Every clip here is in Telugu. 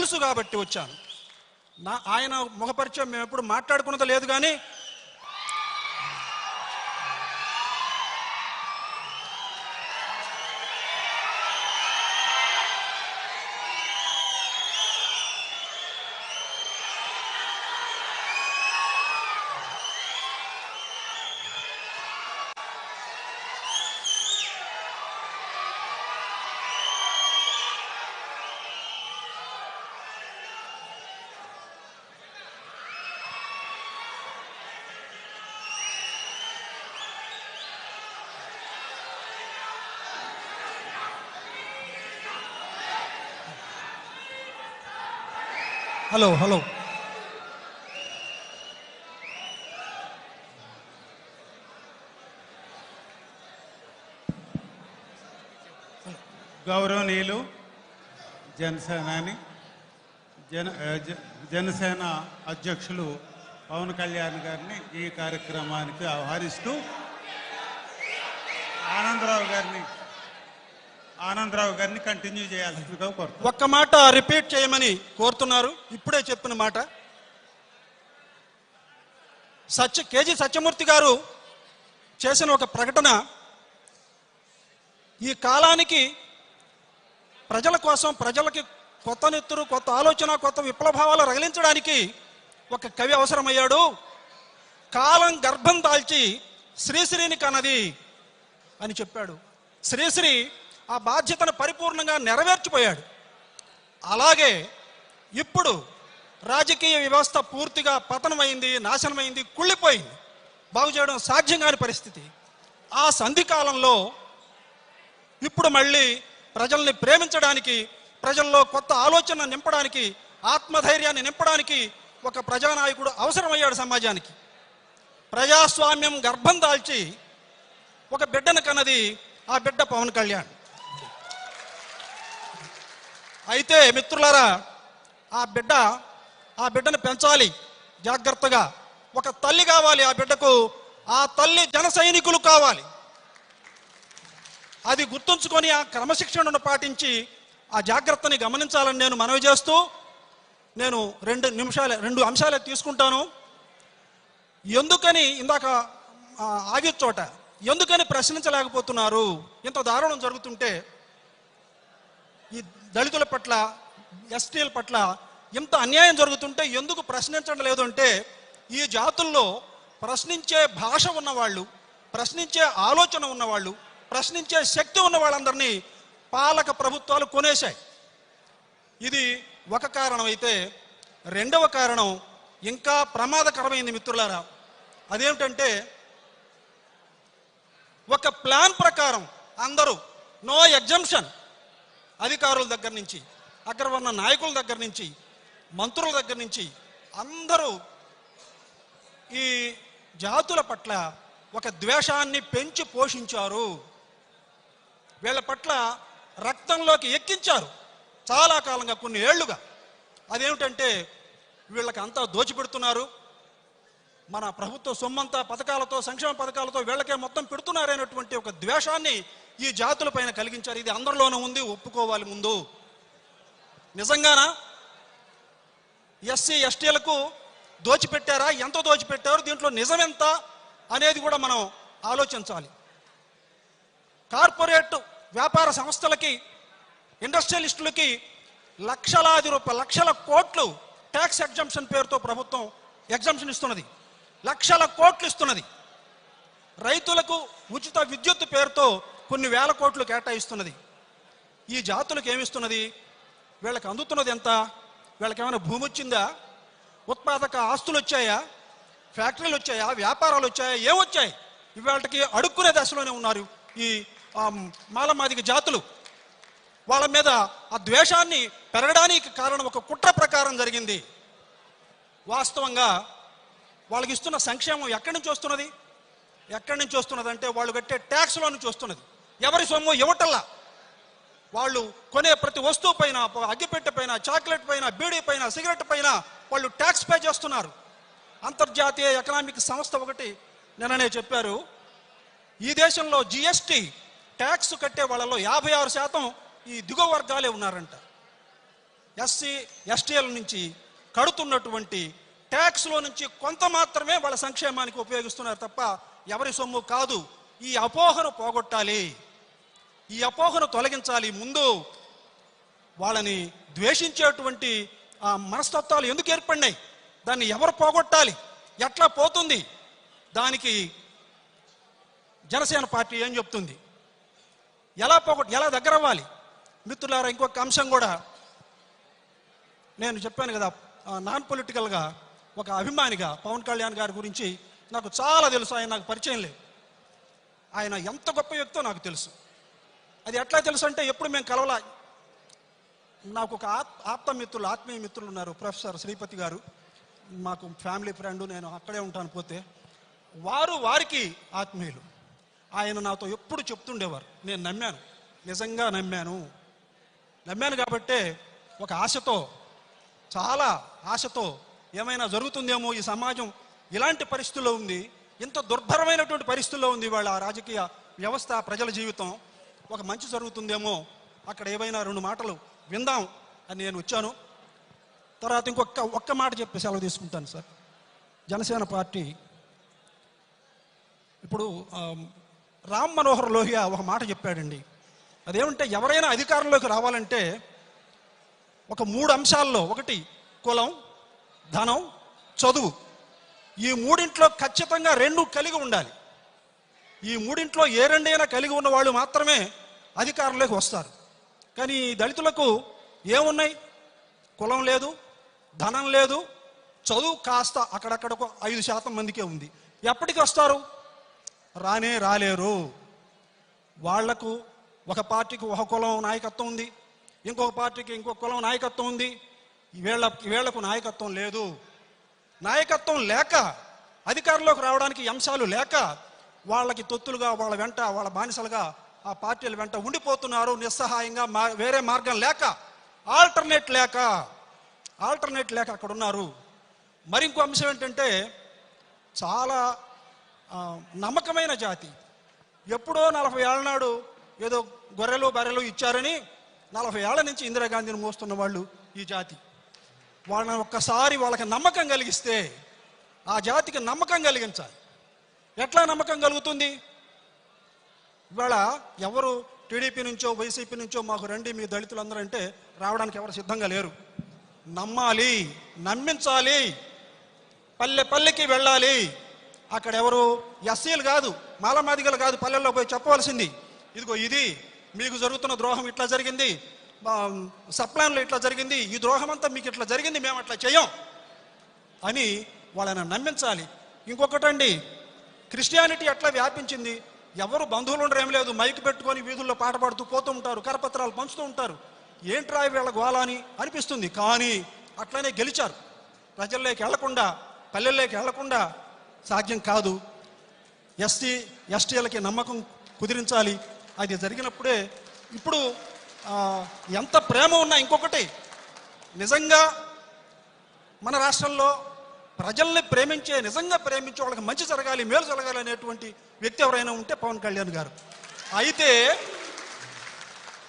తెలుసు కాబట్టి వచ్చాను. ఆయన ముఖపరిచయం మేము ఎప్పుడు మాట్లాడుకున్నది లేదు. కానీ హలో గౌరవనీయులు జనసేన అధ్యక్షులు పవన్ కళ్యాణ్ గారిని ఈ కార్యక్రమానికి ఆహ్వానిస్తూ ఆనందరావు గారిని కంటిన్యూ చేయాల్సిందిగా కోరుతున్నాను. ఒక్క మాట రిపీట్ చేయమని కోరుతున్నారు. ఇప్పుడే చెప్పిన మాట కేజీ సత్యమూర్తి గారు చేసిన ఒక ప్రకటన ఈ కాలానికి ప్రజల కోసం, ప్రజలకి కొత్త నెత్తురు, కొత్త ఆలోచన, కొత్త విప్లవాలు రగిలించడానికి ఒక కవి అవసరమయ్యాడు. కాలం గర్భం దాల్చి శ్రీశ్రీని కన్నది అని చెప్పాడు. శ్రీశ్రీ ఆ బాధ్యతను పరిపూర్ణంగా నెరవేర్చిపోయాడు. అలాగే ఇప్పుడు రాజకీయ వ్యవస్థ పూర్తిగా పతనమైంది, నాశనమైంది, కుళ్ళిపోయింది. బాగు చేయడం సాధ్యం కాని పరిస్థితి. ఆ సంధికాలంలో ఇప్పుడు మళ్ళీ ప్రజల్ని ప్రేమించడానికి, ప్రజల్లో కొత్త ఆలోచన నింపడానికి, ఆత్మధైర్యాన్ని నింపడానికి ఒక ప్రజానాయకుడు అవసరమయ్యాడు సమాజానికి. ప్రజాస్వామ్యం గర్భం దాల్చి ఒక బిడ్డను కన్నది ఆ బిడ్డ పవన్ కళ్యాణ్. అయితే మిత్రులారా, ఆ బిడ్డను పెంచాలి జాగ్రత్తగా. ఒక తల్లి కావాలి ఆ బిడ్డకు. ఆ తల్లి జన సైనికులు కావాలి. అది గుర్తుంచుకొని ఆ క్రమశిక్షణను పాటించి ఆ జాగ్రత్తని గమనించాలని నేను మనవి చేస్తూ, నేను 2 అంశాలే తీసుకుంటాను. ఎందుకని ఇందాక ఆగి చోట ఎందుకని ప్రశ్నించలేకపోతున్నారు? ఇంత దారుణం జరుగుతుంటే, ఈ దళితుల పట్ల, ఎస్టీల పట్ల ఇంత అన్యాయం జరుగుతుంటే ఎందుకు ప్రశ్నించడం లేదు అంటే, ఈ జాతుల్లో ప్రశ్నించే భాష ఉన్నవాళ్ళు, ప్రశ్నించే ఆలోచన ఉన్నవాళ్ళు, ప్రశ్నించే శక్తి ఉన్న వాళ్ళందరినీ పాలక ప్రభుత్వాలు కొనేశాయి. ఇది ఒక కారణం. అయితే రెండవ కారణం ఇంకా ప్రమాదకరమైంది మిత్రులారా. అదేమిటంటే, ఒక ప్లాన్ ప్రకారం అందరూ నో ఎగ్జంప్షన్, అధికారుల దగ్గర నుంచి, అగ్రవర్ణ నాయకుల దగ్గర నుంచి, మంత్రుల దగ్గర నుంచి అందరూ ఈ జాతుల పట్ల ఒక ద్వేషాన్ని పెంచి పోషించారు. వీళ్ళ పట్ల రక్తంలోకి ఎక్కించారు చాలా కాలంగా, కొన్ని ఏళ్లుగా. అదేమిటంటే, వీళ్ళకి అంతా దోచిపెడుతున్నారు, మన ప్రభుత్వ సొమ్మంతా పథకాలతో, సంక్షేమ పథకాలతో వీళ్ళకే మొత్తం పెడుతున్నారనేటువంటి ఒక ద్వేషాన్ని ఈ జాతుల పైన కలిగించారు. ఇది అందరిలోనూ ఉంది, ఒప్పుకోవాలి ముందు. నిజంగానా ఎస్సీ ఎస్టీలకు దోచిపెట్టారా? ఎంత దోచిపెట్టారు? దీంట్లో నిజమెంత అనేది కూడా మనం ఆలోచించాలి. కార్పొరేట్ వ్యాపార సంస్థలకి, ఇండస్ట్రియలిస్టులకి లక్షలాది రూపాయలు, లక్షల కోట్లు ట్యాక్స్ ఎగ్జంప్షన్ పేరుతో ప్రభుత్వం ఎగ్జంప్షన్ ఇస్తున్నది. లక్షల కోట్లు ఇస్తున్నది. రైతులకు ఉచిత విద్యుత్ పేరుతో కొన్ని వేల కోట్లు కేటాయిస్తున్నది. ఈ జాతులకు ఏమిస్తున్నది? వీళ్ళకి అందుతున్నది ఎంత? వీళ్ళకి ఏమైనా భూమి వచ్చిందా? ఉత్పాదక ఆస్తులు వచ్చాయా? ఫ్యాక్టరీలు వచ్చాయా? వ్యాపారాలు వచ్చాయా? ఏమొచ్చాయి? ఇవాళకి అడుక్కునే దశలోనే ఉన్నారు ఈ మాలమాదిగ జాతులు. వాళ్ళ మీద ఆ ద్వేషాన్ని పెరగడానికి కారణం ఒక కుట్ర ప్రకారం జరిగింది. వాస్తవంగా వాళ్ళకి ఇస్తున్న సంక్షేమం ఎక్కడి నుంచి వస్తున్నది? అంటే వాళ్ళు కట్టే ట్యాక్స్లో నుంచి వస్తున్నది. ఎవరి సొమ్ము ఇవ్వటల్లా. వాళ్ళు కొనే ప్రతి వస్తువు పైన, అగ్గిపెట్టె పైన, చాక్లెట్ పైన, బీడీ పైన, సిగరెట్ పైన వాళ్ళు ట్యాక్స్ పే చేస్తున్నారు. అంతర్జాతీయ ఎకనామిక్ సంస్థ ఒకటి నిన్ననే చెప్పారు, ఈ దేశంలో GST ట్యాక్స్ కట్టే వాళ్ళలో 56% ఈ దిగువ వర్గాలే ఉన్నారంట. ఎస్సీ ఎస్టీల నుంచి కడుతున్నటువంటి ట్యాక్స్లో నుంచి కొంత మాత్రమే వాళ్ళ సంక్షేమానికి ఉపయోగిస్తున్నారు తప్ప ఎవరి సొమ్ము కాదు. ఈ అపోహను పోగొట్టాలి, ఈ అపోహను తొలగించాలి. ముందు వాళ్ళని ద్వేషించేటువంటి ఆ మనస్తత్వాలు ఎందుకు ఏర్పడినాయి, దాన్ని ఎవరు పోగొట్టాలి, ఎట్లా పోతుంది, దానికి జనసేన పార్టీ ఏం చెప్తుంది, ఎలా దగ్గర అవ్వాలి. మిత్రులారా, ఇంకొక అంశం కూడా నేను చెప్పాను కదా, నాన్ పొలిటికల్గా ఒక అభిమానిగా పవన్ కళ్యాణ్ గారి గురించి నాకు చాలా తెలుసు. ఆయన నాకు పరిచయం లేదు, ఆయన ఎంత గొప్ప వ్యక్తో నాకు తెలుసు. అది ఎట్లా తెలుసు అంటే, ఎప్పుడు మేము కలవలా. నాకు ఒక ఆత్మీయ మిత్రులు ఉన్నారు, ప్రొఫెసర్ శ్రీపతి గారు, మాకు ఫ్యామిలీ ఫ్రెండ్, నేను అక్కడే ఉంటాను. పోతే వారికి ఆత్మీయులు. ఆయన నాతో ఎప్పుడు చెప్తుండేవారు, నేను నమ్మాను, నిజంగా నమ్మాను కాబట్టే ఒక ఆశతో, చాలా ఆశతో ఏమైనా జరుగుతుందేమో, ఈ సమాజం ఇలాంటి పరిస్థితుల్లో ఉంది, ఇంత దుర్భరమైనటువంటి పరిస్థితుల్లో ఉంది వాళ్ళ రాజకీయ వ్యవస్థ, ప్రజల జీవితం, ఒక మంచి జరుగుతుందేమో, అక్కడ ఏవైనా 2 మాటలు విందాం అని నేను వచ్చాను. తర్వాత ఒక్క మాట చెప్పి సెలవు తీసుకుంటాను సార్. జనసేన పార్టీ ఇప్పుడు రామ్ మనోహర్ లోహియా ఒక మాట చెప్పాడండి. అదేమంటే, ఎవరైనా అధికారంలోకి రావాలంటే ఒక 3 అంశాల్లో, ఒకటి కులం, ధనం, చదువు, ఈ 3 ఖచ్చితంగా 2 కలిగి ఉండాలి. ఈ 3 ఏ 2 అయినా కలిగి ఉన్న వాళ్ళు మాత్రమే అధికారంలోకి వస్తారు. కానీ దళితులకు ఏమున్నాయి? కులం లేదు, ధనం లేదు, చదువు కాస్త అక్కడక్కడ 5% మందికే ఉంది. ఎప్పటికి వస్తారు? రాలేరు. వాళ్లకు ఒక పార్టీకి ఒక కులం నాయకత్వం ఉంది, ఇంకొక పార్టీకి ఇంకొక కులం నాయకత్వం ఉంది. వీళ్లకు నాయకత్వం లేదు. నాయకత్వం లేక, అధికారంలోకి రావడానికి అంశాలు లేక, వాళ్ళకి తొత్తులుగా, వాళ్ళ వెంట, వాళ్ళ బానిసలుగా ఆ పార్టీల వెంట ఉండిపోతున్నారు. నిస్సహాయంగా, వేరే మార్గం లేక, ఆల్టర్నేట్ లేక అక్కడ ఉన్నారు. మరి ఇంకో అంశం ఏంటంటే, చాలా నమ్మకమైన జాతి. ఎప్పుడో 40 ఏళ్ల నాడు ఏదో గొర్రెలు బర్రెలు ఇచ్చారని 40 ఏళ్ల నుంచి ఇందిరాగాంధీని మోస్తున్న వాళ్ళు ఈ జాతి. వాళ్ళని ఒక్కసారి వాళ్ళకి నమ్మకం కలిగిస్తే, ఆ జాతికి నమ్మకం కలిగించాలి. ఎట్లా నమ్మకం కలుగుతుంది? ఇవాళ ఎవరు టీడీపీ నుంచో వైసీపీ నుంచో మాకు రండి మీ దళితులందరూ అంటే రావడానికి ఎవరు సిద్ధంగా లేరు. నమ్మాలి, నమ్మించాలి, పల్లెకి వెళ్ళాలి. అక్కడ ఎవరు ఎస్సీలు కాదు, మాలమాదిగలు కాదు, పల్లెల్లో పోయి చెప్పవలసింది, ఇదిగో ఇది మీకు జరుగుతున్న ద్రోహం ఇట్లా జరిగింది, సప్లాన్లో ఇట్లా జరిగింది, ఈ ద్రోహం అంతా మీకు ఇట్లా జరిగింది, మేము అట్లా చేయం అని వాళ్ళని నమ్మించాలి. ఇంకొకటండి, క్రిస్టియానిటీ ఎట్లా వ్యాపించింది, ఎవరు బంధువులు ఉండరు, ఏం లేదు, మైక్ పెట్టుకొని వీధుల్లో పాట పాడుతూ పోతూ ఉంటారు, కరపత్రాలు పంచుతూ ఉంటారు. ఏంట్రా వీళ్ళ గోళ అని అనిపిస్తుంది. కానీ అట్లనే గెలిచారు. ప్రజల్లోకి వెళ్లకుండా, పల్లెల్లోకి వెళ్లకుండా సాధ్యం కాదు. ఎస్టీలకి నమ్మకం కుదిరించాలి. అది జరిగినప్పుడే, ఇప్పుడు ఎంత ప్రేమ ఉన్నా, ఇంకొకటి, నిజంగా మన రాష్ట్రంలో ప్రజల్ని ప్రేమించే, నిజంగా ప్రేమించే వాళ్ళకి మంచి జరగాలి, మేలు జరగాలి అనేటువంటి వ్యక్తి ఎవరైనా ఉంటే పవన్ కళ్యాణ్ గారు. అయితే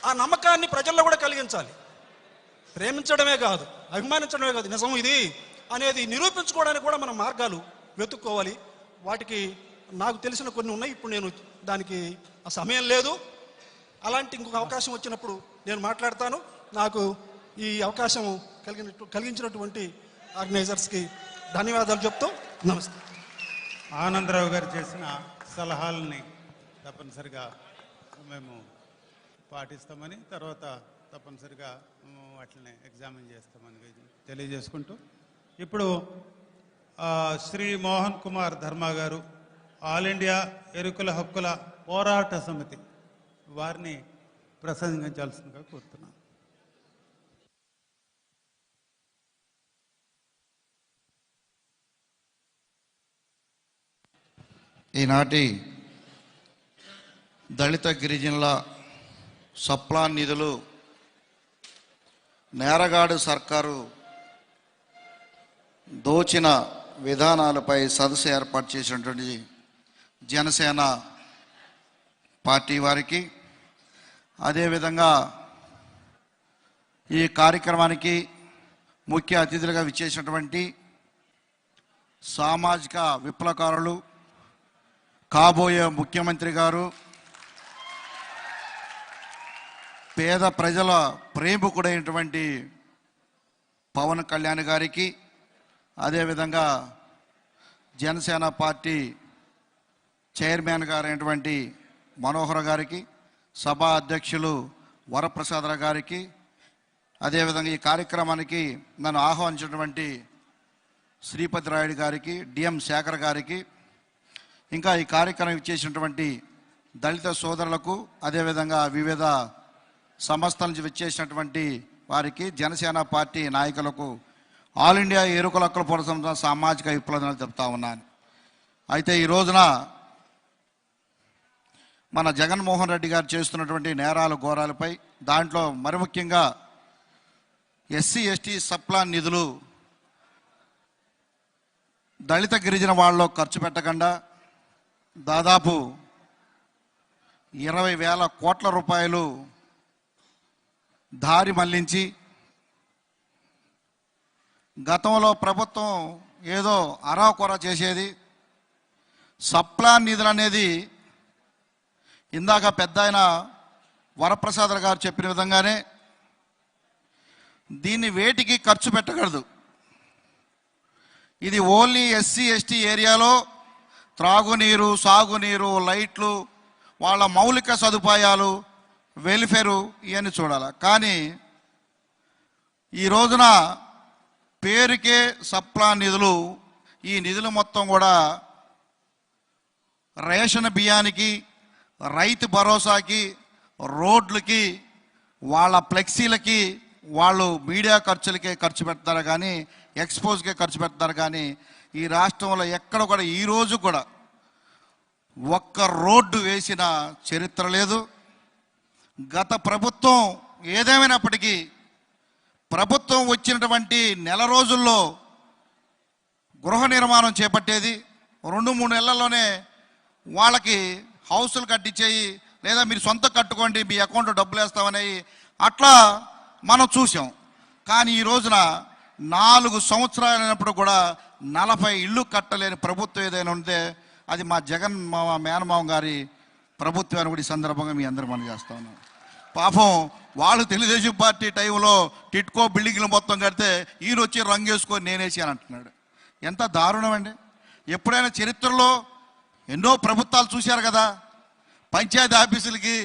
ఆ నమ్మకాన్ని ప్రజల్లో కూడా కలిగించాలి. ప్రేమించడమే కాదు, అభిమానించడమే కాదు, నిజం ఇది అనేది నిరూపించుకోవడానికి కూడా మనం మార్గాలు వెతుక్కోవాలి. వాటికి నాకు తెలిసిన కొన్ని ఉన్నాయి. ఇప్పుడు నేను దానికి సమయం లేదు. అలాంటి ఇంకొక అవకాశం వచ్చినప్పుడు నేను మాట్లాడతాను. నాకు ఈ అవకాశం కలిగించినటువంటి ఆర్గనైజర్స్కి ధన్యవాదాలు చెప్తూ నమస్తే. ఆనందరావు గారు చేసిన సలహాలని తప్పనిసరిగా మేము పాటిస్తామని, తర్వాత తప్పనిసరిగా వాటిని ఎగ్జామిన్ చేస్తామని తెలియజేసుకుంటూ, ఇప్పుడు శ్రీ మోహన్ కుమార్ ధర్మ గారు, ఆల్ ఇండియా ఎరుకుల హక్కుల పోరాట సమితి, వారిని ప్రసంగించాల్సిందిగా కోరుతున్నాను. ఈనాటి దళిత గిరిజనుల సప్లాన్ నిధులు నేరగాడు సర్కారు దోచిన విధానాలపై సదస్సు ఏర్పాటు చేసినటువంటి జనసేన పార్టీ వారికి, అదేవిధంగా ఈ కార్యక్రమానికి ముఖ్య అతిథులుగా విచ్చేసినటువంటి సామాజిక విప్లవకారులు, కాబోయే ముఖ్యమంత్రి గారు, పేద ప్రజల ప్రేమికుడైనటువంటి పవన్ కళ్యాణ్ గారికి, అదేవిధంగా జనసేన పార్టీ చైర్మన్ గారైనటువంటి మనోహర్ గారికి, సభా అధ్యక్షులు వరప్రసాదరావు గారికి, అదేవిధంగా ఈ కార్యక్రమానికి నన్ను ఆహ్వానించినటువంటి శ్రీపతి రాయుడు గారికి, డిఎం శేఖర్ గారికి, ఇంకా ఈ కార్యక్రమం ఇచ్చేసినటువంటి దళిత సోదరులకు, అదేవిధంగా వివిధ సంస్థల నుంచి విచ్చేసినటువంటి వారికి, జనసేన పార్టీ నాయకులకు, ఆల్ ఇండియా ఎరుకల హక్కుల పోరాట సామాజిక విప్లవాలు చెప్తా ఉన్నాను. అయితే ఈ రోజున మన జగన్మోహన్ రెడ్డి గారు చేస్తున్నటువంటి నేరాలు ఘోరాలపై, దాంట్లో మరి ముఖ్యంగా ఎస్సీ ఎస్టీ సప్లాన్ నిధులు దళిత గిరిజన వాళ్ళలో ఖర్చు పెట్టకుండా దాదాపు 20,000 కోట్ల రూపాయలు దారి మళ్లించి, గతంలో ప్రభుత్వం ఏదో అరాకొర చేసేది, సప్లాన్ నిధులు అనేది ఇందాక పెద్ద ఆయన వరప్రసాద్ గారు చెప్పిన విధంగానే దీన్ని వేటికి ఖర్చు పెట్టకూడదు. ఇది ఓన్లీ ఎస్సీ ఎస్టీ ఏరియాలో త్రాగునీరు, సాగునీరు, లైట్లు, వాళ్ళ మౌలిక సదుపాయాలు, వెల్ఫేరు ఇవన్నీ చూడాలి. కానీ ఈ రోజున పేరుకే సప్లాన్ నిధులు, ఈ నిధులు మొత్తం కూడా రేషన్ బియ్యానికి, రైతు భరోసాకి, రోడ్లకి, వాళ్ళ ఫ్లెక్సీలకి, వాళ్ళు మీడియా ఖర్చులకే ఖర్చు పెడతారు కానీ, ఎక్స్పోజ్కే ఖర్చు పెడతారు కానీ, ఈ రాష్ట్రంలో ఎక్కడ కూడా ఈరోజు కూడా ఒక్క రోడ్డు వేసిన చరిత్ర లేదు. గత ప్రభుత్వం ఏదేమైనప్పటికీ ప్రభుత్వం వచ్చినటువంటి నెల రోజుల్లో గృహ నిర్మాణం చేపట్టేది, 2-3 నెలల్లోనే వాళ్ళకి హౌసులు కట్టించేయి, లేదా మీరు సొంత కట్టుకోండి, మీ అకౌంట్లో డబ్బులు వేస్తామని అట్లా మనం చూసాం. కానీ ఈ రోజున 4 సంవత్సరాలు అయినప్పుడు కూడా 40 ఇళ్ళు కట్టలేని ప్రభుత్వం ఏదైనా ఉంటే అది మా జగన్ మేనమామ గారి ప్రభుత్వాన్ని కూడా ఈ సందర్భంగా మీ అందరూ మనం చేస్తా ఉన్నాం. పాపం వాళ్ళు తెలుగుదేశం పార్టీ టైంలో టిట్కో బిల్డింగ్లు మొత్తం కడితే ఈయన వచ్చి రంగు వేసుకొని నేనేసి అని అంటున్నాడు. ఎంత దారుణం అండి! ఎప్పుడైనా చరిత్రలో ఎన్నో ప్రభుత్వాలు చూశారు కదా, పంచాయతీ ఆఫీసులకి,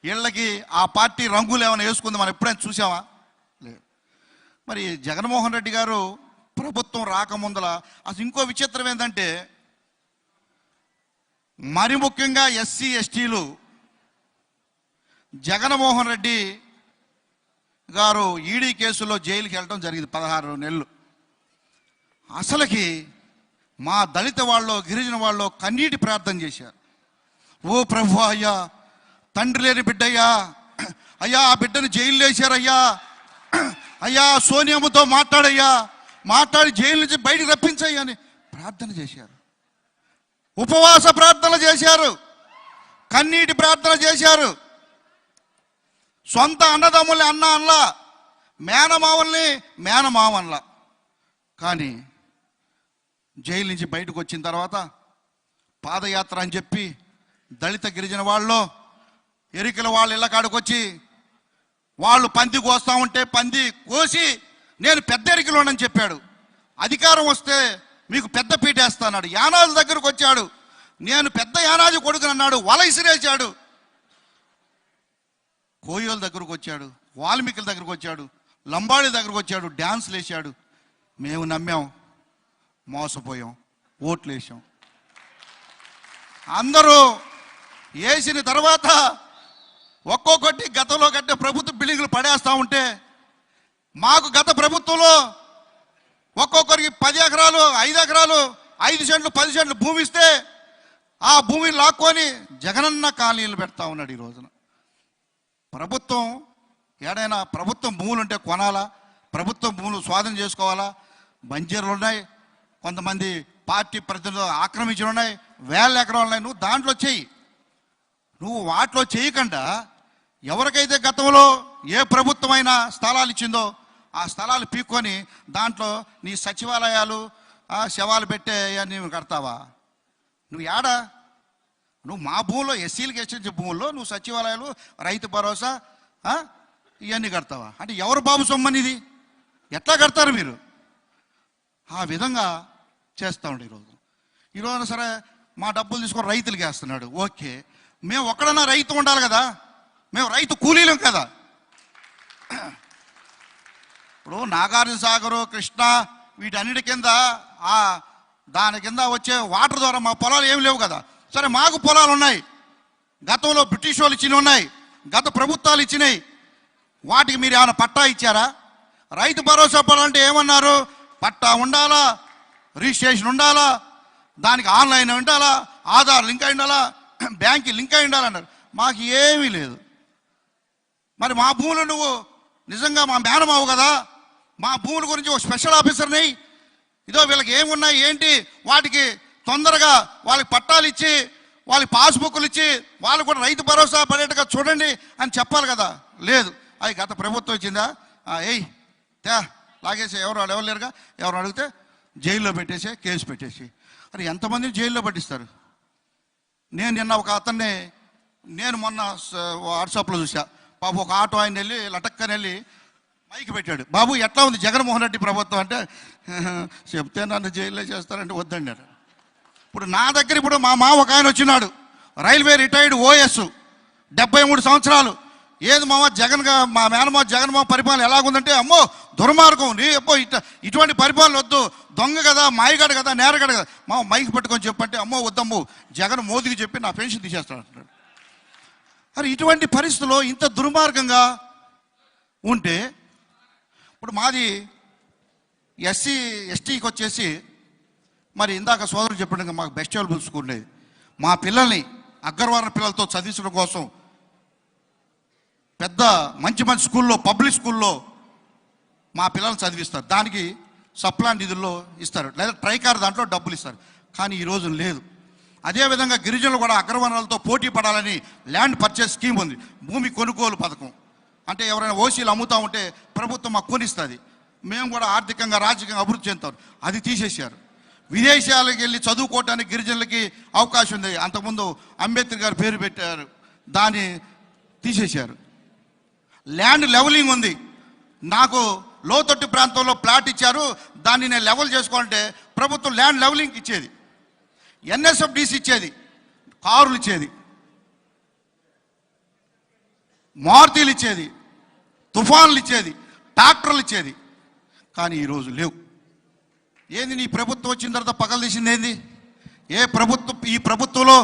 ఇళ్ళకి ఆ పార్టీ రంగులు ఏమైనా వేసుకుంది మనం ఎప్పుడైనా చూసామా? లేదు. మరి జగన్మోహన్ రెడ్డి గారు ప్రభుత్వం రాకముందల అసలు ఇంకో విచిత్రం ఏంటంటే, మరి ముఖ్యంగా ఎస్సీ ఎస్టీలు జగన్మోహన్ రెడ్డి గారు ఈడీ కేసులో జైలుకి వెళ్ళడం జరిగింది 16 నెలలు. అసలుకి మా దళిత వాళ్ళు, గిరిజన వాళ్ళు కన్నీటి ప్రార్థన చేశారు. ఓ ప్రభు, అయ్యా తండ్రి లేని బిడ్డయ్యా, అయ్యా ఆ బిడ్డను జైలు వేశారయ్యా, అయ్యా సోనియామ్మతో మాట్లాడయ్యా, మాట్లాడి జైలు నుంచి బయటికి రప్పించయ్యా అని ప్రార్థన చేశారు. ఉపవాస ప్రార్థన చేశారు, కన్నీటి ప్రార్థన చేశారు. సొంత అన్నదమ్ముల్ని అన్న అనలా, మేనమావల్ని మేనమావన్లా. కానీ జైలు నుంచి బయటకు వచ్చిన తర్వాత పాదయాత్ర అని చెప్పి దళిత గిరిజన వాళ్ళు, ఎరికల వాళ్ళ ఇళ్ళ కాడికి వచ్చి వాళ్ళు పంది కోస్తా ఉంటే పంది కోసి నేను పెద్ద ఎరికలోనని చెప్పాడు. అధికారం వస్తే మీకు పెద్ద పీట వేస్తాడు. యానాది దగ్గరకు వచ్చాడు, నేను పెద్ద యానాది కొడుకుని అన్నాడు, వల ఇసిరేశాడు. కోయోల దగ్గరకు వచ్చాడు, వాల్మీకుల దగ్గరకు వచ్చాడు, లంబాడి దగ్గరకు వచ్చాడు, డ్యాన్స్లు వేసాడు. మేము నమ్మాం, మోసపోయాం, ఓట్లు వేసాం. అందరూ వేసిన తర్వాత ఒక్కొక్కటి గతంలో కట్టే ప్రభుత్వ బిల్డింగ్లు పడేస్తూ ఉంటే, మాకు గత ప్రభుత్వంలో ఒక్కొక్కరికి 10 ఎకరాలు, 5 ఎకరాలు, 5 సెంట్లు, 10 సెంట్లు భూమి ఇస్తే ఆ భూమిని లాక్కొని జగనన్న కాలనీలు పెడతా ఉన్నాడు. ఈ రోజున ప్రభుత్వం ఏడైనా ప్రభుత్వం భూములు ఉంటే కొనాలా, ప్రభుత్వం భూములు స్వాధీనం చేసుకోవాలా? బంజీర్లు ఉన్నాయి, కొంతమంది పార్టీ ప్రతినిధులు ఆక్రమించి ఉన్నాయి, 1000 ఎకరాలు ఉన్నాయి. నువ్వు దాంట్లో చెయ్యి. నువ్వు వాటిలో చేయకుండా ఎవరికైతే గతంలో ఏ ప్రభుత్వమైనా స్థలాలు ఇచ్చిందో ఆ స్థలాలు పీక్కొని దాంట్లో నీ సచివాలయాలు శవాలు పెట్టే నువ్వు కడతావా? నువ్వు ఏడా? నువ్వు మా భూముల్లో ఎస్సీలకు హెచ్చరించే భూముల్లో నువ్వు సచివాలయాలు, రైతు భరోసా ఇవన్నీ కడతావా? అంటే ఎవరు బాబు సొమ్మని ఇది? ఎట్లా కడతారు మీరు? ఆ విధంగా చేస్తూ ఉండే ఈరోజు సరే మా డబ్బులు తీసుకొని రైతులకి వేస్తున్నాడు. ఓకే, మేము ఒక్కడన్నా రైతు ఉండాలి కదా, మేము రైతు కూలీలం కదా. ఇప్పుడు నాగార్జున సాగరు, కృష్ణ వీటన్నిటి కింద దాని కింద వచ్చే వాటర్ ద్వారా మా పొలాలు ఏమి లేవు కదా. సరే మాకు పొలాలు ఉన్నాయి, గతంలో బ్రిటిష్ వాళ్ళు ఇచ్చినవి ఉన్నాయి, గత ప్రభుత్వాలు ఇచ్చినాయి. వాటికి మీరు ఏమైనా పట్టా ఇచ్చారా? రైతు భరోసా పొలాలంటే ఏమన్నారు? పట్టా ఉండాలా, రిజిస్ట్రేషన్ ఉండాలా, దానికి ఆన్లైన్ ఉండాలా, ఆధార్ లింక్ అయి ఉండాలా, బ్యాంక్కి లింక్ అయి ఉండాలన్నారు. మాకు ఏమీ లేదు. మరి మా భూములు నువ్వు నిజంగా మా మేనమావు కదా, మా భూముల గురించి ఒక స్పెషల్ ఆఫీసర్ని ఇదో వీళ్ళకి ఏమున్నాయి ఏంటి వాటికి తొందరగా వాళ్ళకి పట్టాలు ఇచ్చి వాళ్ళకి పాస్బుక్లు ఇచ్చి వాళ్ళు కూడా రైతు భరోసా పడేట్టుగా చూడండి అని చెప్పాలి కదా. లేదు, అది గత ప్రభుత్వం ఇచ్చిందా? లాగేసి ఎవరు లేరుగా, ఎవరు అడిగితే జైల్లో పెట్టేసి కేసు పెట్టేసి. అది ఎంతమందిని జైల్లో పట్టిస్తారు? నేను నిన్న ఒక అతన్ని మొన్న వాట్సాప్లో చూసా. బాబు ఒక ఆటో ఆయన వెళ్ళి లటక్కని వెళ్ళి మైక్ పెట్టాడు. బాబు ఎట్లా ఉంది జగన్మోహన్ రెడ్డి ప్రభుత్వం అంటే, చెప్తే నన్ను జైల్లో చేస్తారంటే వద్దన్నారు. ఇప్పుడు నా దగ్గర ఇప్పుడు మా ఒక ఆయన వచ్చినాడు, రైల్వే రిటైర్డ్ ఓఎస్, 73 సంవత్సరాలు. ఏది మామ మా మేనమావ జగన్మోహన్ పరిపాలన ఎలాగుందంటే, అమ్మో దుర్మార్గం, ఇటువంటి పరిపాలన వద్దు, దొంగ కదా, మాయగాడు కదా, నేరగాడు కదా. మా మైక్ పట్టుకొని చెప్పంటే, అమ్మో వద్దమ్మో జగన్ మోదీకి చెప్పి నా పెన్షన్ తీసేస్తాడు అంటున్నాడు. మరి ఇటువంటి పరిస్థితుల్లో ఇంత దుర్మార్గంగా ఉంటే, ఇప్పుడు మాది ఎస్సీ ఎస్టీకి వచ్చేసి మరి ఇందాక సోదరుడు చెప్పినట్టుగా మాకు బెస్ట్ అవైలబుల్ స్కూల్ ఉండేది. మా పిల్లల్ని అగ్రవర్ణ పిల్లలతో చదివించడం కోసం పెద్ద మంచి స్కూల్లో, పబ్లిక్ స్కూల్లో మా పిల్లల్ని చదివిస్తారు. దానికి సప్లాన్ నిధుల్లో ఇస్తారు, లేదా ట్రైకార్ దాంట్లో డబ్బులు ఇస్తారు. కానీ ఈరోజు లేదు. అదేవిధంగా గిరిజనులు కూడా అగ్రవర్ణాలతో పోటీ పడాలని ల్యాండ్ పర్చేస్ స్కీమ్ ఉంది, భూమి కొనుగోలు పథకం. అంటే ఎవరైనా ఓసీలు అమ్ముతూ ఉంటే ప్రభుత్వం మాకు కొనిస్తుంది, మేము కూడా ఆర్థికంగా రాజకీయంగా అభివృద్ధి చెందుతాం. అది తీసేశారు. విదేశాలకు వెళ్ళి చదువుకోవటానికి గిరిజనులకి అవకాశం ఉంది. అంతకుముందు అంబేద్కర్ గారు పేరు పెట్టారు, దాన్ని తీసేశారు. ల్యాండ్ లెవలింగ్ ఉంది. నాకు లోతట్టు ప్రాంతంలో ప్లాట్ ఇచ్చారు, దాన్ని నేను లెవెల్ చేసుకోవాలంటే ప్రభుత్వం ల్యాండ్ లెవలింగ్ ఇచ్చేది, ఎన్ఎస్ఎఫ్డిసి ఇచ్చేది, కారులు ఇచ్చేది, మారుతీలు ఇచ్చేది, తుఫాన్లు ఇచ్చేది, ట్రాక్టర్లు ఇచ్చేది. కానీ ఈరోజు లేవు. ఏంది నీ ప్రభుత్వం వచ్చిన తర్వాత పగలు తీసింది ఏంది? ఏ ప్రభుత్వం? ఈ ప్రభుత్వంలో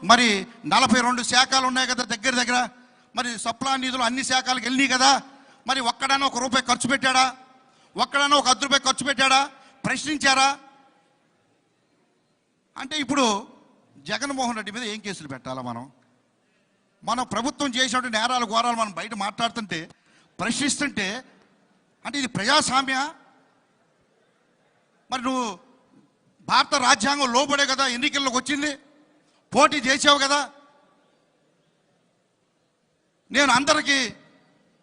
మరి 42 శాఖలు ఉన్నాయి కదా దగ్గర. మరి సప్లా నిధులు అన్ని శాఖలకు వెళ్ళినాయి కదా. మరి ఒక్కడైనా ₹1 ఖర్చు పెట్టాడా? ఒక్కడైనా ఒక ₹10 ఖర్చు పెట్టాడా? ప్రశ్నించారా? అంటే ఇప్పుడు జగన్మోహన్ రెడ్డి మీద ఏం కేసులు పెట్టాలా? మనం ప్రభుత్వం చేసినటువంటి నేరాలు ఘోరాలు మనం బయట మాట్లాడుతుంటే, ప్రశ్నిస్తుంటే, అంటే ఇది ప్రజాస్వామ్య? మరి నువ్వు భారత రాజ్యాంగం లోబడే కదా ఎన్నికల్లోకి వచ్చింది, పోటీ చేసావు కదా. నేను అందరికీ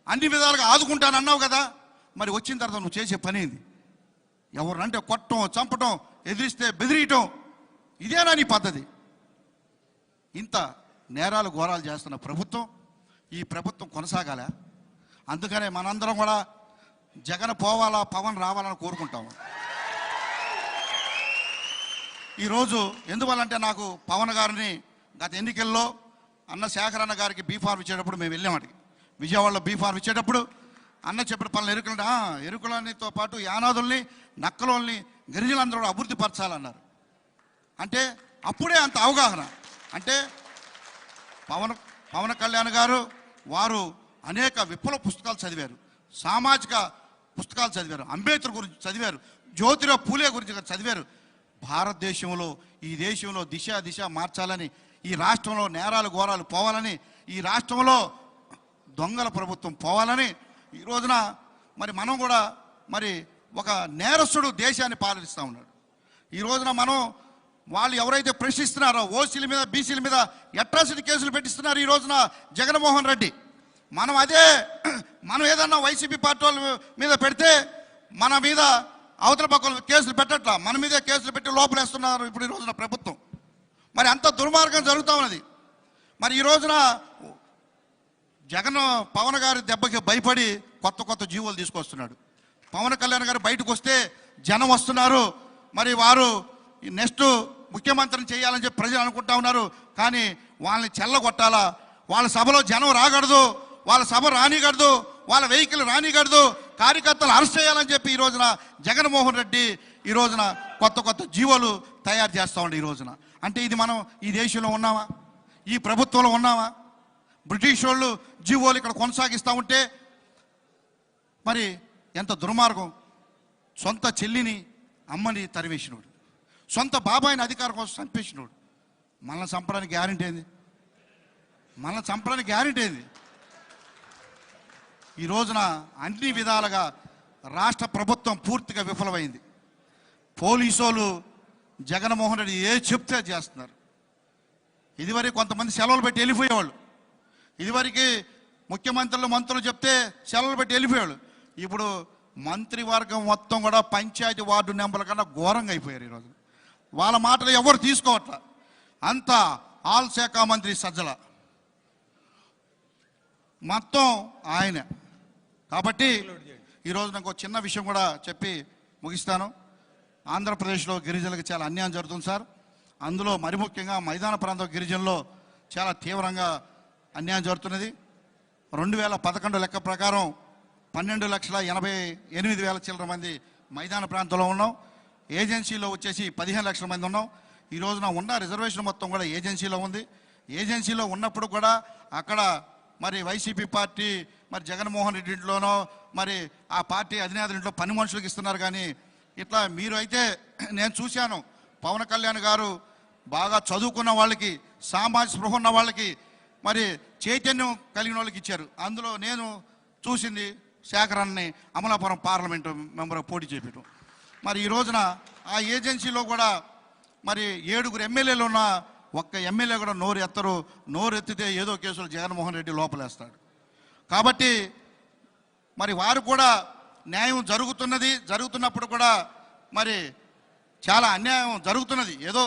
అన్ని విధాలుగా ఆదుకుంటానన్నావు కదా. మరి వచ్చిన తర్వాత నువ్వు చేసే పని ఏంది? ఎవరినంటే కొట్టడం, చంపటం, ఎదిరిస్తే బెదిరియటం, ఇదేనా నీ పద్ధతి? ఇంత నేరాలు ఘోరాలు చేస్తున్న ప్రభుత్వం, ఈ ప్రభుత్వం కొనసాగాల. అందుకనే మనందరం కూడా జగన్ పోవాలా, పవన్ రావాలని కోరుకుంటాము. ఈరోజు ఎందువల్లంటే నాకు పవన్ గారిని గత ఎన్నికల్లో అన్న శేఖర్ అన్న గారికి బీఫార్మ్ ఇచ్చేటప్పుడు మేము వెళ్ళామడికి, విజయవాడలో బీఫార్మ్ ఇచ్చేటప్పుడు అన్న చెప్పిన పనులు ఎరుకులతో పాటు యానాదుల్ని, నక్కలోల్ని, గిరిజనులందరూ అభివృద్ధి పరచాలన్నారు. అంటే అప్పుడే అంత అవగాహన. అంటే పవన్ కళ్యాణ్ గారు వారు అనేక విప్లవ పుస్తకాలు చదివారు, సామాజిక పుస్తకాలు చదివారు, అంబేద్కర్ గురించి చదివారు, జ్యోతిరావు పూలే గురించి చదివారు. భారతదేశంలో, ఈ దేశంలో దిశ మార్చాలని, ఈ రాష్ట్రంలో నేరాలు ఘోరాలు పోవాలని, ఈ రాష్ట్రంలో దొంగల ప్రభుత్వం పోవాలని ఈ రోజున మరి మనం కూడా మరి ఒక నేరస్తుడు దేశాన్ని పాలిస్తూ ఉన్నాడు. ఈ రోజున మనం వాళ్ళు ఎవరైతే ప్రశ్నిస్తున్నారో ఓసీల మీద, బీసీల మీద అట్రాసిటీ కేసులు పెట్టిస్తున్నారు ఈ రోజున జగన్మోహన్ రెడ్డి. మనం ఏదన్నా వైసీపీ పార్టీ వాళ్ళ మీద పెడితే మన మీద అవతల పక్కన కేసులు పెట్టట్లా, మన మీదే కేసులు పెట్టి లోపలేస్తున్నారు ఇప్పుడు ఈ రోజున ప్రభుత్వం. మరి అంత దుర్మార్గం జరుగుతూ ఉన్నది. మరి ఈ రోజున పవన్ గారి దెబ్బకి భయపడి కొత్త జీవోలు తీసుకొస్తున్నాడు. పవన్ కళ్యాణ్ గారు బయటకు వస్తే జనం వస్తున్నారు, మరి వారు నెక్స్ట్ ముఖ్యమంత్రిని చేయాలని చెప్పి ప్రజలు అనుకుంటా ఉన్నారు. కానీ వాళ్ళని చెల్లగొట్టాలా, వాళ్ళ సభలో జనం రాకూడదు, వాళ్ళ సభ రానికూడదు, వాళ్ళ వెహికల్ రానికూడదు, కార్యకర్తలు అరెస్ట్ చేయాలని చెప్పి ఈ రోజున జగన్మోహన్ రెడ్డి ఈ రోజున కొత్త జీవోలు తయారు చేస్తూ ఉండే ఈ రోజున. అంటే ఇది మనం ఈ దేశంలో ఉన్నామా, ఈ ప్రభుత్వంలో ఉన్నామా? బ్రిటిష్ వాళ్ళు జీవోలు ఇక్కడ కొనసాగిస్తూ ఉంటే మరి ఎంత దుర్మార్గం. సొంత చెల్లిని అమ్మని తరివేసినోడు, సొంత బాబాయిని అధికారం కోసం చంపేసినోడు. మనల్ని చంపడానికి గ్యారెంటీ ఏంది? మనల్ని చంపడానికి గ్యారెంటీ ఏంది? ఈ రోజున అన్ని విధాలుగా రాష్ట్ర ప్రభుత్వం పూర్తిగా విఫలమైంది. పోలీసు వాళ్ళు జగన్మోహన్ రెడ్డి ఏ చెప్తే చేస్తున్నారు. ఇదివరకు కొంతమంది సెలవులు పెట్టి వెళ్ళిపోయేవాళ్ళు, ఇదివరకు ముఖ్యమంత్రులు మంత్రులు చెప్తే సెలవులు పెట్టి వెళ్ళిపోయేవాళ్ళు. ఇప్పుడు మంత్రివర్గం మొత్తం కూడా పంచాయతీ వార్డు నెంబర్ల కన్నా ఘోరంగా అయిపోయారు. ఈరోజు వాళ్ళ మాటలు ఎవరు తీసుకోవట్ల. అంతా ఆల్ శాఖ మంత్రి సజ్జల మొత్తం ఆయన. కాబట్టి ఈరోజు నాకు ఒక చిన్న విషయం కూడా చెప్పి ముగిస్తాను. ఆంధ్రప్రదేశ్లో గిరిజనులకు చాలా అన్యాయం జరుగుతుంది సార్. అందులో మరి ముఖ్యంగా మైదాన ప్రాంతం గిరిజనుల్లో చాలా తీవ్రంగా అన్యాయం జరుగుతున్నది. 2011 లెక్క ప్రకారం 12,88,000 చిల్లర మంది మైదాన ప్రాంతంలో ఉన్నాం. ఏజెన్సీలో వచ్చేసి 15 లక్షల మంది ఉన్నాం. ఈ రోజున ఉన్న రిజర్వేషన్ మొత్తం కూడా ఏజెన్సీలో ఉంది. ఏజెన్సీలో ఉన్నప్పుడు కూడా అక్కడ మరి వైసీపీ పార్టీ మరి జగన్మోహన్ రెడ్డి ఇంట్లోనో మరి ఆ పార్టీ అధినేతల ఇంట్లో పని మనుషులకు ఇస్తున్నారు. కానీ ఇట్లా మీరు అయితే నేను చూశాను, పవన్ కళ్యాణ్ గారు బాగా చదువుకున్న వాళ్ళకి, సామాజిక స్పృహ ఉన్న వాళ్ళకి, మరి చైతన్యం కలిగిన వాళ్ళకి ఇచ్చారు. అందులో నేను చూసింది శేఖరాన్ని అమలాపురం పార్లమెంటు మెంబర్ పోటీ చేయడం. మరి ఈ రోజున ఆ ఏజెన్సీలో కూడా మరి 7 ఎమ్మెల్యేలు ఉన్న ఒక్క ఎమ్మెల్యే కూడా నోరు ఎత్తితే ఏదో కేసులు జగన్మోహన్ రెడ్డి లోపలేస్తాడు. కాబట్టి మరి వారు కూడా న్యాయం జరుగుతున్నప్పుడు కూడా మరి చాలా అన్యాయం జరుగుతున్నది. ఏదో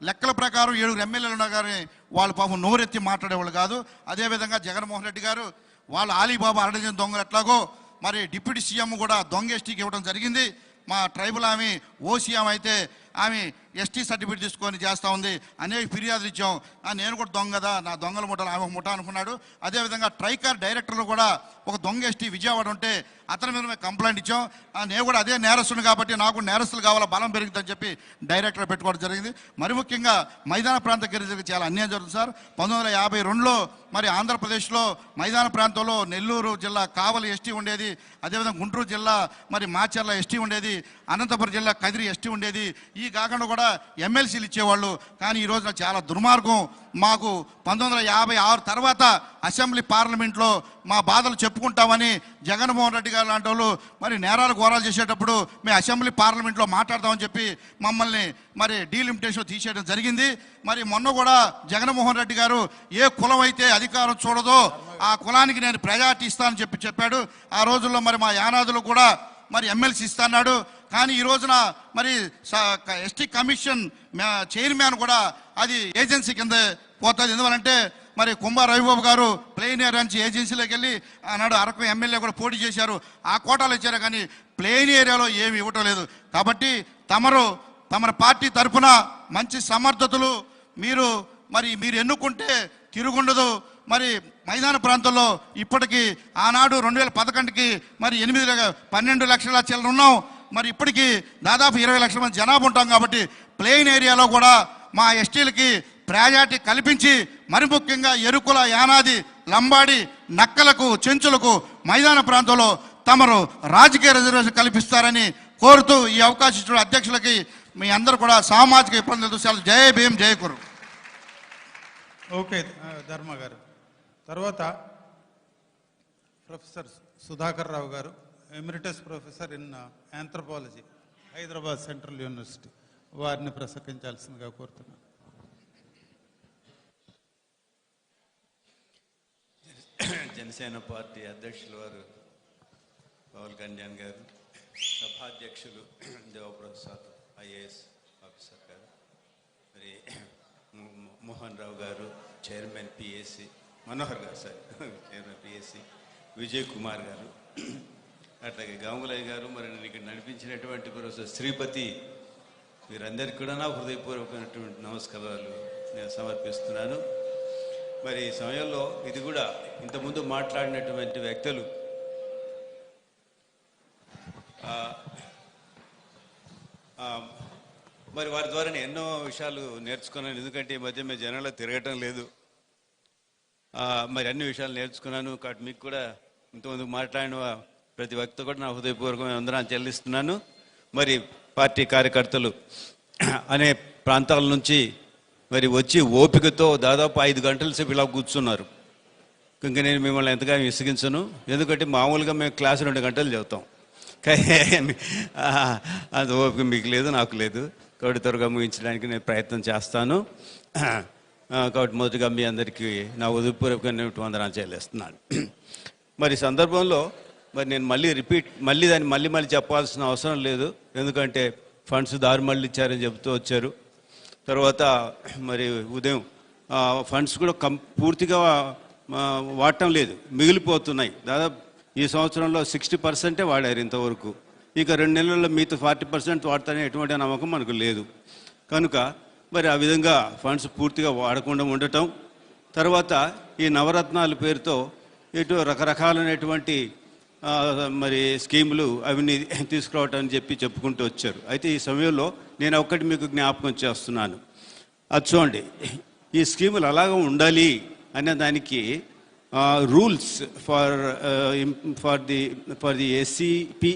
లెక్కల ప్రకారం 7 ఎమ్మెల్యేలు ఉన్నా కానీ వాళ్ళు పాపం నోరెత్తి మాట్లాడేవాళ్ళు కాదు. అదేవిధంగా జగన్మోహన్ రెడ్డి గారు వాళ్ళు ఆలీబాబా అరడజన్ దొంగలు ఎట్లాగో మరి డిప్యూటీ సీఎం కూడా దొంగ ఎస్టీకి ఇవ్వడం జరిగింది. మా ట్రైబల్ ఆమె ఓసీ అయితే ఆమె ఎస్టీ సర్టిఫికేట్ తీసుకొని చేస్తూ ఉంది. అనేక ఫిర్యాదులు ఇచ్చాం. నేను కూడా దొంగ కదా, నా దొంగల ముఠాలు ఆమె ఒక ముఠ అనుకున్నాడు. అదేవిధంగా ట్రైకార్ డైరెక్టర్లు కూడా ఒక దొంగ ఎస్టీ విజయవాడ ఉంటే అతని మీద మేము కంప్లైంట్ ఇచ్చాం. నేను కూడా అదే నేరస్తుని కాబట్టి నాకు నేరస్తులు కావాలా, బలం పెరుగుతుందని చెప్పి డైరెక్టర్ పెట్టుకోవడం జరిగింది. మరి ముఖ్యంగా మైదాన ప్రాంత గిరిజనులకు చాలా అన్యాయం జరుగుతుంది సార్. 1952లో మరి ఆంధ్రప్రదేశ్లో మైదాన ప్రాంతంలో నెల్లూరు జిల్లా కావలి ఎస్టీ ఉండేది. అదేవిధంగా గుంటూరు జిల్లా మరి మాచర్ల ఎస్టీ ఉండేది. అనంతపురం జిల్లా కదిరి ఎస్టీ ఉండేది. ఈ కాకుండా కూడా ఎమ్మెల్సీలు ఇచ్చేవాళ్ళు. కానీ ఈ రోజున చాలా దుర్మార్గం. మాకు 1956 తర్వాత అసెంబ్లీ పార్లమెంట్లో మా బాధలు చెప్పుకుంటామని జగన్మోహన్ రెడ్డి గారు లాంటి వాళ్ళు మరి నేరాలు ఘోరాలు చేసేటప్పుడు మేము అసెంబ్లీ పార్లమెంట్లో మాట్లాడదామని చెప్పి మమ్మల్ని మరి డీలిమిటేషన్ తీసేయడం జరిగింది. మరి మొన్న కూడా జగన్మోహన్ రెడ్డి గారు ఏ కులం అయితే అధికారం చూడదో ఆ కులానికి నేను ప్రయారిటీ ఇస్తానని చెప్పాడు. ఆ రోజుల్లో మరి మా యానాదులు కూడా మరి ఎమ్మెల్సీ ఇస్తాన్నాడు. కానీ ఈ రోజున మరి ఎస్టీ కమిషన్ చైర్మన్ కూడా అది ఏజెన్సీ కింద పోతుంది. ఎందువలంటే మరి కుంభా రవిబాబు గారు ప్లెయిన్ ఏరియా నుంచి ఏజెన్సీలోకి వెళ్ళి ఆనాడు అరకు ఎమ్మెల్యే కూడా పోటీ చేశారు. ఆ కోటాలు ఇచ్చారు కానీ ప్లెయిన్ ఏరియాలో ఏమి ఇవ్వటం లేదు. కాబట్టి తమరు పార్టీ తరఫున మంచి సమర్థతలు మీరు ఎన్నుకుంటే తిరుగుండదు. మరి మైదాన ప్రాంతంలో ఇప్పటికీ ఆనాడు 2011కి మరి 12 లక్షల చిల్లర ఉన్నాం. మరి ఇప్పటికీ దాదాపు 20 లక్షల మంది జనాభా ఉంటాం. కాబట్టి ప్లెయిన్ ఏరియాలో కూడా మా ఎస్టీలకి ప్రయారిటీ కల్పించి మరి ముఖ్యంగా ఎరుకుల, యానాది, లంబాడి, నక్కలకు, చెంచులకు మైదాన ప్రాంతంలో తమరు రాజకీయ రిజర్వేషన్ కల్పిస్తారని కోరుతూ ఈ అవకాశం ఇచ్చిన అధ్యక్షులకి మీ అందరూ కూడా సామాజిక ఇబ్బందులు చూసారు. జై భీమ్, జై కురు. ఓకే ధర్మ గారు. తర్వాత ప్రొఫెసర్ సుధాకర్ రావు గారు, emeritus professor in anthropology, Hyderabad central university, వారిని ప్రసంగించాల్సిందిగా కోరుతున్నాను. జనసేన పార్టీ అధ్యక్షులు వారు పవన్ కళ్యాణ్ గారు, సభాధ్యక్షులు దేవప్రసాద్ ఐఏఎస్ ఆఫీసర్ గారు, మరి మోహన్ రావు గారు, చైర్మన్ పిఎస్సి, మనోహర్ గారు sir chairman PSC, Vijay Kumar గారు, అట్లాగే గంగులయ్య గారు, మరి నేను ఇక్కడ నడిపించినటువంటి ప్రొఫెసర్ శ్రీపతి, వీరందరికీ కూడా నా హృదయపూర్వకమైనటువంటి నమస్కారాలు నేను సమర్పిస్తున్నాను. మరి ఈ సమయంలో ఇది కూడా ఇంతకుముందు మాట్లాడినటువంటి వ్యక్తులు మరి వారి ద్వారా నేను ఎన్నో విషయాలు నేర్చుకున్నాను. ఎందుకంటే ఈ మధ్య మేము జనంలో తిరగటం లేదు, మరి అన్ని విషయాలు నేర్చుకున్నాను. కాబట్టి మీకు కూడా ఇంతకుముందు మాట్లాడిన ప్రతి వ్యక్తి కూడా నా హృదయపూర్వకమైన వందనాలు చెల్లిస్తున్నాను. మరి పార్టీ కార్యకర్తలు అనే ప్రాంతాల నుంచి మరి వచ్చి ఓపికతో దాదాపు 5 గంటల సేపు ఇలా కూర్చున్నారు. ఇంకా నేను మిమ్మల్ని ఎంతగానో విసిగించను, ఎందుకంటే మామూలుగా మేము క్లాసు 2 గంటలు చదువుతాం, కానీ అంత ఓపిక మీకు లేదు, నాకు లేదు. కాబట్టి త్వరగా ముగించడానికి నేను ప్రయత్నం చేస్తాను. కాబట్టి మొదటిగా మీ అందరికీ నా హృదయపూర్వకమైన వందనాలు చెల్లిస్తున్నాను. మరి సందర్భంలో మరి నేను మళ్ళీ దాన్ని మళ్ళీ చెప్పాల్సిన అవసరం లేదు, ఎందుకంటే ఫండ్స్ దారి మళ్ళీ ఇచ్చారని చెబుతూ వచ్చారు. తర్వాత మరి ఉదయం ఫండ్స్ కూడా పూర్తిగా వాడటం లేదు, మిగిలిపోతున్నాయి. దాదాపు ఈ సంవత్సరంలో 60% వాడారు ఇంతవరకు. ఇక 2 నెలల్లో మిగతా 40% వాడతారని ఎటువంటి నమ్మకం మనకు లేదు. కనుక మరి ఆ విధంగా ఫండ్స్ పూర్తిగా వాడకుండా ఉండటం, తర్వాత ఈ నవరత్నాల పేరుతో ఇటు రకరకాలైనటువంటి మరి స్కీములు అవన్నీ తీసుకురావటం అని చెప్పుకుంటూ వచ్చారు. అయితే ఈ సమయంలో నేను ఒక్కటి మీకు జ్ఞాపకం చేస్తున్నాను. అది చూడండి, ఈ స్కీములు అలాగా ఉండాలి అనే దానికి rules for the SCP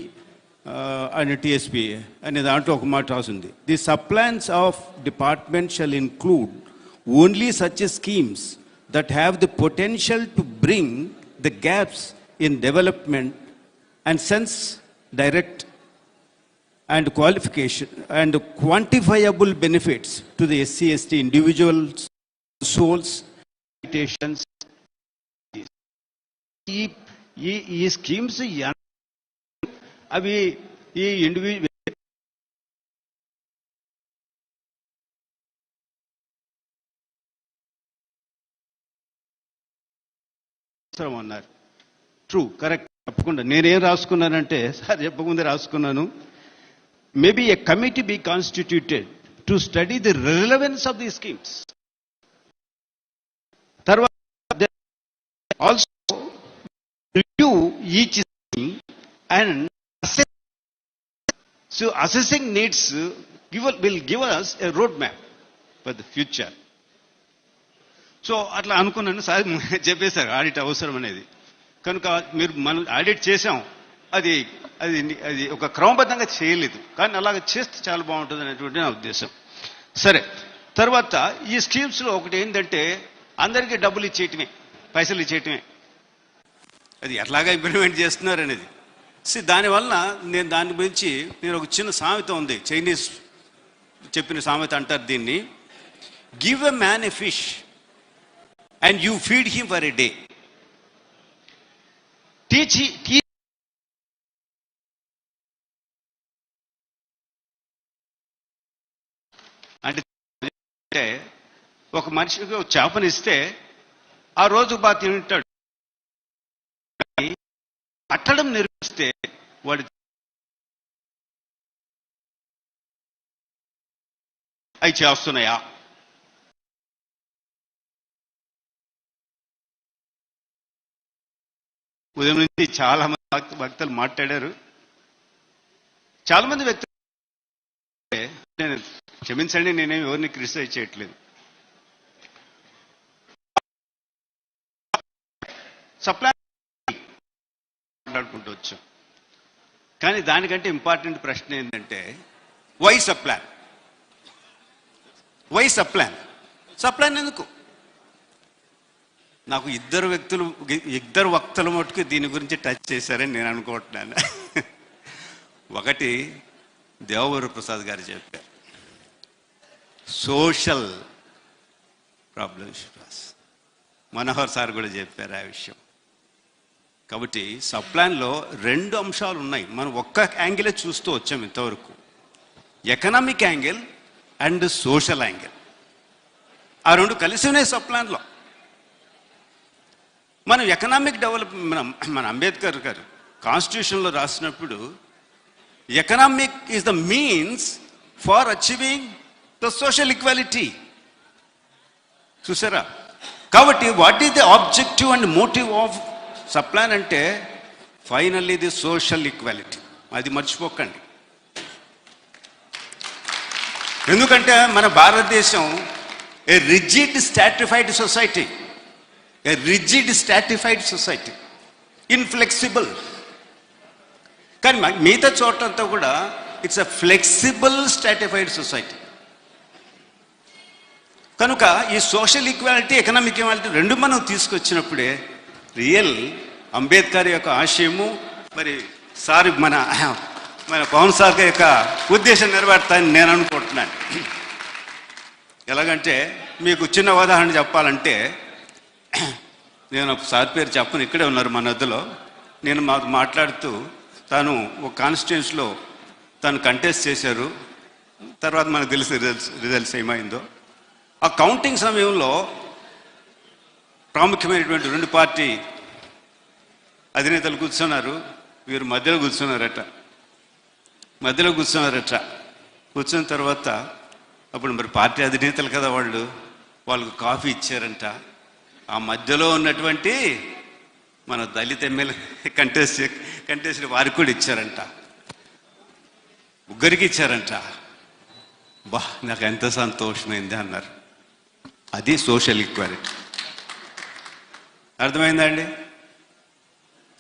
and TSP అనే దాంట్లో ఒక మాట రాసింది. The sub plans of department shall include only such schemes that have the potential to bring the gaps in development and sense direct and qualification and quantifiable benefits to the SC/ST individuals, souls, limitations. ఈ స్కీమ్స్ అవి ఈ ఇండివిజువల్ అన్నారు. ట్రూ, కరెక్ట్, తప్పకుండా. నేనేం రాసుకున్నానంటే, సార్ చెప్పకముందే రాసుకున్నాను, maybe a committee be constituted to study the relevance of the schemes. తర్వాత also review each scheme and so assessing needs will give us a road map for the future. So అట్లా అనుకున్నాను. సార్ చెప్పేశారు ఆడిట్ అవసరం అనేది. కనుక మనం ఆడిట్ చేసాం, అది అది అది ఒక క్రమబద్ధంగా చేయలేదు, కానీ అలాగ చేస్తే చాలా బాగుంటుంది అనేటువంటి నా ఉద్దేశం. సరే, తర్వాత ఈ స్కీమ్స్లో ఒకటి ఏంటంటే అందరికీ డబ్బులు ఇచ్చేయటమే, పైసలు ఇచ్చేయటమే. అది ఎట్లాగా ఇంప్లిమెంట్ చేస్తున్నారు అనేది. దానివల్ల నేను దాని గురించి ఒక చిన్న సామెత ఉంది, చైనీస్ చెప్పిన సామెత అంటారు దీన్ని, give a man a fish and you feed him for a day. అంటే ఒక మనిషికి చేపనిస్తే ఆ రోజు బాగా తింటాడు, పట్టడం నేర్పిస్తే వాడు అవి చేస్తున్నాయా? ఉదయం నుంచి చాలా మంది భక్తులు మాట్లాడారు. చాలా మంది వ్యక్తులు, నేను క్షమించండి, నేనేమి ఎవరిని క్రిటిసైజ్ చేయట్లేదు. సప్లై మాట్లాడుకుంటూ వచ్చాం, కానీ దానికంటే ఇంపార్టెంట్ ప్రశ్న ఏంటంటే why subplan? Why subplan? Subplan ఎందుకు? నాకు ఇద్దరు వక్తలు మటుకు దీని గురించి టచ్ చేశారని నేను అనుకుంటున్నాను. ఒకటి దేవవర ప్రసాద్ గారు చెప్పారు, సోషల్ ప్రాబ్లమ్స్. మనోహర్ సార్ కూడా చెప్పారు ఆ విషయం. కాబట్టి సబ్ప్లాన్లో 2 అంశాలు ఉన్నాయి. మనం ఒక్క యాంగిలే చూస్తూ వచ్చాం ఇంతవరకు, economic angle and social angle. ఆ 2 కలిసి ఉన్నాయి సబ్ప్లాన్లో. మనం ఎకనామిక్ డెవలప్మెంట్, మన అంబేద్కర్ గారు కాన్స్టిట్యూషన్లో రాసినప్పుడు economic is the means for achieving the social equality. చూసారా? కాబట్టి what is the objective and motive of sub plan అంటే ఫైనల్లీ ది సోషల్ ఈక్వాలిటీ. అది మర్చిపోకండి. ఎందుకంటే మన భారతదేశం a rigid stratified society, a rigid stratified society, inflexible. కానీ మిగతా చోటంతా కూడా it's a flexible stratified society. కనుక ఈ సోషల్ ఈక్వాలిటీ, ఎకనామిక్ ఈక్వాలిటీ 2 మనం తీసుకొచ్చినప్పుడే రియల్ అంబేద్కర్ యొక్క ఆశయము, మరి సార్ మన పవన్ సార్ యొక్క ఉద్దేశం నెరవేరుతాయని నేను అనుకుంటున్నాను. ఎలాగంటే మీకు చిన్న ఉదాహరణ చెప్పాలంటే, నేను సార్ పేరు చెప్పను, ఇక్కడే ఉన్నారు మన వద్దలో. నేను మాట్లాడుతూ తాను ఒక కాన్స్టిట్యున్సీలో తను కంటెస్ట్ చేశారు. తర్వాత మనకు తెలుసు రిజల్ట్స్ ఏమైందో. ఆ కౌంటింగ్ సమయంలో ప్రాముఖ్యమైనటువంటి 2 పార్టీ అధినేతలు కూర్చున్నారు. వీరు మధ్యలో కూర్చున్నారట. కూర్చున్న తర్వాత అప్పుడు మరి పార్టీ అధినేతలు కదా వాళ్ళకు కాఫీ ఇచ్చారంట. ఆ మధ్యలో ఉన్నటువంటి మన దళిత ఎమ్మెల్యే కంటెస్ట్ వారికి కూడా ఇచ్చారంట. ముగ్గురికి ఇచ్చారంట. బా, నాకు ఎంత సంతోషమైంది అన్నారు. అది సోషల్ ఈక్వాలిటీ. అర్థమైందా అండి?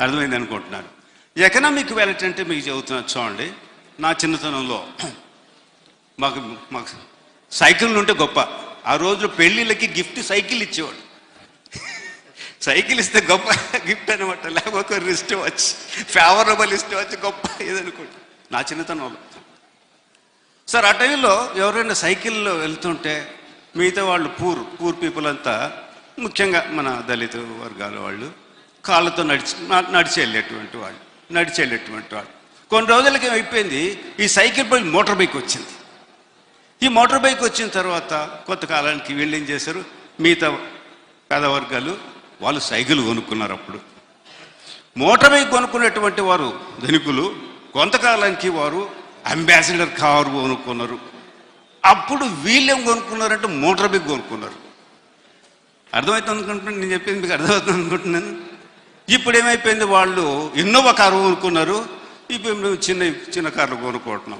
అర్థమైంది అనుకుంటున్నాను. ఎకనామిక్ ఈక్వాలిటీ అంటే మీకు చెబుతున్నా చూడండి. నా చిన్నతనంలో మాకు సైకిళ్ళు ఉంటే గొప్ప. ఆ రోజులో పెళ్ళిళ్ళకి గిఫ్ట్ సైకిల్ ఇచ్చేవాడు. సైకిల్ ఇస్తే గొప్ప గిఫ్ట్ అనమాట. లేకపోతే wrist watch, favourable wrist watch గొప్ప ఏదనుకోండి నా చిన్నతనంలో. సార్ ఆ టైంలో ఎవరైనా సైకిల్లో వెళ్తుంటే మిగతా వాళ్ళు పూర్ పీపుల్ అంతా, ముఖ్యంగా మన దళిత వర్గాల వాళ్ళు కాళ్ళతో నడిచి వెళ్ళేటువంటి వాళ్ళు. కొన్ని రోజులకి అయిపోయింది, ఈ సైకిల్ పోయి మోటార్ బైక్ వచ్చింది. ఈ మోటార్ బైక్ వచ్చిన తర్వాత కొంత కాలానికి వీళ్ళు ఏం చేశారు, మిగతా పేద వర్గాలు వాళ్ళు సైకిల్ కొనుక్కున్నారు. అప్పుడు మోటార్ బైక్ కొనుక్కునేటువంటి వారు ధనికులు, కొంతకాలానికి వారు అంబాసిడర్ కారు కొనుక్కున్నారు. అప్పుడు వీళ్ళేం కొనుక్కున్నారంటే మోటార్ బైక్ కొనుక్కున్నారు. అర్థమవుతుంది అనుకుంటున్నాను, నేను చెప్పింది మీకు అర్థమవుతుంది అనుకుంటున్నాను. ఇప్పుడు ఏమైపోయింది, వాళ్ళు ఇన్నోవా కారు కొనుక్కున్నారు. ఇప్పుడు మేము చిన్న కార్లు కొనుక్కుంటున్నాం.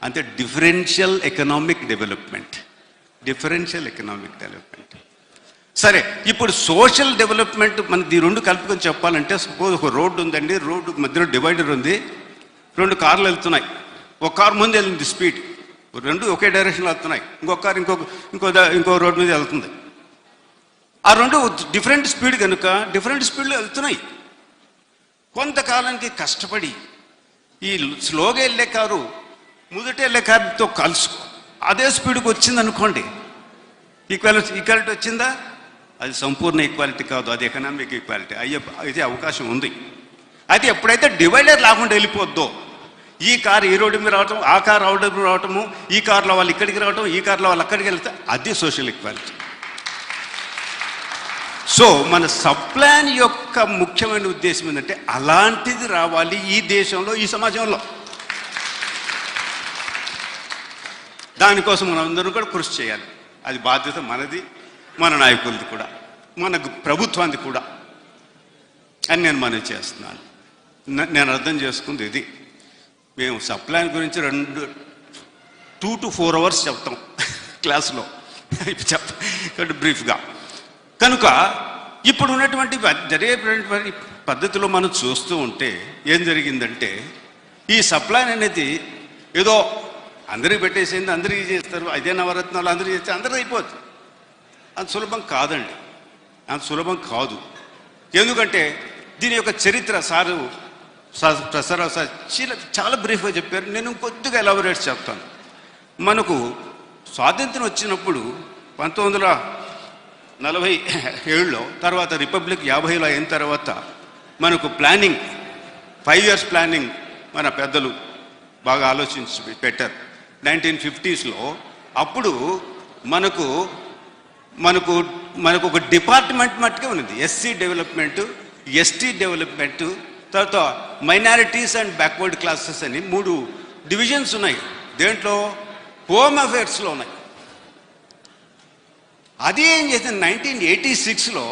అంతే. Differential economic development. సరే, ఇప్పుడు సోషల్ డెవలప్మెంట్ మనకి ఈ 2 కలుపుకొని చెప్పాలంటే, సపోజ్ ఒక రోడ్డు ఉందండి, రోడ్డు మధ్యలో డివైడర్ ఉంది, 2 కార్లు వెళ్తున్నాయి. ఒక కారు ముందు వెళ్ళింది స్పీడ్, 2 ఒకే డైరెక్షన్లో వెళ్తున్నాయి. ఇంకొక కారు ఇంకో రోడ్డు మీద వెళ్తుంది. ఆ 2 డిఫరెంట్ స్పీడ్ కనుక డిఫరెంట్ స్పీడ్లో వెళ్తున్నాయి. కొంతకాలానికి కష్టపడి ఈ స్లోగా వెళ్ళే కారు మొదట వెళ్ళే కారుతో కలుసుకో అదే స్పీడ్కి వచ్చింది అనుకోండి, ఈక్వాలిటీ వచ్చిందా? అది సంపూర్ణ ఈక్వాలిటీ కాదు, అది ఎకనామిక్ ఈక్వాలిటీ అయితే అవకాశం ఉంది. అయితే ఎప్పుడైతే డివైడర్ లేకుండా వెళ్ళిపోద్దో, ఈ కారు ఈ రోడ్డు మీద రావటం, ఆ కారు ఆ రోడ్డు మీద రావటము, ఈ కారులో వాళ్ళు ఇక్కడికి రావటం, ఈ కారులో వాళ్ళు అక్కడికి వెళ్తే అది సోషల్ ఈక్వాలిటీ. సో మన సబ్ప్లాన్ యొక్క ముఖ్యమైన ఉద్దేశం ఏంటంటే అలాంటిది రావాలి ఈ దేశంలో, ఈ సమాజంలో. దానికోసం మనం అందరం కూడా కృషి చేయాలి. అది బాధ్యత మనది, మన నాయకులది కూడా, మన ప్రభుత్వానికి కూడా అని నేను మనవి చేస్తున్నాను. నేను అర్థం చేసుకుంది ఇది. మేము సబ్ప్లాన్ గురించి 2 to 4 hours చెప్తాం క్లాసులో, బ్రీఫ్గా. కనుక ఇప్పుడు ఉన్నటువంటి జరిగేటువంటి పద్ధతిలో మనం చూస్తూ ఉంటే ఏం జరిగిందంటే, ఈ సబ్ప్లాన్ అనేది ఏదో అందరికి పెట్టేసింది, అందరికీ చేస్తారు, అదే నవరత్నాలు అందరికీ చేస్తే అందరికీ అయిపోతుంది. అంత సులభం కాదండి, అంత సులభం కాదు. ఎందుకంటే దీని యొక్క చరిత్ర ప్రసారావు సార్ చాలా బ్రీఫ్గా చెప్పారు. నేను కొద్దిగా ఎలాబొరేట్ చెప్తాను. మనకు స్వాతంత్రం వచ్చినప్పుడు 47లో తర్వాత రిపబ్లిక్ 50లో అయిన తర్వాత మనకు ప్లానింగ్ 5 years ప్లానింగ్ మన పెద్దలు బాగా ఆలోచించి పెట్టారు 1950sలో. అప్పుడు మనకు మనకు మనకు ఒక డిపార్ట్మెంట్ మట్టుకే ఉన్నది, ఎస్సీ డెవలప్మెంటు, ఎస్టీ డెవలప్మెంటు, తర్వాత మైనారిటీస్ అండ్ బ్యాక్వర్డ్ క్లాసెస్ అని 3 డివిజన్స్ ఉన్నాయి. దేంట్లో హోమ్ అఫేర్స్లో ఉన్నాయి. అది ఏం చేసింది 1986లో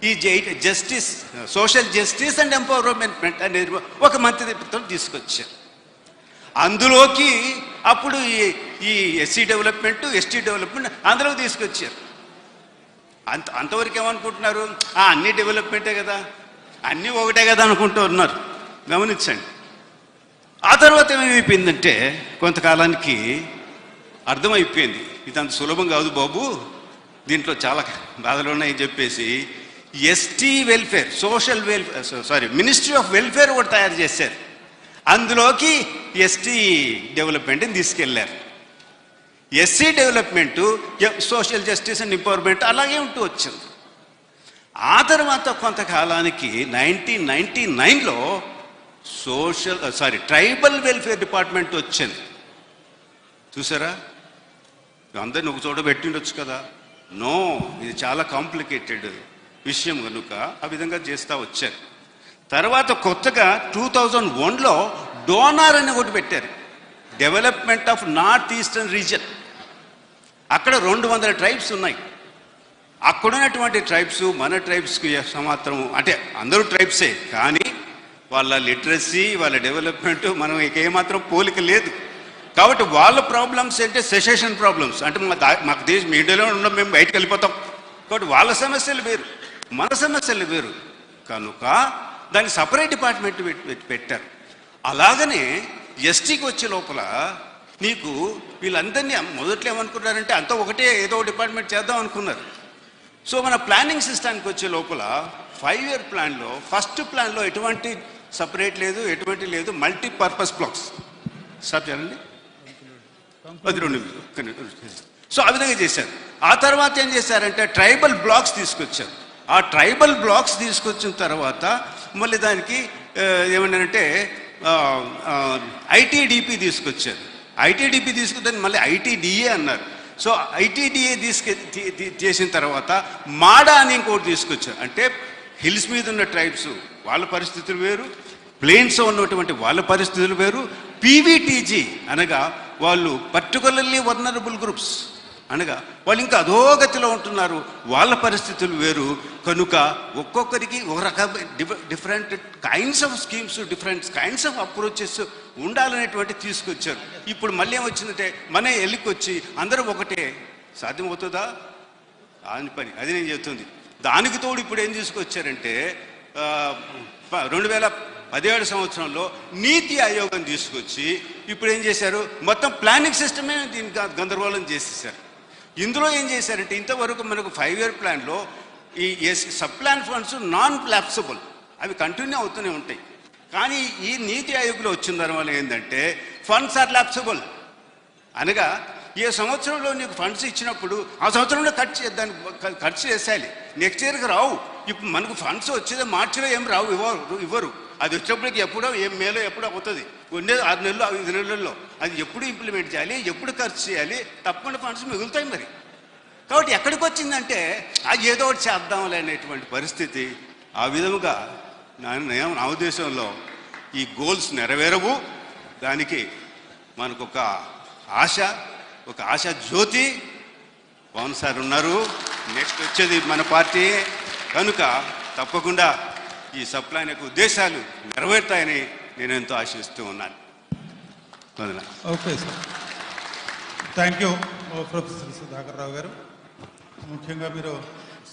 ఈ justice, social justice and empowerment అనేది ఒక మంత్రిత్వం తీసుకొచ్చారు. అందులోకి అప్పుడు ఈ ఎస్సీ డెవలప్మెంట్, ఎస్టీ డెవలప్మెంట్ అందులోకి తీసుకొచ్చారు. అంతవరకు ఏమనుకుంటున్నారు, అన్ని డెవలప్మెంటే కదా, అన్నీ ఒకటే కదా అనుకుంటూ ఉన్నారు. గమనించండి. ఆ తర్వాత ఏమైపోయిందంటే కొంతకాలానికి అర్థమైపోయింది, ఇది అంత సులభం కాదు బాబు, దీంట్లో చాలా బాధలు ఉన్నాయని చెప్పేసి ST welfare, social welfare, ministry of welfare కూడా తయారు చేశారు. అందులోకి ఎస్టీ డెవలప్మెంట్ని తీసుకెళ్లారు. SC development, social justice and empowerment అలాగే ఉంటూ వచ్చింది. ఆ తర్వాత కొంతకాలానికి 1999లో ట్రైబల్ వెల్ఫేర్ డిపార్ట్మెంట్ వచ్చింది. చూసారా, అందరిని ఒక చోట పెట్టిండొచ్చు కదా. నో, ఇది చాలా కాంప్లికేటెడ్ విషయం కనుక ఆ విధంగా చేస్తూ వచ్చారు. తర్వాత కొత్తగా 2001లో డోనార్ అని ఒకటి పెట్టారు, development of north eastern region. అక్కడ 200 ట్రైబ్స్ ఉన్నాయి. అక్కడున్నటువంటి ట్రైబ్స్ మన ట్రైబ్స్కి సమాత్రం, అంటే అందరూ ట్రైబ్సే, కానీ వాళ్ళ లిటరసీ, వాళ్ళ డెవలప్మెంట్ మనం ఏమాత్రం పోలిక లేదు. కాబట్టి వాళ్ళ ప్రాబ్లమ్స్ అంటే సెసేషన్ ప్రాబ్లమ్స్, అంటే మాకు దేశం ఇండియాలో ఉన్నాం, మేము బయటకు వెళ్ళిపోతాం. కాబట్టి వాళ్ళ సమస్యలు వేరు, మన సమస్యలు వేరు. కనుక దాన్ని సపరేట్ డిపార్ట్మెంట్ పెట్టారు. అలాగనే ఎస్టీకి వచ్చే లోపల నీకు వీళ్ళందరినీ మొదట్లో ఏమనుకున్నారంటే అంతా ఒకటే, ఏదో డిపార్ట్మెంట్ చేద్దాం అనుకున్నారు. సో మన ప్లానింగ్ సిస్టానికి వచ్చే లోపల 5 year ప్లాన్లో ఫస్ట్ ప్లాన్లో ఎటువంటి సపరేట్ లేదు, ఎటువంటి లేదు, మల్టీపర్పస్ బ్లాక్స్. సార్ చేయండి, 12 నిమిషాలు. సో ఆ విధంగా చేశారు. ఆ తర్వాత ఏం చేశారంటే ట్రైబల్ బ్లాక్స్ తీసుకొచ్చారు. ఆ ట్రైబల్ బ్లాక్స్ తీసుకొచ్చిన తర్వాత మళ్ళీ దానికి ఏమన్నారంటే ఐటీడీపీ తీసుకొచ్చారు. ఐటీడీపీ తీసుకొచ్చి మళ్ళీ ఐటీడీఏ అన్నారు. సో ఐటీడీఏ చేసిన తర్వాత మాడా అని ఇంకోటి తీసుకొచ్చారు. అంటే హిల్స్ మీద ఉన్న ట్రైబ్స్ వాళ్ళ పరిస్థితులు వేరు, ప్లేన్స్ ఉన్నటువంటి వాళ్ళ పరిస్థితులు వేరు. పీవీటీజీ అనగా వాళ్ళు పర్టికులర్లీ వల్నరబుల్ గ్రూప్స్, అనగా వాళ్ళు ఇంకా అధోగతిలో ఉంటున్నారు, వాళ్ళ పరిస్థితులు వేరు. కనుక ఒక్కొక్కరికి ఒక రకమైన different kinds of schemes, different kinds of approaches ఉండాలనేటువంటి తీసుకొచ్చారు. ఇప్పుడు మళ్ళీ ఏమొచ్చిందంటే మన ఎల్లికొచ్చి అందరూ ఒకటే, సాధ్యమవుతుందా అని పని, అది నేను చెప్తుంది. దానికి తోడు ఇప్పుడు ఏం తీసుకొచ్చారంటే 2017 సంవత్సరంలో నీతి ఆయోగం తీసుకొచ్చి ఇప్పుడు ఏం చేశారు, మొత్తం ప్లానింగ్ సిస్టమే దీనికి గందరగోళం చేసేసారు. ఇందులో ఏం చేశారంటే ఇంతవరకు మనకు 5 year ప్లాన్లో ఈ sub plan funds non lapsable, అవి కంటిన్యూ అవుతూనే ఉంటాయి. కానీ ఈ నీతి ఆయోగ్లో వచ్చిన దానివల్ల ఏంటంటే ఫండ్స్ ఆర్ ల్యాప్సబుల్, అనగా ఏ సంవత్సరంలో నీకు ఫండ్స్ ఇచ్చినప్పుడు ఆ సంవత్సరంలో ఖర్చు చేసేయాలి, నెక్స్ట్ ఇయర్కి రావు. ఇప్పుడు మనకు ఫండ్స్ వచ్చేది మార్చిలో ఏం రావు, ఇవ్వరు. అది వచ్చేప్పటికి ఎప్పుడో మేలో ఎప్పుడో అవుతుంది, ఉండేది 6 నెలలు 5 నెలల్లో. అది ఎప్పుడు ఇంప్లిమెంట్ చేయాలి, ఎప్పుడు ఖర్చు చేయాలి, తప్పకుండా ఫండ్స్ మిగులుతాయి మరి. కాబట్టి ఎక్కడికి వచ్చిందంటే అది ఏదో ఒకటి చేద్దాంలే అనేటువంటి పరిస్థితి. ఆ విధముగా నా ఉద్దేశంలో ఈ గోల్స్ నెరవేరవు. దానికి మనకొక ఆశ, ఒక ఆశా జ్యోతి పవన్ సార్ ఉన్నారు, నెక్స్ట్ వచ్చేది మన పార్టీ. కనుక తప్పకుండా ఈ సప్లైన్ యొక్క ఉద్దేశాలు నెరవేరుతాయని నేను ఎంతో ఆశిస్తూ ఉన్నాను. Okay sir, thank you professor Sudhakar Rao garu. ముఖ్యంగా మీరు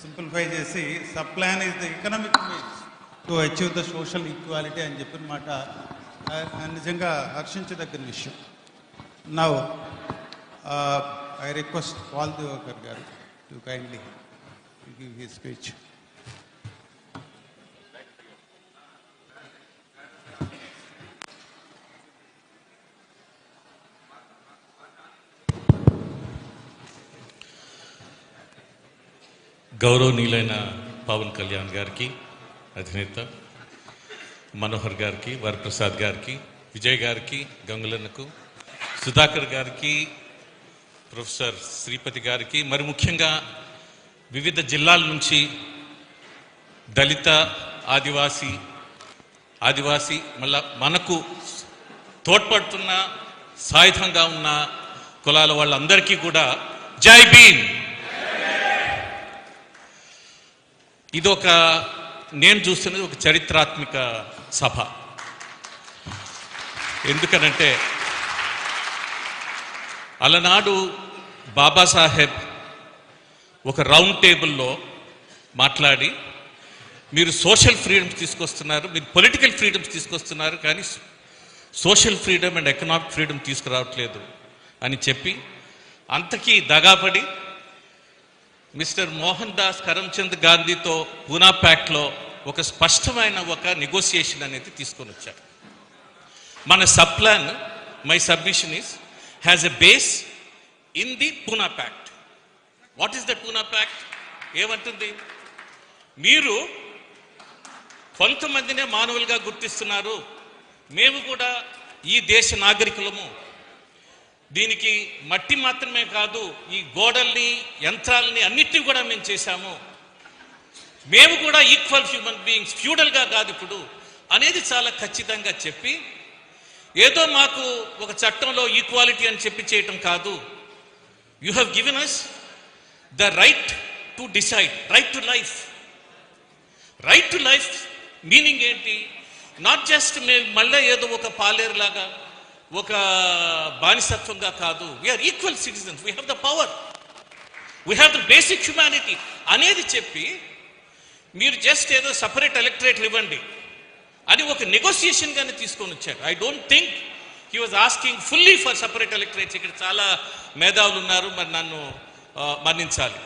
సింప్లిఫై చేసి sub plan is the economic means to achieve the social equality అని చెప్పిన మాట నిజంగా హర్షించదగిన విషయం. Now I request Paul Divakar garu to kindly give his speech. గౌరవనీయులైన పవన్ కళ్యాణ్ గారికి, అధినేత మనోహర్ గారికి, వరప్రసాద్ గారికి, విజయ్ గారికి, గంగులన్నకు, సుధాకర్ గారికి, ప్రొఫెసర్ శ్రీపతి గారికి, మరి ముఖ్యంగా వివిధ జిల్లాల నుంచి దళిత, ఆదివాసీ మళ్ళా మనకు తోడ్పడుతున్న సాయుధంగా ఉన్న కులాల వాళ్ళందరికీ కూడా జై భీమ్. ఇదొక నేను చూస్తున్నది ఒక చరిత్రాత్మక సభ. ఎందుకనంటే అలనాడు బాబాసాహెబ్ ఒక రౌండ్ టేబుల్లో మాట్లాడి, మీరు సోషల్ ఫ్రీడమ్స్ తీసుకొస్తున్నారు, మీరు పొలిటికల్ ఫ్రీడమ్స్ తీసుకొస్తున్నారు, కానీ social freedom and economic freedom తీసుకురావట్లేదు అని చెప్పి అంతకీ దగాపడి మిస్టర్ మోహన్ దాస్ కరమ్చంద్ గాంధీతో పూనా ప్యాక్ట్లో ఒక స్పష్టమైన ఒక నెగోసియేషన్ అనేది తీసుకొని వచ్చారు. మన sub plan, my submission is has a base in the Poona pact. What is the Poona pact? ఏమంటుంది? మీరు కొంతమందినే మానవులుగా గుర్తిస్తున్నారు, మేము కూడా ఈ దేశ నాగరికులము, దీనికి మట్టి మాత్రమే కాదు, ఈ గోడల్ని, యంత్రాలని అన్నిటినీ కూడా మేము చేశాము, మేము కూడా ఈక్వల్ హ్యూమన్ బీయింగ్స్, ఫ్యూడల్గా కాదు ఇప్పుడు అనేది చాలా ఖచ్చితంగా చెప్పి, ఏదో మాకు ఒక చట్టంలో ఈక్వాలిటీ అని చెప్పి చేయటం కాదు, you have given us the right to decide, right to life. Right to life meaning ఏంటి? నాట్ జస్ట్ మేము మళ్ళీ ఏదో ఒక పాలేరులాగా, ఒక బానిసత్వంగా కాదు, we're equal citizens, we have the power, we have the basic humanity అనేది చెప్పి, మీరు జస్ట్ ఏదో సపరేట్ ఎలక్టరేట్లు ఇవ్వండి అని ఒక నెగోసియేషన్గానే తీసుకొని వచ్చారు. I don't think he was asking fully for separate electorates. ఇక్కడ చాలా మేధావులు ఉన్నారు, మరి నన్ను మన్నించాలి.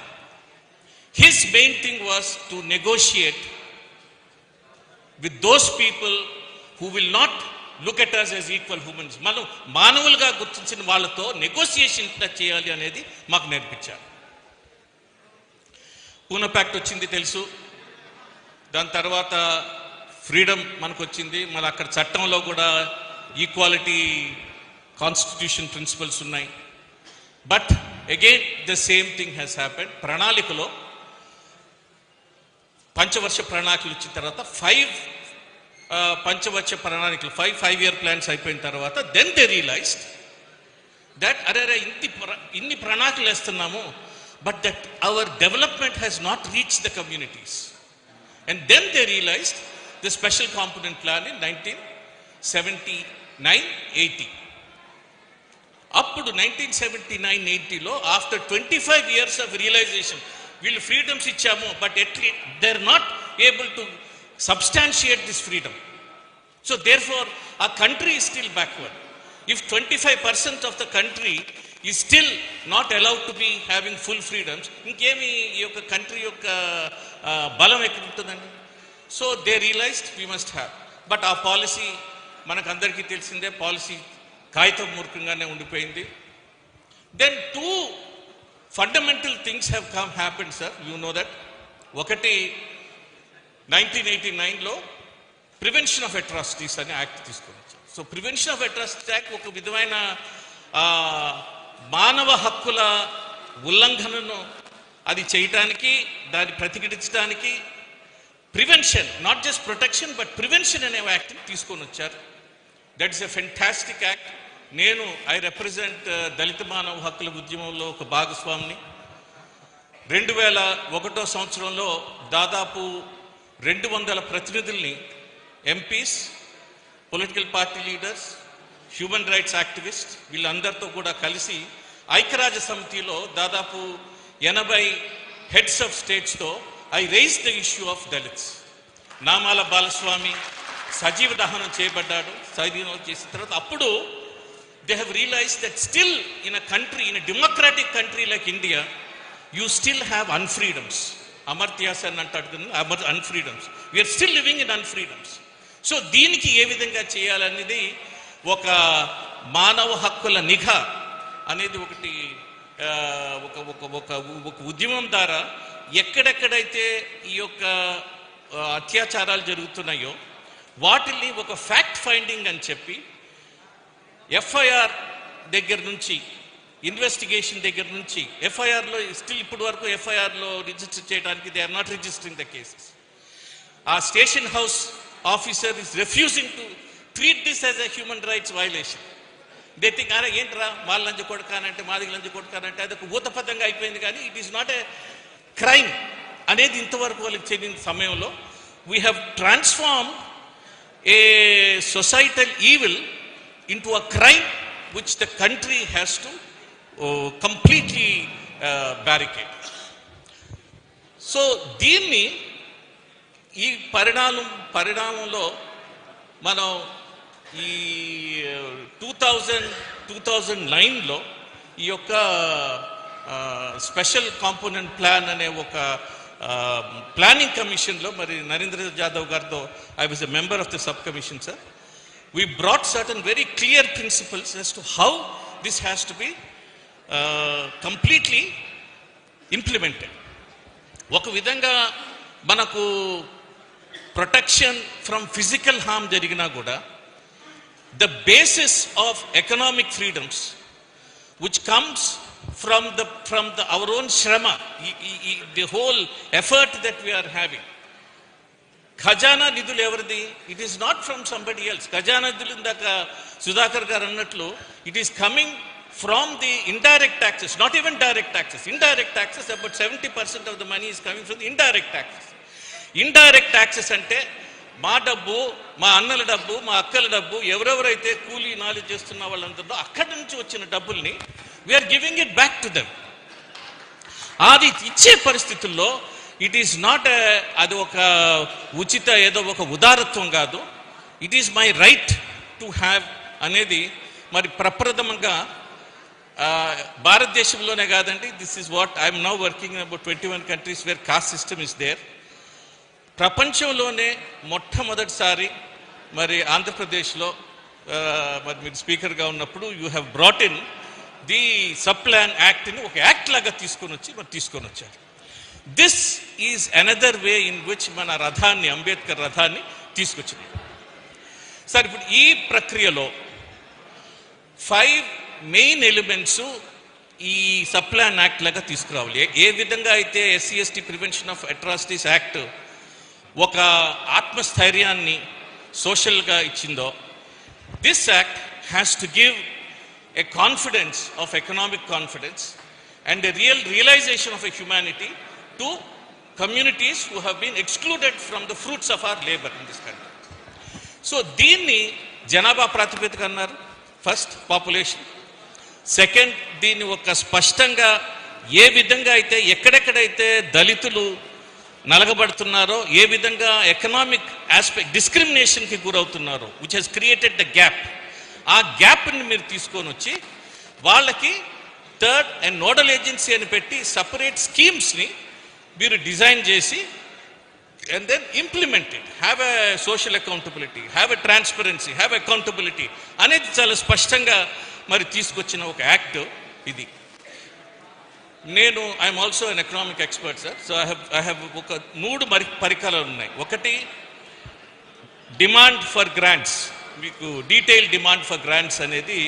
His main thing was to negotiate with those people who will not look at us as equal humans. మనం మానవులుగా గుర్తించిన వాళ్ళతో నెగోసియేషన్ చేయాలి అనేది మాకు నేర్పించారు. పూనా ప్యాక్ట్ వచ్చింది తెలుసు, దాని తర్వాత ఫ్రీడమ్ మనకు వచ్చింది, మళ్ళీ అక్కడ చట్టంలో కూడా ఈక్వాలిటీ, కాన్స్టిట్యూషన్ ప్రిన్సిపల్స్ ఉన్నాయి. But again the same thing has happened. ప్రణాళికలో పంచవర్ష ప్రణాళికలు ఇచ్చిన తర్వాత 5 పంచవర్ష ప్రణాళికలు, 5 year ప్లాన్స్ అయిపోయిన తర్వాత దెన్ దే రియలైజ్డ్ దట్ అరే ఇన్ని ప్రణాళికలు వేస్తున్నాము, but that our development has not reach the communities. And then they realized the special component plan in 1979-80. అప్పుడు 1979-80లో ఆఫ్టర్ 25 years ఆఫ్ రియలైజేషన్, వీళ్ళు ఫ్రీడమ్స్ ఇచ్చాము, but they are not able to substantiate this freedom. So therefore our country is still backward. If 25% of the country is still not allowed to be having full freedoms, ఇంకేమి ఈ యొక్క కంట్రీ యొక్క బలం ఎక్కడ ఉంటుందండి? So they realized we must have. But ఆ పాలసీ మనకందరికీ తెలిసిందే, పాలసీ కాగితం మూర్ఖంగానే ఉండిపోయింది. Then 2 fundamental things have happened, sir. You know that. ఒకటి 1989లో ప్రివెన్షన్ ఆఫ్ అట్రాసిటీస్ అనే యాక్ట్ తీసుకొని వచ్చారు. So prevention of atrocities act ఒక విధమైన మానవ హక్కుల ఉల్లంఘనను అది చేయటానికి, దాన్ని ప్రతిఘటించడానికి prevention, not just protection but prevention అనే యాక్ట్ని తీసుకొని వచ్చారు. That is a fantastic act. I represent Dalit మానవ హక్కుల ఉద్యమంలో ఒక భాగస్వామిని. 2001 సంవత్సరంలో దాదాపు 200 ప్రతినిధుల్ని, MPs, political party leaders, human rights activist, వీళ్ళందరితో కూడా కలిసి ఐక్యరాజ్య సమితిలో దాదాపు 80 heads of స్టేట్స్తో I raise the issue of Dalits. Namala Balaswamy సజీవ దహనం చేయబడ్డాడు. సజీవం చేసిన తర్వాత అప్పుడు they have realized that still in a country, in a democratic country like India, you still have unfreedoms. Amartya Sen antaru unfreedoms. We are still living in unfreedoms. So దీనికి ఏ విధంగా చేయాలనేది ఒక మానవ హక్కుల నిఘా అనేది ఒకటి ఒక ఉద్యమం ద్వారా ఎక్కడెక్కడైతే ఈ యొక్క అత్యాచారాలు జరుగుతున్నాయో వాటిని ఒక ఫ్యాక్ట్ ఫైండింగ్ అని చెప్పి ఎఫ్ఐఆర్ దగ్గర నుంచి ఇన్వెస్టిగేషన్ దగ్గర నుంచి ఎఫ్ఐఆర్లో స్టిల్ ఇప్పటి వరకు ఎఫ్ఐఆర్లో రిజిస్టర్ చేయడానికి they are not registering the cases. ఆ station house officer is refusing to treat this as a human rights violation. They think అరే ఏంట్రా వాళ్ళ లంచ కొడకానంటే మాది లంచ కొడకానంటే అదొక ఊతపద్ధంగా అయిపోయింది, కానీ it is not a crime అనేది ఇంతవరకు వాళ్ళకి తెలియని సమయంలో we have transform A societal evil into a crime which the country has to completely barricade. So దీన్ని ఈ పరిణామంలో మనం ఈ 2009లో ఈ యొక్క స్పెషల్ కాంపోనెంట్ ప్లాన్ అనే ఒక ప్లానింగ్ కమిషన్లో మరి నరేంద్ర జాదవ్ గారితో I was a member of the sub commission sir. We brought certain very clear principles as to how this has to be completely implemented. ఒక విధంగా మనకు ప్రొటెక్షన్ ఫ్రమ్ ఫిజికల్ హార్మ్ జరిగినా కూడా the basis of economic freedoms which comes from our own shrama, the whole effort that we are having. ఖజానా నిధులు ఎవరిది? It is not from somebody else. ఖజానా నిధులు ఇందాక సుధాకర్ గారు అన్నట్లు it is coming from the indirect taxes, not even direct taxes. Indirect taxes about 70% of the money is coming from the indirect taxes. Indirect taxes అంటే మా డబ్బు, మా అన్నల డబ్బు, మా అక్కల డబ్బు, ఎవరెవరైతే కూలీ నాలి చేస్తున్న వాళ్ళందరూ అక్కడి నుంచి వచ్చిన డబ్బుల్ని we're giving it back to them. అది ఇచ్చే పరిస్థితుల్లో ఇట్ ఈస్ నాట్ అది ఒక ఉచిత ఏదో ఒక ఉదారత్వం కాదు. It is my right to have అనేది మరి ప్రప్రథమంగా భారతదేశంలోనే కాదండి. This is what I'm now working in about 21 countries where caste system is there. ప్రపంచంలోనే మొట్టమొదటిసారి మరి ఆంధ్రప్రదేశ్లో మరి మీరు స్పీకర్గా ఉన్నప్పుడు you have brought in the sub plan యాక్ట్ని ఒక యాక్ట్ లాగా తీసుకొని వచ్చారు. This is another way in which మన రథాన్ని, అంబేద్కర్ రథాన్ని తీసుకొచ్చింది. సార్ ఇప్పుడు ఈ ప్రక్రియలో 5 మెయిన్ ఎలిమెంట్స్ ఈ సబ్ ప్లాన్ యాక్ట్ లాగా తీసుకురావాలి. ఏ విధంగా అయితే SC/ST prevention of atrocities act ఒక ఆత్మస్థైర్యాన్ని సోషల్గా ఇచ్చిందో, this act has to give a confidence of economic confidence and a realization of a humanity to communities who have been excluded from the fruits of our labor in this country. So దీన్ని జనాభా ప్రాతిపదిక అన్నారు. ఫస్ట్ పాపులేషన్, సెకండ్ దీన్ని ఒక స్పష్టంగా ఏ విధంగా అయితే ఎక్కడెక్కడైతే దళితులు నలగబడుతున్నారో, ఏ విధంగా ఎకనామిక్ ఆస్పెక్ట్ డిస్క్రిమినేషన్కి గురవుతున్నారో, which has created the gap, ఆ గ్యాప్ని మీరు తీసుకొని వచ్చి వాళ్ళకి థర్డ్ అండ్ నోడల్ ఏజెన్సీ అని పెట్టి సపరేట్ స్కీమ్స్ని మీరు డిజైన్ చేసి and then implement it, have a social accountability, have a transparency, have accountability అనేది చాలా స్పష్టంగా మరి తీసుకొచ్చిన ఒక యాక్ట్ ఇది. నేను I'm also an economic expert sir. So I have ఒక 3 పరికరాలు ఉన్నాయి. ఒకటి డిమాండ్ ఫర్ గ్రాంట్స్. మీకు డీటెయిల్ డిమాండ్ ఫర్ గ్రాంట్స్ అనేది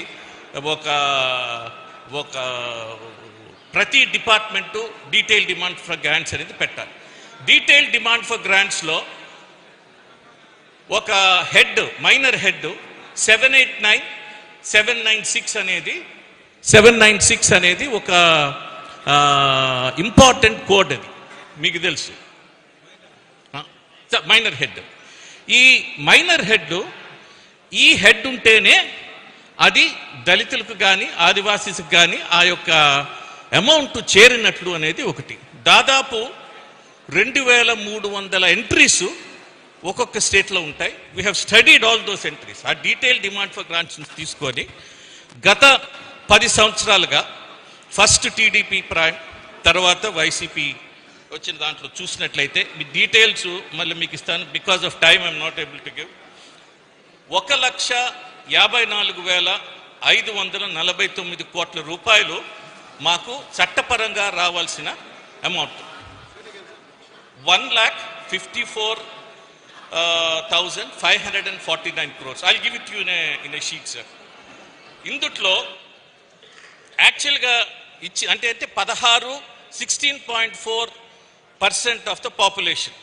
ఒక ప్రతి department detail demand for grants అనేది పెట్టాలి. డీటెయిల్ డిమాండ్ ఫర్ గ్రాంట్స్లో ఒక హెడ్, మైనర్ హెడ్ 796 అనేది ఒక ఇంపార్టెంట్ కోడ్. అది మీకు తెలుసు, మైనర్ హెడ్. ఈ మైనర్ హెడ్, ఈ హెడ్ ఉంటేనే అది దళితులకు కానీ ఆదివాసీలకు కానీ ఆ యొక్క అమౌంట్ చేరినట్లు అనేది ఒకటి. దాదాపు 2300 ఎంట్రీస్ ఒక్కొక్క స్టేట్లో ఉంటాయి. We have studied all those entries. ఆ డీటెయిల్ డిమాండ్ ఫర్ గ్రాంట్స్ తీసుకొని గత 10 సంవత్సరాలుగా ఫస్ట్ టీడీపీ ప్రాయం, తర్వాత వైసీపీ వచ్చిన దాంట్లో చూసినట్లయితే మీ డీటెయిల్స్ మళ్ళీ మీకు ఇస్తాను. Because of time I'm not able to give. 1,54,549 కోట్ల రూపాయలు మాకు చట్టపరంగా రావాల్సిన amount. 1,54,549 crores. I'll give it to you in a sheet, sir. ఇందుట్లో యాక్చువల్గా అంటే 16.4% ఆఫ్ ద పాపులేషన్.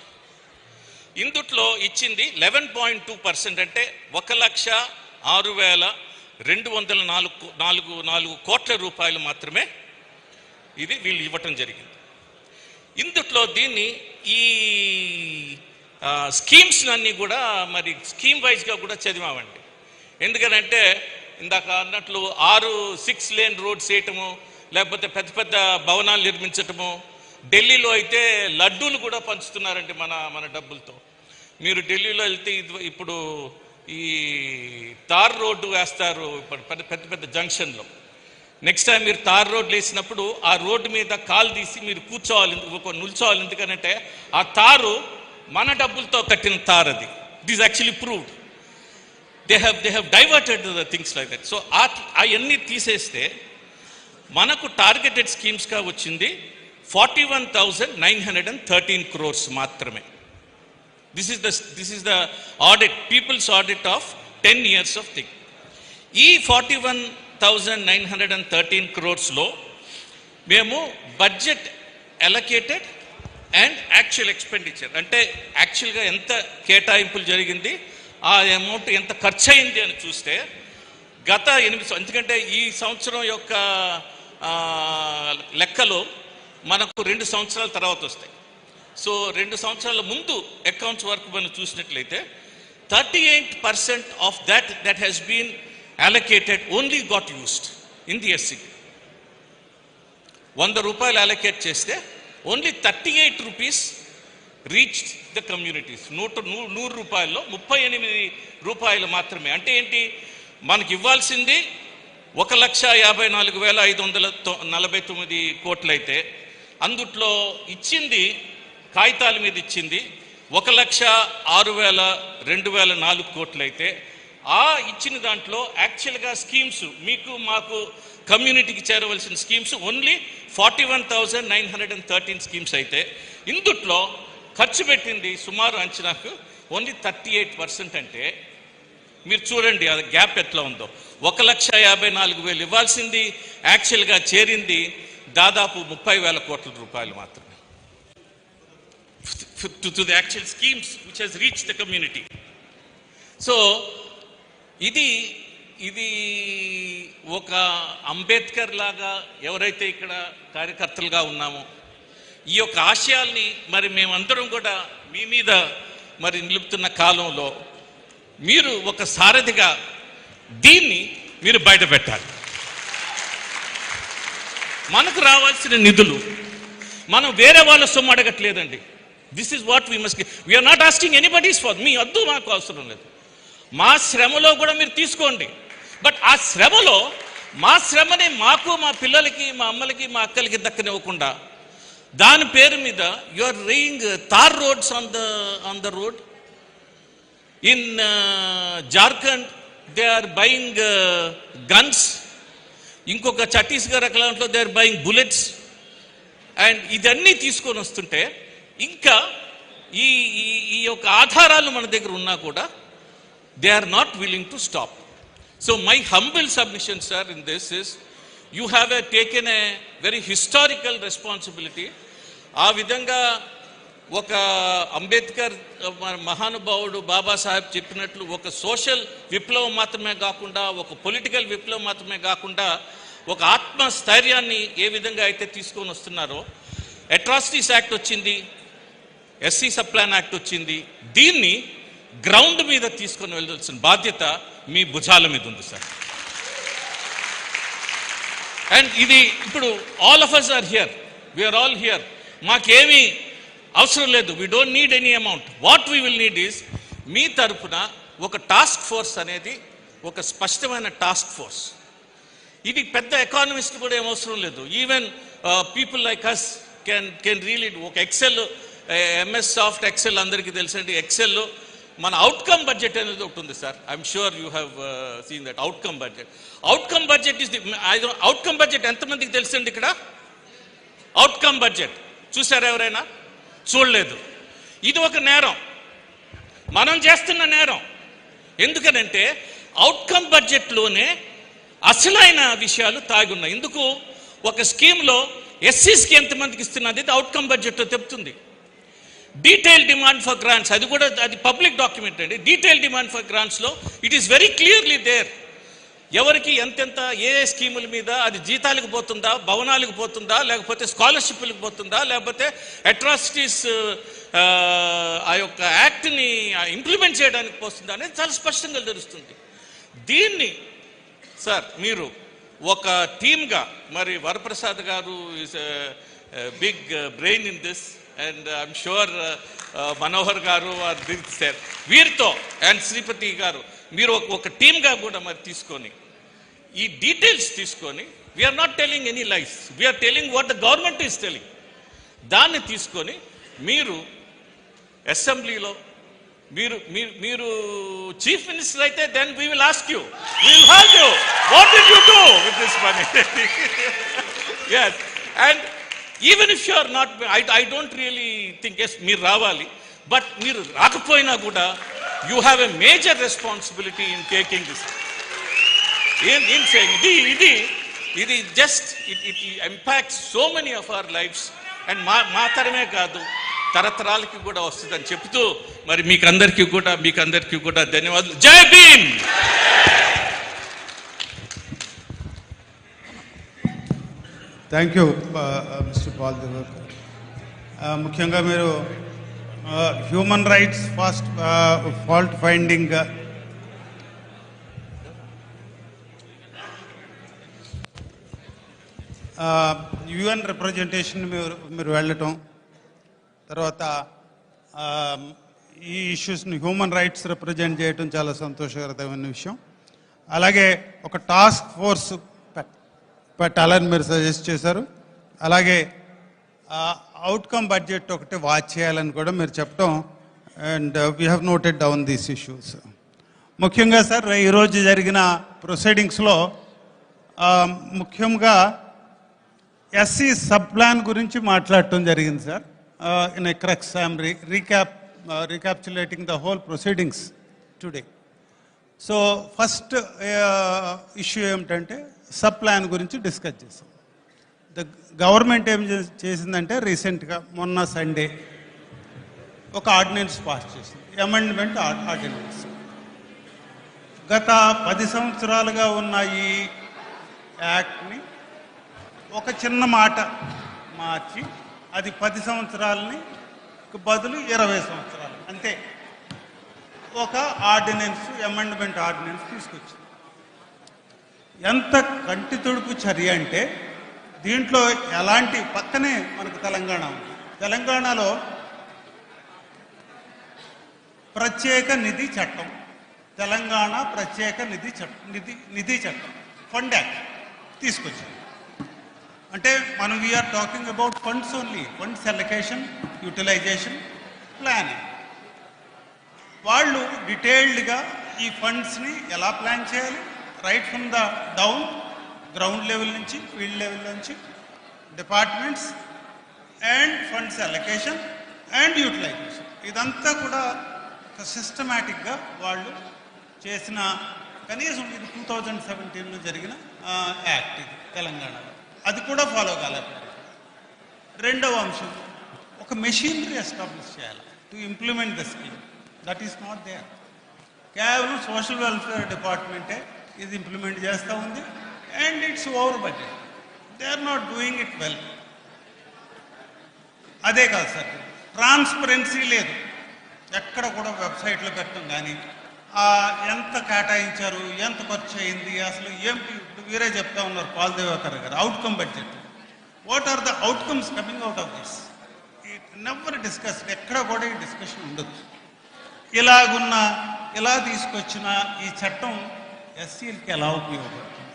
ఇందుట్లో ఇచ్చింది 11.2%, అంటే 1,06,204 కోట్ల రూపాయలు మాత్రమే ఇది వీళ్ళు ఇవ్వటం జరిగింది. ఇందుట్లో దీన్ని ఈ స్కీమ్స్ అన్నీ కూడా మరి స్కీమ్ వైజ్గా కూడా చదివామండి. ఎందుకనంటే ఇందాక అన్నట్లు 6 లేన్ రోడ్స్ వేయటము, లేకపోతే పెద్ద పెద్ద భవనాలు నిర్మించటము. ఢిల్లీలో అయితే లడ్డూలు కూడా పంచుతున్నారండి మన డబ్బులతో. మీరు ఢిల్లీలో వెళ్తే ఇప్పుడు ఈ తార్ రోడ్డు వేస్తారు పెద్ద పెద్ద జంక్షన్లో. నెక్స్ట్ టైం మీరు తార్ రోడ్లు వేసినప్పుడు ఆ రోడ్డు మీద కాలు తీసి మీరు నిల్చోవాలి. ఎందుకంటే ఆ తారు మన డబ్బులతో కట్టిన తారు అది. It is actually proved. They have diverted the things like that. So అవన్నీ తీసేస్తే మనకు టార్గెటెడ్ స్కీమ్స్గా వచ్చింది 41,913 crores మాత్రమే. This is the audit, people's audit of 10 years of thing. ఈ 41,913 crores-లో మేము budget allocated and actual expenditure, అంటే యాక్చువల్గా ఎంత కేటాయింపులు జరిగింది, ఆ అమౌంట్ ఎంత ఖర్చు అయింది అని చూస్తే గత 8 ఎందుకంటే ఈ సంవత్సరం యొక్క లెక్కలు మనకు 2 సంవత్సరాల తర్వాత వస్తాయి. సో 2 సంవత్సరాల ముందు అకౌంట్స్ వరకు మనం చూసినట్లయితే 38% of that has been allocated only got used in the SC. 100 రూపాయలు అలొకేట్ చేస్తే only 38 rupees reached the communities. 100 రూపాయల్లో 38 రూపాయలు మాత్రమే. అంటే ఏంటి, మనకి ఇవ్వాల్సింది 1,54,549 కోట్లయితే అందుట్లో ఇచ్చింది కాగితాల మీద ఇచ్చింది 1,06,204 కోట్లయితే ఆ ఇచ్చిన దాంట్లో యాక్చువల్గా స్కీమ్స్ మీకు మాకు కమ్యూనిటీకి చేరవలసిన స్కీమ్స్ ఓన్లీ 41,913 స్కీమ్స్ అయితే ఇందుట్లో ఖర్చు పెట్టింది సుమారు అంచనాకు ఓన్లీ 38%. అంటే మీరు చూడండి ఆ గ్యాప్ ఎట్లా ఉందో. 1,54,000 ఇవ్వాల్సింది యాక్చువల్గా చేరింది దాదాపు 30,000 కోట్ల రూపాయలు మాత్రమే to the actual schemes which has reach the community. So ఇది ఒక అంబేద్కర్ లాగా ఎవరైతే ఇక్కడ కార్యకర్తలుగా ఉన్నామో ఈ యొక్క ఆశయాల్ని మరి మేమందరం కూడా మీ మీద మరి నిలుపుతున్న కాలంలో మీరు ఒక సారథిగా దీన్ని మీరు బయట పెట్టాలి. మనకు రావాల్సిన నిధులు మనం వేరే వాళ్ళ సొమ్ము అడగట్లేదండి. This is what we must. We're not asking anybody's for. మీ వద్దు, మాకు అవసరం లేదు. మా శ్రమలో కూడా మీరు తీసుకోండి. బట్ ఆ శ్రమలో మా శ్రమని మాకు, మా పిల్లలకి, మా అమ్మలకి, మా అక్కలకి దక్కనివ్వకుండా దాని పేరు మీద you are laying tar roads on the road. In Jharkhand they are buying guns. ఇంకొక ఛత్తీస్గఢ్ అకౌంట్లో they are buying bullets. And ఇదన్నీ తీసుకొని వస్తుంటే ఇంకా ఈ యొక్క ఆధారాలు మన దగ్గర ఉన్నా కూడా they are not willing to stop. So my humble submission, sir, in this is you have taken a very historical responsibility. ఆ విధంగా ఒక అంబేద్కర్ మహానుభావుడు బాబాసాహెబ్ చెప్పినట్లు ఒక సోషల్ విప్లవం మాత్రమే కాకుండా, ఒక పొలిటికల్ విప్లవం మాత్రమే కాకుండా ఒక ఆత్మస్థైర్యాన్ని ఏ విధంగా అయితే తీసుకొని వస్తున్నారో, అట్రాసిటీస్ యాక్ట్ వచ్చింది, ఎస్సీ సబ్ ప్లాన్ యాక్ట్ వచ్చింది, దీన్ని గ్రౌండ్ మీద తీసుకొని వెళ్ళాల్సిన బాధ్యత మీ భుజాల మీద ఉంది సార్. అండ్ ఇది ఇప్పుడు all of us are here, we're all here. మాకేమీ అవసరం లేదు. We don't need any amount. What we will need is మీ తరఫున ఒక టాస్క్ ఫోర్స్ అనేది, ఒక స్పష్టమైన టాస్క్ ఫోర్స్. ఇది పెద్ద ఎకానమిస్ట్ కూడా ఏం అవసరం లేదు. Even people like us can really ఒక ఎక్సెల్, MS సాఫ్ట్ ఎక్సెల్ అందరికీ తెలుసండి. ఎక్సెల్లో మన అవుట్కమ్ బడ్జెట్ అనేది ఒకటి ఉంది sir. I'm sure you have seen that outcome budget. Outcome budget is the outcome budget ఎంతమందికి తెలుసండి? ఇక్కడ అవుట్కమ్ బడ్జెట్ చూసారా ఎవరైనా? చూడలేదు. ఇది ఒక నేరం, మనం చేస్తున్న నేరం. ఎందుకనంటే అవుట్కమ్ బడ్జెట్లోనే అసలైన విషయాలు తాగున్నాయి. ఎందుకు ఒక స్కీమ్లో ఎస్సీస్కి ఎంతమందికి ఇస్తున్నది అవుట్కమ్ బడ్జెట్లో చెప్తుంది. డీటెయిల్ డిమాండ్ ఫర్ గ్రాంట్స్, అది కూడా అది పబ్లిక్ డాక్యుమెంట్ అండి. డీటెయిల్ డిమాండ్ ఫర్ గ్రాంట్స్లో it is very clearly there. ఎవరికి ఎంతెంత ఏ స్కీముల మీద, అది జీతాలకు పోతుందా, భవనాలకు పోతుందా, లేకపోతే స్కాలర్షిప్లకు పోతుందా, లేకపోతే అట్రాసిటీస్ ఆ యొక్క యాక్ట్ని ఇంప్లిమెంట్ చేయడానికి పోతుందా అనేది చాలా స్పష్టంగా తెలుస్తుంది. దీన్ని సార్ మీరు ఒక టీమ్గా, మరి వరప్రసాద్ గారు is big brain in this, and I'm sure Manohar గారు ఆర్ బిగ్ సార్, వీరితో అండ్ శ్రీపతి గారు మీరు ఒక టీమ్గా కూడా మరి తీసుకొని ఈ డీటెయిల్స్ తీసుకొని, we're not telling any lies, we're telling what the government is telling, దాన్ని తీసుకొని మీరు అసెంబ్లీలో మీరు చీఫ్ మినిస్టర్ అయితే then we will ask you, we will have you, what did you do with this money? yes, and even if you are not, I don't really think, yes, మీరు రావాలి, బట్ మీరు రాకపోయినా కూడా you have a major responsibility in taking this, in saying ఇది just it impacts so many of our lives, and మా తరమే కాదు తరతరాలకి కూడా వస్తుందని చెప్తూ మరి మీకు అందరికీ కూడా ధన్యవాదాలు. Jai Bhim. Thank you mister Paul Divakar. ముఖ్యంగా మీరు human rights first fault finding, UN representation మీరు వెళ్ళటం, తర్వాత ఈ ఇష్యూస్ని హ్యూమన్ రైట్స్ రిప్రజెంట్ చేయటం చాలా సంతోషకరమైన విషయం. అలాగే ఒక టాస్క్ ఫోర్స్ పెట్టాలని మీరు సజెస్ట్ చేశారు. అలాగే అవుట్కమ్ బడ్జెట్ ఒకటి వాచ్ చేయాలని కూడా మీరు చెప్పడం, and we have noted down these issues. ముఖ్యంగా సార్ ఈరోజు జరిగిన ప్రొసీడింగ్స్లో ముఖ్యంగా ఎస్సీ సబ్ ప్లాన్ గురించి మాట్లాడటం జరిగింది sir. In a crux I'm recapitulating the whole proceedings today. So first issue ఏమిటంటే సబ్ ప్లాన్ గురించి డిస్కస్ చేసాం. ద గవర్నమెంట్ ఏం చేసిందంటే రీసెంట్గా మొన్న సండే ఒక ఆర్డినెన్స్ పాస్ చేసింది, అమెండ్మెంట్ ఆర్డినెన్స్. గత 10 సంవత్సరాలుగా ఉన్న ఈ యాక్ట్ని ఒక చిన్న మాట మార్చి అది 10 సంవత్సరాలని బదులు 20 సంవత్సరాలు అంతే ఒక ఆర్డినెన్స్, అమెండ్మెంట్ ఆర్డినెన్స్ తీసుకొచ్చింది. ఎంత కంటి తుడుపు చర్య అంటే దీంట్లో ఎలాంటి, పక్కనే మనకు తెలంగాణ ఉంది, తెలంగాణలో ప్రత్యేక నిధి చట్టం, తెలంగాణ ప్రత్యేక నిధి చట్టం ఫండ్ యాక్ట్ తీసుకొచ్చింది. అంటే మనం we're talking about funds only, funds allocation, utilization, planning. వాళ్ళు డీటెయిల్డ్గా ఈ ఫండ్స్ని ఎలా ప్లాన్ చేయాలి, right from the down, ground level నుంచి, ఫీల్డ్ లెవెల్ నుంచి, departments and funds allocation and utilization, ఇదంతా కూడా సిస్టమేటిక్గా వాళ్ళు చేసిన, కనీసం ఇది 2017లో జరిగిన యాక్ట్ ఇది తెలంగాణలో, అది కూడా ఫాలో కాలేకపోయారు. రెండవ అంశం, ఒక మెషినరీ ఎస్టాబ్లిష్ చేయాలి to implement the scheme, that is not there. కేవలం సోషల్ వెల్ఫేర్ డిపార్ట్మెంటే ఇది ఇంప్లిమెంట్ చేస్తూ ఉంది, and it's over budget, they are not doing it well. అదే కాదు సార్, ట్రాన్స్పరెన్సీ లేదు, ఎక్కడ కూడా వెబ్సైట్లో పెట్టడం కానీ ఎంత కేటాయించారు, ఎంత ఖర్చు అయింది, అసలు ఏమిటి, ఇప్పుడు వీరే చెప్తా ఉన్నారు పాల్ దేవకర్ గారు, outcome budget, what are the outcomes coming out of this, it never discussed, ఎక్కడ కూడా ఈ డిస్కషన్ ఉండదు. ఇలా తీసుకొచ్చిన ఈ చట్టం ఎస్సీలకి ఎలా ఉపయోగపడుతుంది,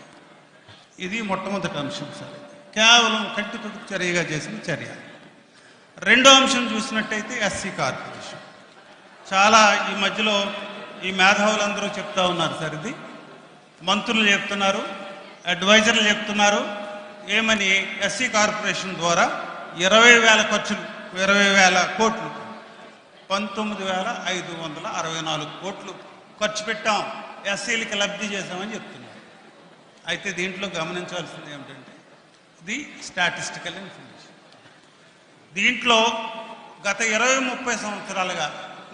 ఇది మొట్టమొదటి అంశం సార్, కేవలం కంటి తుడుపు చర్యగా చేసిన చర్య. రెండో అంశం చూసినట్టయితే ఎస్సీ కార్పొరేషన్, చాలా ఈ మధ్యలో ఈ మేధావులందరూ చెప్తా ఉన్నారు సార్, ఇది మంత్రులు చెప్తున్నారు, అడ్వైజర్లు చెప్తున్నారు, ఏమని ఎస్సీ కార్పొరేషన్ ద్వారా 20,000 ఖర్చులు 20,000 కోట్లు, 19,564 కోట్లు ఖర్చు పెట్టాం, ఎస్సీలకి లబ్ధి చేశామని చెప్తున్నారు. అయితే దీంట్లో గమనించాల్సింది ఏమిటంటే ఇది స్టాటిస్టికల్ ఇన్ఫర్మేషన్. దీంట్లో గత 20-30 సంవత్సరాలుగా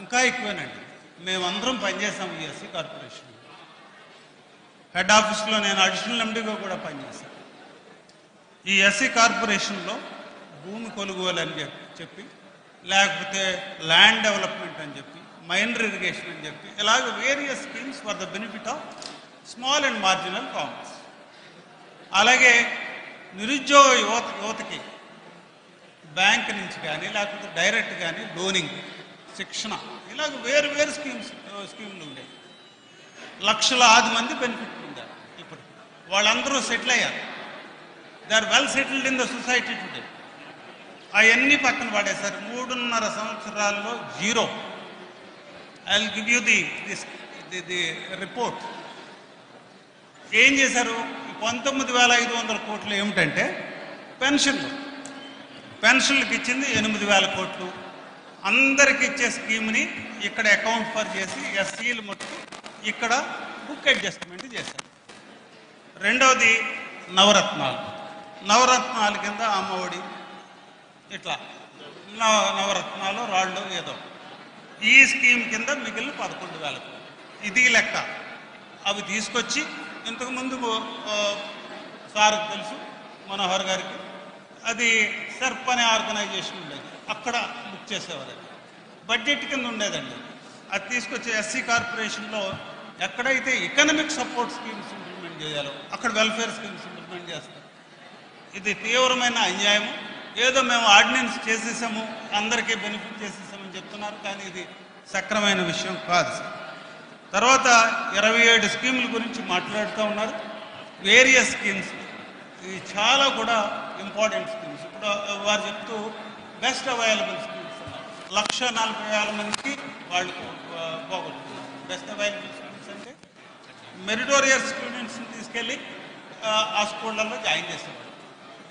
ఇంకా ఎక్కువేనండి మేమందరం పనిచేసాం ఈ ఎస్సీ కార్పొరేషన్. హెడ్ ఆఫీస్లో నేను అడిషనల్ ఎండీగా కూడా పనిచేశాను. ఈ ఎస్సీ కార్పొరేషన్లో భూమి కొనుగోలు అని చెప్పి లేకపోతే ల్యాండ్ డెవలప్మెంట్ అని చెప్పి మైనర్ ఇరిగేషన్ అని చెప్పి ఇలాగ various schemes for the benefit of small and marginal farmers. అలాగే నిరుద్యోగ యువతకి బ్యాంక్ నుంచి కానీ లేకపోతే డైరెక్ట్ కానీ లోనింగ్, శిక్షణ, ఇలాగ వేరు స్కీమ్లు ఉండేవి. లక్షలాది మంది బెనిఫిట్ పొందారు. ఇప్పుడు వాళ్ళందరూ సెటిల్ అయ్యారు. They are well settled in the society today. అవన్నీ పక్కన పడేశారు. 3.5 సంవత్సరాల్లో zero. I will give you the report. ఏం చేశారు? 19,500 కోట్లు ఏమిటంటే పెన్షన్లకు ఇచ్చింది 8,000 కోట్లు. అందరికి ఇచ్చే స్కీమ్ని ఇక్కడ అకౌంట్ ఫర్ చేసి ఎస్సీలు మొత్తం ఇక్కడ బుక్ అడ్జస్ట్మెంట్ చేశారు. రెండవది నవరత్నాల కింద అమ్మఒడి, ఇట్లా నవరత్నాలు రాళ్ళు ఏదో ఈ స్కీమ్ కింద మిగిలిన 11,000 కోట్లు. ఇది లెక్క. అవి తీసుకొచ్చి ఇంతకుముందు సార్కు తెలుసు, మనోహర్ గారికి, అది సెర్ప్ అనే ఆర్గనైజేషన్ ఉండేది, అక్కడ బుక్ చేసేవారు. బడ్జెట్ కింద ఉండేదండి. అది తీసుకొచ్చి ఎస్సీ కార్పొరేషన్లో ఎక్కడైతే ఎకనామిక్ సపోర్ట్ స్కీమ్స్ ఇంప్లిమెంట్ చేయాలో అక్కడ వెల్ఫేర్ స్కీమ్స్ ఇంప్లిమెంట్ చేస్తారు. ఇది తీవ్రమైన అన్యాయము. ఏదో మేము ఆర్డినెన్స్ చేసేసాము, అందరికీ బెనిఫిట్ చేసేసామని చెప్తున్నారు, కానీ ఇది సక్రమైన విషయం కాదు. తర్వాత 27 స్కీముల గురించి మాట్లాడుతూ ఉన్నారు. వేరియస్ స్కీమ్స్ ఇవి చాలా కూడా ఇంపార్టెంట్ స్కీమ్స్. ఇప్పుడు వారు చెప్తూ బెస్ట్ అవైలబుల్ స్కీమ్స్ ఉన్నారు. 1,40,000 మందికి వాళ్ళు పోగొట్టుకున్నారు. బెస్ట్ అవైలబుల్ స్కీమ్స్ అంటే మెరిటోరియస్ స్టూడెంట్స్ని తీసుకెళ్ళి ఆ స్కూళ్ళల్లో జాయిన్ చేసేవాళ్ళు,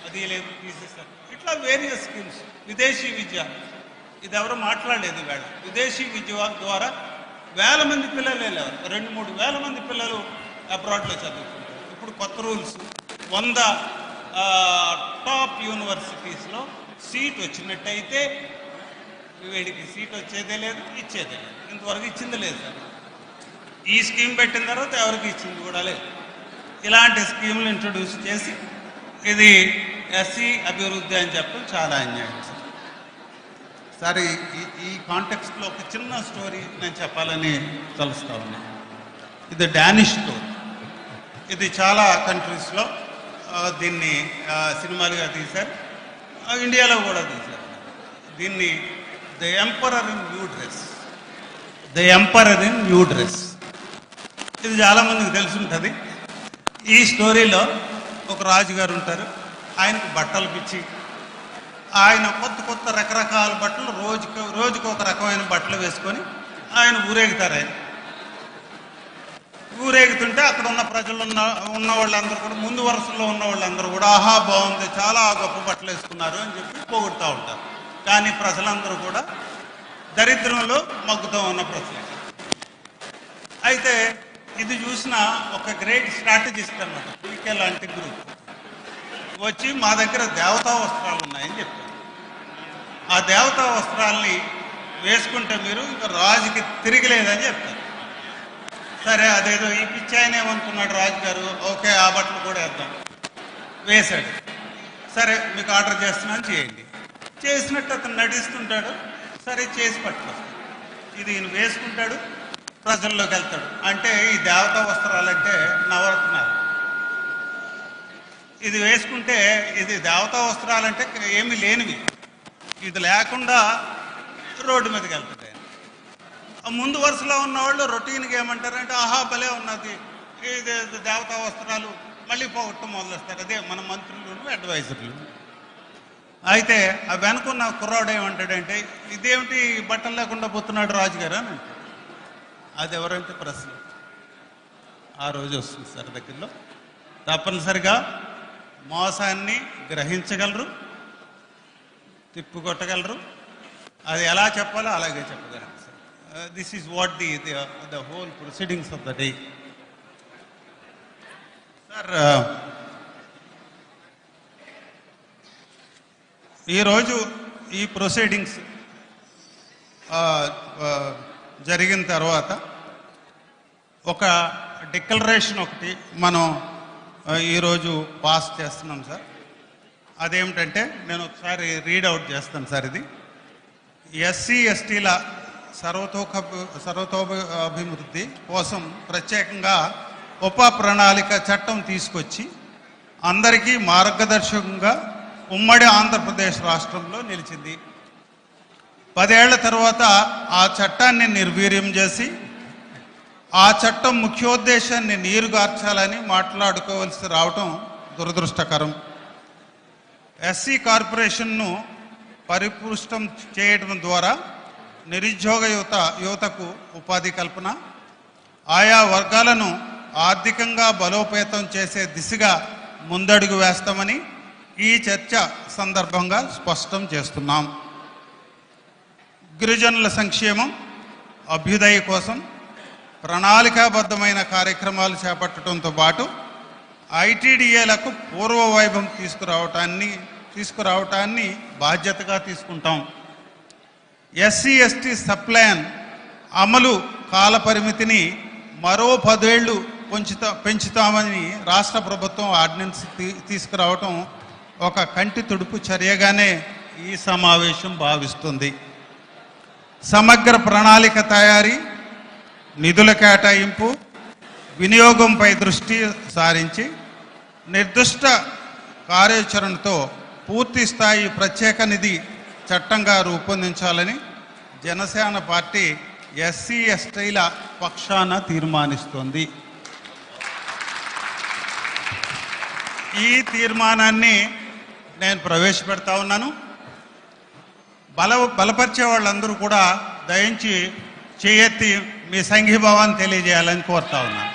అది లేదు తీసేస్తారు. ఇట్లా వేరియస్ స్కీమ్స్. విదేశీ విద్య, ఇది ఎవరు మాట్లాడలేదు. వేళ విదేశీ విద్య ద్వారా 1,000 మంది పిల్లలు వెళ్ళారు. 2-3 వేల మంది పిల్లలు అబ్రాడ్లో చదువుకుంటారు. ఇప్పుడు కొత్త రూల్స్. 100 టాప్ యూనివర్సిటీస్లో సీట్ వచ్చినట్టయితే వీడికి సీట్ వచ్చేదే లేదు, ఇచ్చేదే లేదు. ఇంతవరకు ఇచ్చింది లేదు సార్. ఈ స్కీమ్ పెట్టిన తర్వాత ఎవరికి ఇచ్చింది కూడా లేదు. ఇలాంటి స్కీములు ఇంట్రొడ్యూస్ చేసి ఇది ఎస్సీ అభివృద్ధి అని చెప్పడం చాలా అన్యాయం సార్. సరే, ఈ కాంటెక్స్ట్లో ఒక చిన్న స్టోరీ నేను చెప్పాలని తలుస్తా ఉన్నాను. ఇది డానిష్ స్టోరీ. ఇది చాలా కంట్రీస్లో దీన్ని సినిమాలుగా తీశారు, ఇండియాలో కూడా తీశారు. దీన్ని the emperor in new dress. ఇది చాలామందికి తెలిసి ఉంటుంది. ఈ స్టోరీలో ఒక రాజుగారు ఉంటారు. ఆయనకు బట్టలు పిచ్చి. ఆయన కొత్త రకరకాల బట్టలు రోజుకు ఒక రకమైన బట్టలు వేసుకొని ఆయన ఊరేగుతారు. ఆయన ఊరేగుతుంటే అక్కడ ఉన్న ప్రజలు ఉన్న వాళ్ళందరూ కూడా, ముందు వరుసలో ఉన్న వాళ్ళందరూ కూడా ఆహా బాగుంది, చాలా గొప్ప బట్టలు వేసుకున్నారు అని చెప్పి పొగుడుతూ ఉంటారు. కానీ ప్రజలందరూ కూడా దరిద్రంలో మగ్గుతూ ఉన్న ప్రజలు. అయితే ఇది చూసిన ఒక గ్రేట్ స్ట్రాటజిస్ట్ అన్నమాట, పీకే లాంటి గ్రూప్ వచ్చి మా దగ్గర దేవతా వస్త్రాలు ఉన్నాయని చెప్పారు. ఆ దేవతా వస్త్రాల్ని వేసుకుంటే మీరు ఇంకా రాజుకి తిరిగిలేదని చెప్తారు. సరే, అదేదో ఈ పిచ్చి ఆయన ఏమనుకున్నాడు రాజుగారు, ఓకే ఆ బట్టలు కూడా వేద్దాం, వేశాడు. సరే మీకు ఆర్డర్ చేస్తున్నాను చేయండి. చేసినట్టు అతను నటిస్తుంటాడు. సరే చేసి పట్టుకొస్తాడు. ఇది ఈయన వేసుకుంటాడు, ప్రజల్లోకి వెళ్తాడు. అంటే ఈ దేవతా వస్త్రాలంటే నవరత్నాలు. ఇది వేసుకుంటే ఇది దేవతా వస్త్రాలంటే ఏమీ లేనివి. ఇది లేకుండా రోడ్డు మీదకి వెళ్తాడు. ముందు వరుసలో ఉన్నవాళ్ళు రొటీన్గా ఏమంటారంటే ఆహా భలే ఉన్నది, ఇది దేవతా వస్త్రాలు, మళ్ళీ పోగొట్టడం మొదలుస్తారు. అదే మన మంత్రులు, అడ్వైజర్లు. అయితే ఆ వెనుకున్న కుర్రాడు ఏమంటాడంటే ఇదేమిటి బట్టలు లేకుండా పోతున్నాడు రాజుగారు అని అంటాడు. అది ఎవరంటే ప్రశ్న ఆ రోజు వస్తుంది సార్ దగ్గరలో. తప్పనిసరిగా మోసాన్ని గ్రహించగలరు, తిప్పికొట్టగలరు, అది ఎలా చెప్పాలో అలాగే చెప్పగలను sir. This is what the whole proceedings of the day. Sir, ఈరోజు ఈ ప్రొసీడింగ్స్ జరిగిన తర్వాత ఒక డిక్లరేషన్ ఒకటి మనం ఈరోజు పాస్ చేస్తున్నాం సార్. అదేమిటంటే నేను ఒకసారి రీడ్ అవుట్ చేస్తాను సార్. ఇది ఎస్సీ ఎస్టీల సర్వతోభివృద్ధి కోసం ప్రత్యేకంగా ఉప ప్రణాళిక చట్టం తీసుకొచ్చి అందరికీ మార్గదర్శకంగా ఉమ్మడి ఆంధ్రప్రదేశ్ రాష్ట్రంలో నిలిచింది. 10 ఏళ్ల తర్వాత ఆ చట్టాన్ని నిర్వీర్యం చేసి ఆ చట్టం ముఖ్యోద్దేశాన్ని నీరుగార్చాలని మాట్లాడుకోవలసి రావటం దురదృష్టకరం. ఎస్సీ కార్పొరేషన్ను పరిపుష్టం చేయడం ద్వారా నిరుద్యోగ యువతకు ఉపాధి కల్పన, ఆయా వర్గాలను ఆర్థికంగా బలోపేతం చేసే దిశగా ముందడుగు వేస్తామని ఈ చర్చ సందర్భంగా స్పష్టం చేస్తున్నాం. గిరిజనుల సంక్షేమం, అభ్యుదయ కోసం ప్రణాళికాబద్ధమైన కార్యక్రమాలు చేపట్టడంతో పాటు ఐటీడీఏలకు పూర్వ వైభవం తీసుకురావటాన్ని బాధ్యతగా తీసుకుంటాం. ఎస్సీ ఎస్టీ సప్లాన్ అమలు కాలపరిమితిని మరో 10 ఏళ్ళు పెంచుతామని రాష్ట్ర ప్రభుత్వం ఆర్డినెన్స్ తీసుకురావటం ఒక కంటి తుడుపు చర్యగానే ఈ సమావేశం భావిస్తుంది. సమగ్ర ప్రణాళిక తయారీ, నిధుల కేటాయింపు, వినియోగంపై దృష్టి సారించి నిర్దిష్ట కార్యాచరణతో పూర్తి స్థాయి ప్రత్యేక నిధి చట్టంగా రూపొందించాలని జనసేన పార్టీ ఎస్సీ ఎస్టీల పక్షాన తీర్మానిస్తోంది. ఈ తీర్మానాన్ని నేను ప్రవేశపెడతా ఉన్నాను. బలపరిచే వాళ్ళందరూ కూడా దయించి చేయెత్తి మీ సంఘీభావాన్ని తెలియజేయాలని కోరుతా ఉన్నాను.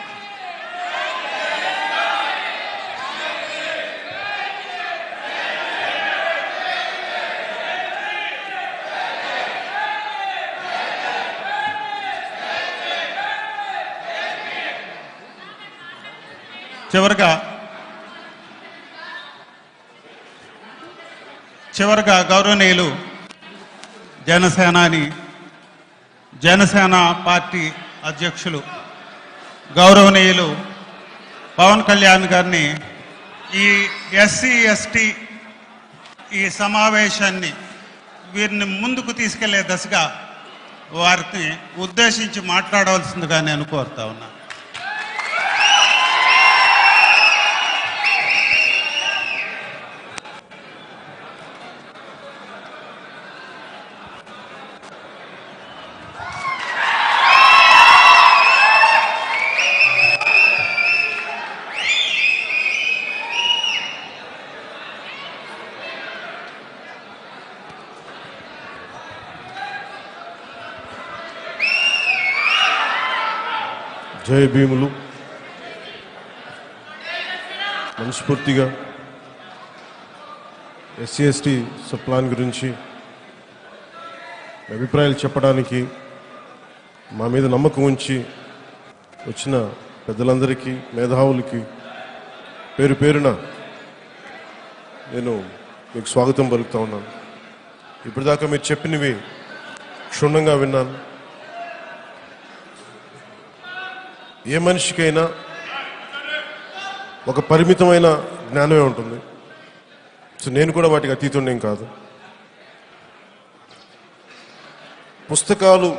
చివరగా గౌరవనీయులు జనసేన పార్టీ అధ్యక్షులు గౌరవనీయులు పవన్ కళ్యాణ్ గారిని ఈ ఎస్సీ ఎస్టీ ఈ సమావేశాన్ని వీరిని ముందుకు తీసుకెళ్లే దశగా వారిని ఉద్దేశించి మాట్లాడవలసిందిగా నేను కోరుతా ఉన్నాను. జై భీములు. మనస్ఫూర్తిగా ఎస్సీ ఎస్టీ సప్లాన్ గురించి అభిప్రాయాలు చెప్పడానికి మా మీద నమ్మకం ఉంచి వచ్చిన పెద్దలందరికీ, మేధావులకి పేరు పేరున నేను మీకు స్వాగతం పలుకుతా ఉన్నాను. ఇప్పటిదాకా మీరు చెప్పినవి క్షుణ్ణంగా విన్నాను. ఏ మనిషికైనా ఒక పరిమితమైన జ్ఞానమే ఉంటుంది. సో నేను కూడా వాటికి అతీతుండేం కాదు. పుస్తకాలు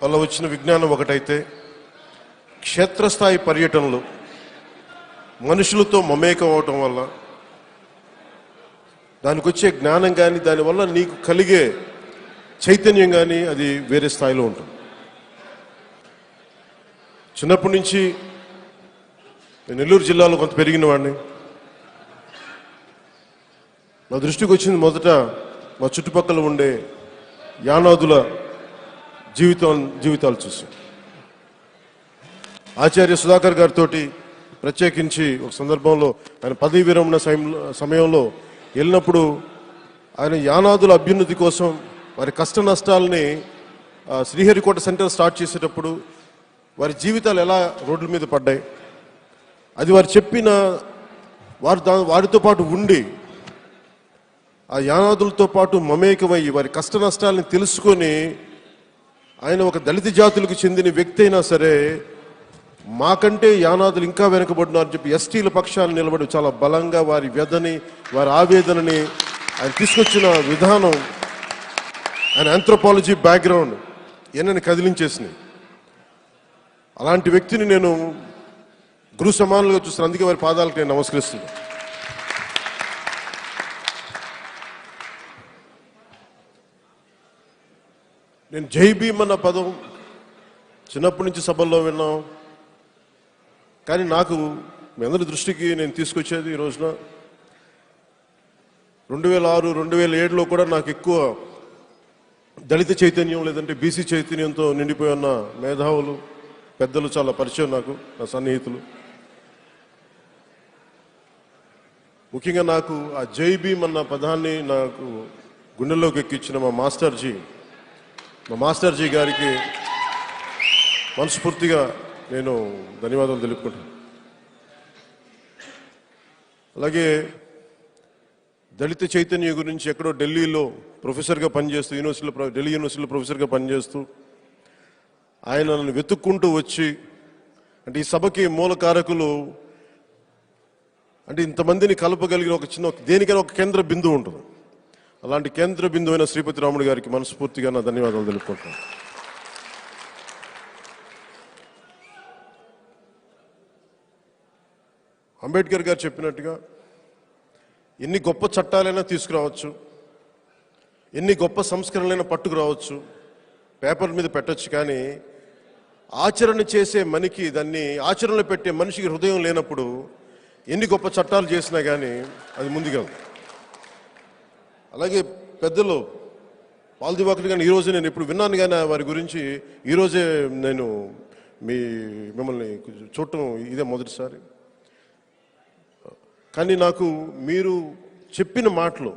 వల్ల వచ్చిన విజ్ఞానం ఒకటైతే, క్షేత్రస్థాయి పర్యటనలు మనుషులతో మమేకం అవటం వల్ల దానికి వచ్చే జ్ఞానం కానీ, దానివల్ల నీకు కలిగే చైతన్యం కానీ అది వేరే స్థాయిలో ఉంటుంది. చిన్నప్పటి నుంచి నేను నెల్లూరు జిల్లాలో కొంత పెరిగిన వాడిని. నా దృష్టికి వచ్చింది మొదట మా చుట్టుపక్కల ఉండే యానాదుల జీవితాలు చూసి, ఆచార్య సుధాకర్ గారితో ప్రత్యేకించి ఒక సందర్భంలో ఆయన పదవీ విరమణ సమయంలో వెళ్ళినప్పుడు ఆయన యానాదుల అభ్యున్నతి కోసం వారి కష్ట నష్టాలని శ్రీహరికోట సెంటర్ స్టార్ట్ చేసేటప్పుడు వారి జీవితాలు ఎలా రోడ్ల మీద పడ్డాయి, అది వారు చెప్పిన వారితో పాటు ఉండి ఆ యానాదులతో పాటు మమేకమయ్యి వారి కష్ట నష్టాలని తెలుసుకొని ఆయన ఒక దళిత జాతులకు చెందిన వ్యక్తి అయినా సరే మాకంటే యానాదులు ఇంకా వెనకబడినారని చెప్పి ఎస్టీల పక్షాలు నిలబడి చాలా బలంగా వారి వ్యధని వారి ఆవేదనని ఆయన తీసుకొచ్చిన విధానం, ఆయన ఆంథ్రోపాలజీ బ్యాక్గ్రౌండ్ ఎన్నని కదిలించేసినాయి. అలాంటి వ్యక్తిని నేను గురు సమానులుగా చూస్తాను. అందుకే వారి పాదాలకు నేను నమస్కరిస్తున్నాను. నేను జై భీమ్ అన్న పదం చిన్నప్పటి నుంచి సభల్లో విన్నాం, కానీ నాకు మీ అందరి దృష్టికి నేను తీసుకొచ్చేది ఈ రోజున 2006, 2007లో కూడా నాకు ఎక్కువ దళిత చైతన్యం లేదంటే బీసీ చైతన్యంతో నిండిపోయి ఉన్న మేధావులు పెద్దలు చాలా పరిచయం నాకు, నా సన్నిహితులు. ముఖ్యంగా నాకు ఆ జై భీమ్ అన్న పదాన్ని నాకు గుండెల్లోకి ఎక్కించిన మా మాస్టర్జీ గారికి మనస్ఫూర్తిగా నేను ధన్యవాదాలు తెలుపుకుంటాను. అలాగే దళిత చైతన్యం గురించి ఎక్కడో ఢిల్లీలో ప్రొఫెసర్గా పనిచేస్తూ ఢిల్లీ యూనివర్సిటీలో ప్రొఫెసర్గా పనిచేస్తూ ఆయన నన్ను వెతుక్కుంటూ వచ్చి, అంటే ఈ సభకి మూల కారకులు అంటే ఇంతమందిని కలపగలిగిన ఒక చిన్న దేనికైనా ఒక కేంద్ర బిందువు ఉంటుంది. అలాంటి కేంద్ర బిందువు అయిన శ్రీపతి రాముడు గారికి మనస్ఫూర్తిగా నా ధన్యవాదాలు తెలుపుకుంటున్నాను. అంబేద్కర్ గారు చెప్పినట్టుగా ఎన్ని గొప్ప చట్టాలైనా తీసుకురావచ్చు, ఎన్ని గొప్ప సంస్కరణలైనా పట్టుకురావచ్చు, పేపర్ మీద పెట్టచ్చు, కానీ ఆచరణ చేసే మనకి దాన్ని ఆచరణలో పెట్టే మనిషికి హృదయం లేనప్పుడు ఎన్ని గొప్ప చట్టాలు చేసినా కానీ అది ముందుగా. అలాగే పెద్దలు పాల్ దివాకర్ గారిని ఈరోజు నేను ఎప్పుడు విన్నాను, కానీ వారి గురించి ఈరోజే నేను మిమ్మల్ని చూడటం ఇదే మొదటిసారి. కానీ నాకు మీరు చెప్పిన మాటలు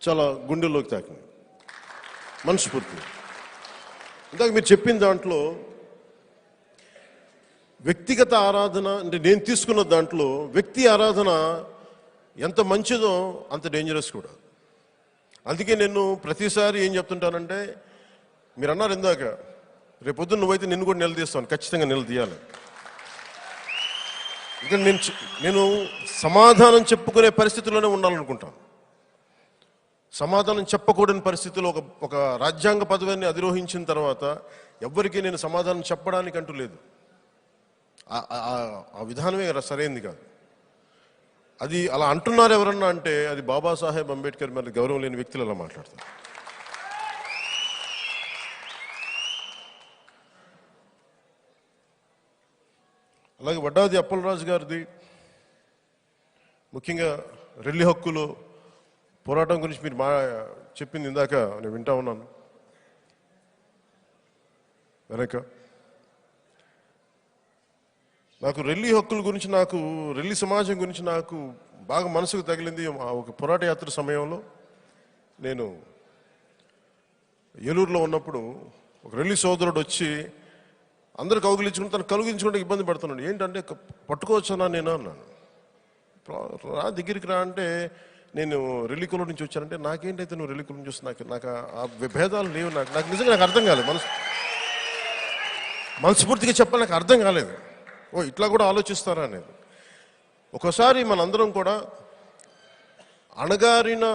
చాలా గుండెల్లోకి తాకింది, మనస్ఫూర్తి. ఇందాక మీరు చెప్పిన దాంట్లో వ్యక్తిగత ఆరాధన అంటే నేను తీసుకున్న దాంట్లో వ్యక్తి ఆరాధన ఎంత మంచిదో అంత డేంజరస్ కూడా. అందుకే నేను ప్రతిసారి ఏం చెప్తుంటానంటే, మీరు అన్నారు ఇందాక రేపొద్దున నువ్వైతే నిన్ను కూడా నిలదీస్తాను, ఖచ్చితంగా నిలదీయాలి. ఇక్కడ నేను సమాధానం చెప్పుకునే పరిస్థితుల్లోనే ఉండాలనుకుంటాను. సమాధానం చెప్పకూడని పరిస్థితిలో ఒక రాజ్యాంగ పదవిని అధిరోహించిన తర్వాత ఎవ్వరికీ నేను సమాధానం చెప్పడానికి అంటూ లేదు. ఆ విధానమే సరైనది కాదు. అది అలా అంటున్నారు ఎవరన్నా అంటే అది బాబాసాహెబ్ అంబేద్కర్ మీద గౌరవం లేని వ్యక్తులు అలా మాట్లాడతారు. అలాగే వడ్డాది అప్పలరాజు గారిది ముఖ్యంగా రెల్లి హక్కులు పోరాటం గురించి మీరు చెప్పింది ఇందాక నేను వింటా ఉన్నాను వెనక. నాకు రెల్లి హక్కుల గురించి, నాకు రెల్లి సమాజం గురించి నాకు బాగా మనసుకు తగిలింది. ఒక పోరాట యాత్ర సమయంలో నేను ఏలూరులో ఉన్నప్పుడు ఒక రెల్లి సోదరుడు వచ్చి అందరు కౌగిలించుకుని తను కౌగిలించుకుంటే ఇబ్బంది పడుతున్నాడు. ఏంటంటే పట్టుకోవచ్చనా నేను అన్నాను. రా దగ్గరికి రా అంటే నేను రెల్లి కులం నుంచి వచ్చానంటే నాకేంటైతే నువ్వు రెల్లి కులం నుంచి వస్తా, నాకు ఆ భేదాలు లేవు. నాకు నిజంగా నాకు అర్థం కాలేదు. మనస్ఫూర్తిగా చెప్పాలి, నాకు అర్థం కాలేదు. ఓ ఇట్లా కూడా ఆలోచిస్తారా అనేది. ఒకసారి మనందరం కూడా అణగారిన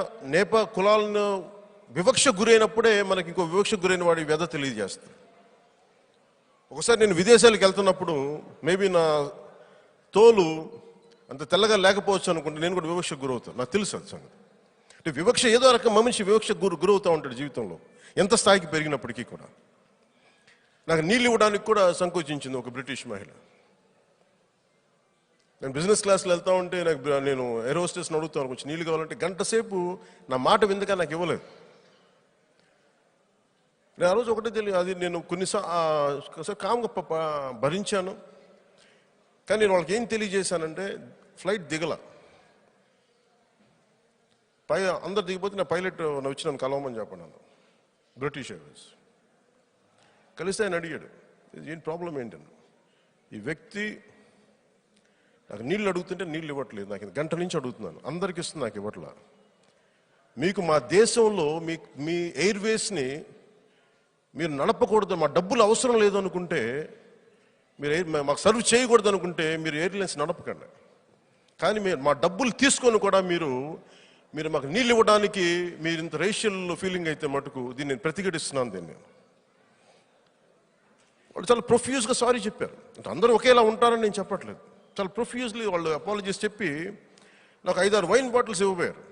కులాలను వివక్ష గురైనప్పుడే మనకి ఇంకో వివక్ష గురైన వాడి వ్యధ తెలియజేస్తుంది. ఒకసారి నేను విదేశాలకు వెళ్తున్నప్పుడు మేబీ నా తోలు అంత తెల్లగా లేకపోవచ్చు అనుకుంటే నేను కూడా వివక్షకు గురవుతాను. నాకు తెలుసు అది సంగతి. అంటే వివక్ష ఏదో రకం మనిషి వివక్ష గురవుతూ ఉంటాడు జీవితంలో, ఎంత స్థాయికి పెరిగినప్పటికీ కూడా. నాకు నీళ్ళు ఇవ్వడానికి కూడా సంకోచించింది ఒక బ్రిటిష్ మహిళ. నేను బిజినెస్ క్లాస్లో వెళ్తా ఉంటే నేను ఎయిర్ హోస్టెస్ని అడుగుతాను కొంచెం నీళ్ళు కావాలంటే గంట సేపు నా మాట విందుగా నాకు ఇవ్వలేదు. నేను ఆ రోజు ఒకటే తెలియదు, అది నేను కొన్నిసార్లు కామ్గా భరించాను. కానీ నేను వాళ్ళకి ఏం తెలియజేశానంటే ఫ్లైట్ దిగల, అందరు దిగిపోతే నా పైలట్ వచ్చి నన్ను కలవమని చెప్పండి అన్న. బ్రిటిష్ ఎయిర్వేస్ కలిస్తే ఆయన అడిగాడు, ఏంటి ప్రాబ్లం ఏంటన్నా, ఈ వ్యక్తి నాకు నీళ్ళు అడుగుతుంటే నీళ్ళు ఇవ్వట్లేదు, నాకు గంట నుంచి అడుగుతున్నాను, అందరికి ఇస్తుంది, నాకు ఇవ్వట్లా. మీకు మా దేశంలో మీ ఎయిర్వేస్ని మీరు నడపకూడదు, మా డబ్బులు అవసరం లేదు అనుకుంటే, మీరు మాకు సర్వ్ చేయకూడదు అనుకుంటే మీరు ఎయిర్లైన్స్ నడపకండి. కానీ మా డబ్బులు తీసుకొని కూడా మీరు మాకు నీళ్ళు ఇవ్వడానికి మీరు ఇంత రేషియల్ ఫీలింగ్ అయితే మటుకు దీన్ని నేను ప్రతిఘటిస్తున్నాను. దీన్ని వాళ్ళు చాలా ప్రొఫ్యూజ్గా సారీ చెప్పారు. అంటే అందరూ ఒకేలా ఉంటారని నేను చెప్పట్లేదు. చాలా ప్రొఫ్యూజ్లీ వాళ్ళు అపాలజీస్ చెప్పి నాకు 5-6 వైన్ బాటిల్స్ ఇవ్వబోయారు.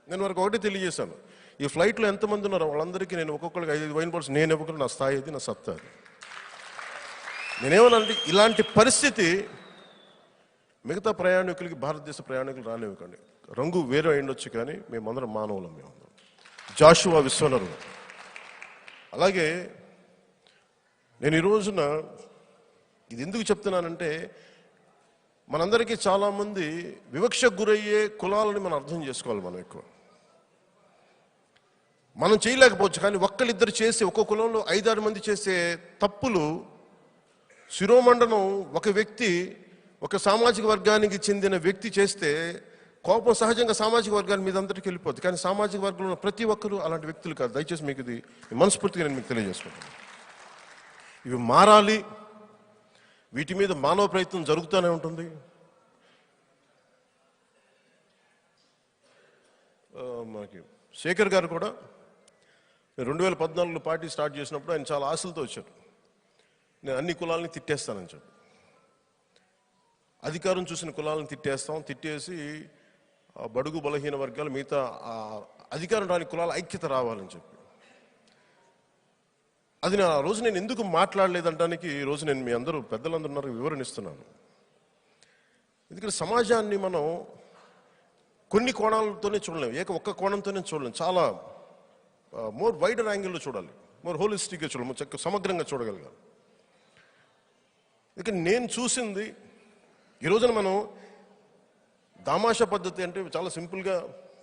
నేను వరకు ఒకటి తెలియజేశాను, ఈ ఫ్లైట్లో ఎంతమంది ఉన్నారో వాళ్ళందరికీ నేను ఒక్కొక్కరికి 5 వైన్ బాటిల్స్ నేను ఇవ్వకుండా నా స్థాయి అది, నా సత్తా అది. నేనేమన్నా ఇలాంటి పరిస్థితి మిగతా ప్రయాణికులకి, భారతదేశ ప్రయాణికులు రానివ్వకండి. రంగు వేరే అయిండొచ్చు కానీ మేమందరం మానవులం. మేమందరం జాషువా విశ్వనరుడు. అలాగే నేను ఈ రోజున ఇది ఎందుకు చెప్తున్నానంటే, మనందరికీ చాలామంది వివక్షకు గురయ్యే కులాలని మనం అర్థం చేసుకోవాలి. మనం ఎక్కువ మనం చేయలేకపోవచ్చు, కానీ ఒక్కరిద్దరు చేసే, ఒక్కో కులంలో 5-6 మంది చేసే తప్పులు శిరోమండనం ఒక వ్యక్తి, ఒక సామాజిక వర్గానికి చెందిన వ్యక్తి చేస్తే కోపం సహజంగా సామాజిక వర్గాన్ని మీద అందరికీ వెళ్ళిపోద్ది. కానీ సామాజిక వర్గంలో ప్రతి ఒక్కరూ అలాంటి వ్యక్తులు కాదు. దయచేసి మీకు ఇది మనస్ఫూర్తిగా నేను మీకు తెలియజేసుకుంటాను. ఇవి మారాలి. వీటి మీద మానవ ప్రయత్నం జరుగుతూనే ఉంటుంది. మనకి శేఖర్ గారు కూడా 2014లో పార్టీ స్టార్ట్ చేసినప్పుడు ఆయన చాలా ఆశలతో వచ్చారు. నేను అన్ని కులాలని తిట్టేస్తానని చెప్పి, అధికారం చూసిన కులాలను తిట్టేసి బడుగు బలహీన వర్గాలు మిగతా అధికారం రాని కులాల ఐక్యత రావాలని చెప్పి, అది నేను ఆ రోజు నేను ఎందుకు మాట్లాడలేదంటానికి ఈ రోజు నేను మీ అందరూ పెద్దలందరూ ఉన్నారు వివరణ ఇస్తున్నాను. ఎందుకంటే సమాజాన్ని మనం కొన్ని కోణాలతోనే చూడలేము, ఒక్క కోణంతోనే చూడలేము. చాలా మోర్ వైడర్ యాంగిల్లో చూడాలి, మోర్ హోలిస్టిక్గా చూడాలి, సమగ్రంగా చూడగలగాలి. ఇక నేను చూసింది ఈ రోజున మనం దామాషా పద్ధతి అంటే చాలా సింపుల్గా,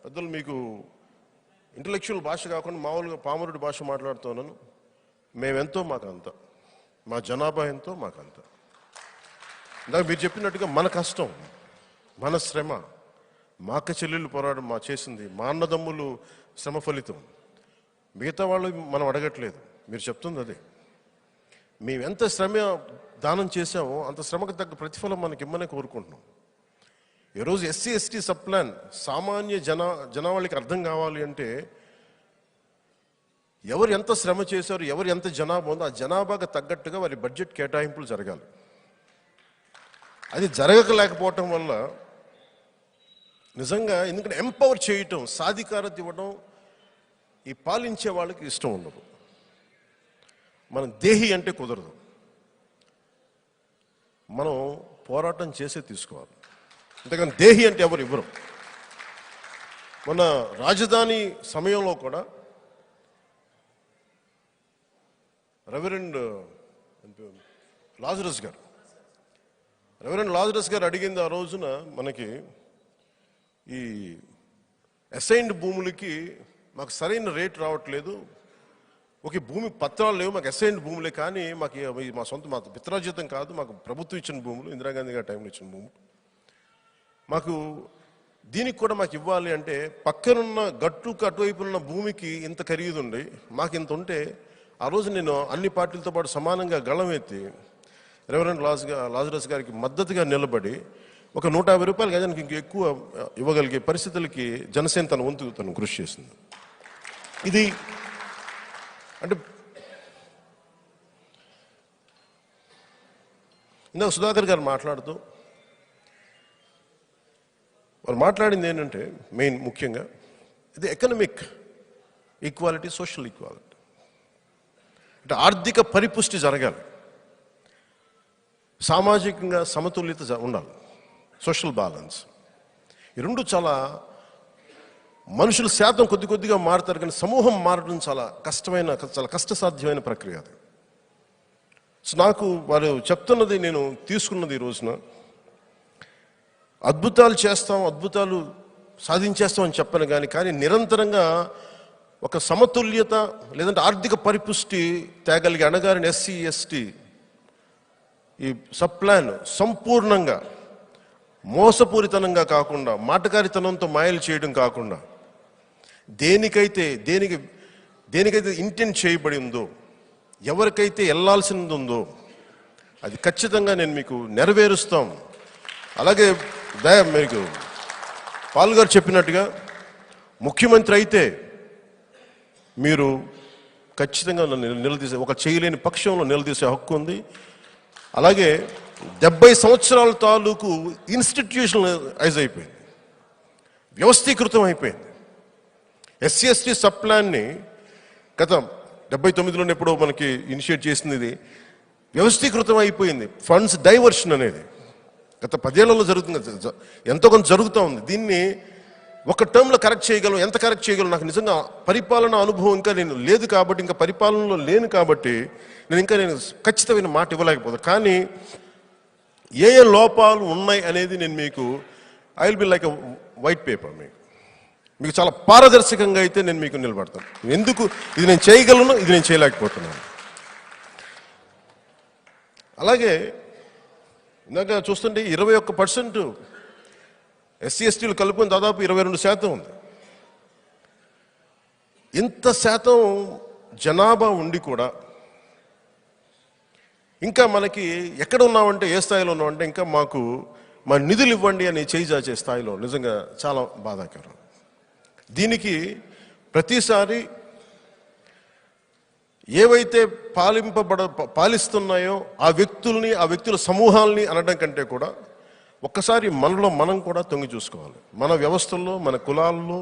పెద్దలు మీకు ఇంటలెక్చువల్ భాష కాకుండా మామూలుగా పామరుడి భాష మాట్లాడుతున్నాను. మేమెంతో మాకు అంత, మా జనాభా ఎంతో మాకు అంత. ఇందాక మీరు చెప్పినట్టుగా మన కష్టం, మన శ్రమ, మా అక్క చెల్లెళ్ళు పోరాటం మా చేసింది, మా అన్నదమ్ములు శ్రమ ఫలితం. మిగతా వాళ్ళు మనం అడగట్లేదు, మీరు చెప్తుంది అదే. మేము ఎంత శ్రమ దానం చేశామో అంత శ్రమకు తగ్గ ప్రతిఫలం మనకి ఇమ్మనే కోరుకుంటున్నాం. ఈరోజు ఎస్సీ ఎస్టీ సబ్ ప్లాన్ సామాన్య జనావళికి అర్థం కావాలి అంటే ఎవరు ఎంత శ్రమ చేశారు, ఎవరు ఎంత జనాభా ఉందో ఆ జనాభాకు తగ్గట్టుగా వారి బడ్జెట్ కేటాయింపులు జరగాలి. అది జరగలేకపోవటం వల్ల నిజంగా, ఎందుకంటే ఎంపవర్ చేయటం, సాధికారత ఇవ్వడం ఈ పాలించే వాళ్ళకి ఇష్టం ఉండదు. మనం దేహి అంటే కుదరదు, మనం పోరాటం చేసే తీసుకోవాలి. అంతేకాని దేహి అంటే ఎవరు ఇవ్వరు. మన రాజధాని సమయంలో కూడా రెవరెండ్ లాజరస్ గారు అడిగింది ఆ రోజున, మనకి ఈ అసైన్డ్ భూములకి మాకు సరైన రేట్ రావట్లేదు, ఒక భూమి పత్రాలు లేవు, మాకు అసైన్డ్ భూములే, కానీ మా పిత్రార్జితం కాదు, మాకు ప్రభుత్వం ఇచ్చిన భూములు, ఇందిరాగాంధీ గారి టైంలో ఇచ్చిన భూములు, మాకు దీనికి కూడా మాకు ఇవ్వాలి అంటే పక్కనున్న గట్టుకు అటువైపున్న భూమికి ఇంత ఖరీదుండి మాకు ఇంత ఉంటే, ఆ రోజు నేను అన్ని పార్టీలతో పాటు సమానంగా గళమెత్తి రెవరెండ్ లాజరస్ గారికి మద్దతుగా నిలబడి ఒక 150 రూపాయలు గజానికి ఇంక ఎక్కువ ఇవ్వగలిగే పరిస్థితులకి జనసేన తన వంతు తను కృషి చేసింది. ఇది అంటే ఇందాక సుధాకర్ గారు మాట్లాడుతూ వాళ్ళు మాట్లాడింది ఏంటంటే, ముఖ్యంగా ఇది ఎకనామిక్ ఈక్వాలిటీ, సోషల్ ఈక్వాలిటీ. అంటే ఆర్థిక పరిపుష్టి జరగాలి, సామాజికంగా సమతుల్యత ఉండాలి, సోషల్ బ్యాలెన్స్. ఈ రెండు చాలా, మనుషుల శాతం కొద్దిగా మారుతారు, కానీ సమూహం మారడం చాలా కష్టసాధ్యమైన ప్రక్రియ అది. సో నాకు వారు చెప్తున్నది, నేను తీసుకున్నది ఈ రోజున, అద్భుతాలు చేస్తాం, అద్భుతాలు సాధించేస్తామని చెప్పను కానీ నిరంతరంగా ఒక సమతుల్యత లేదంటే ఆర్థిక పరిపుష్టి తేగలిగే అణగారిన ఎస్సీ ఎస్టీ ఈ సబ్ ప్లాన్ సంపూర్ణంగా మోసపూరితనంగా కాకుండా మాటకారితనంతో మాయలు చేయడం కాకుండా దేనికైతే ఇంటెంట్ చేయబడి ఉందో ఎవరికైతే వెళ్ళాల్సింది ఉందో అది ఖచ్చితంగా నేను మీకు నెరవేరుస్తాం. అలాగే మీకు పాల్ గారు చెప్పినట్టుగా ముఖ్యమంత్రి అయితే మీరు ఖచ్చితంగా నన్ను నిలదీసే ఒక చేయలేని పక్షంలో నిలదీసే హక్కు ఉంది. అలాగే 70 సంవత్సరాల తాలూకు ఇన్స్టిట్యూషనలైజ్ అయిపోయింది, వ్యవస్థీకృతం అయిపోయింది. ఎస్సీ ఎస్టీ సబ్ ప్లాన్ని గత 79లో ఎప్పుడో మనకి ఇనిషియేట్ చేసింది. ఇది వ్యవస్థీకృతం అయిపోయింది. ఫండ్స్ డైవర్షన్ అనేది గత 10 ఏళ్లలో జరుగుతుంది, ఎంతో కొంత జరుగుతూ ఉంది. దీన్ని ఒక టర్మ్లో కరెక్ట్ చేయగలం. ఎంత కరెక్ట్ చేయగలం నాకు నిజంగా పరిపాలన అనుభవం ఇంకా నేను లేదు కాబట్టి, ఇంకా పరిపాలనలో లేను కాబట్టి నేను ఖచ్చితమైన మాట ఇవ్వలేకపోతాను. కానీ ఏ లోపాలు ఉన్నాయి అనేది నేను మీకు I will be like a white paper, మీకు చాలా పారదర్శకంగా అయితే నేను మీకు నిలబడతాను. ఎందుకు ఇది నేను చేయగలను, ఇది నేను చేయలేకపోతున్నాను. అలాగే ఇందాక చూస్తుంటే 21% ఎస్సీ ఎస్టీలు కలుపుకొని దాదాపు 22% ఉంది. ఇంత శాతం జనాభా ఉండి కూడా ఇంకా మనకి ఎక్కడ ఉన్నామంటే, ఏ స్థాయిలో ఉన్నామంటే ఇంకా మాకు మా నిధులు ఇవ్వండి అని చేయి చాచే స్థాయిలో నిజంగా చాలా బాధాకరం. దీనికి ప్రతిసారి ఏవైతే పాలిస్తున్నాయో ఆ వ్యక్తుల సమూహాల్ని అనడం కంటే కూడా ఒక్కసారి మనలో మనం కూడా తొంగి చూసుకోవాలి. మన వ్యవస్థల్లో, మన కులాల్లో,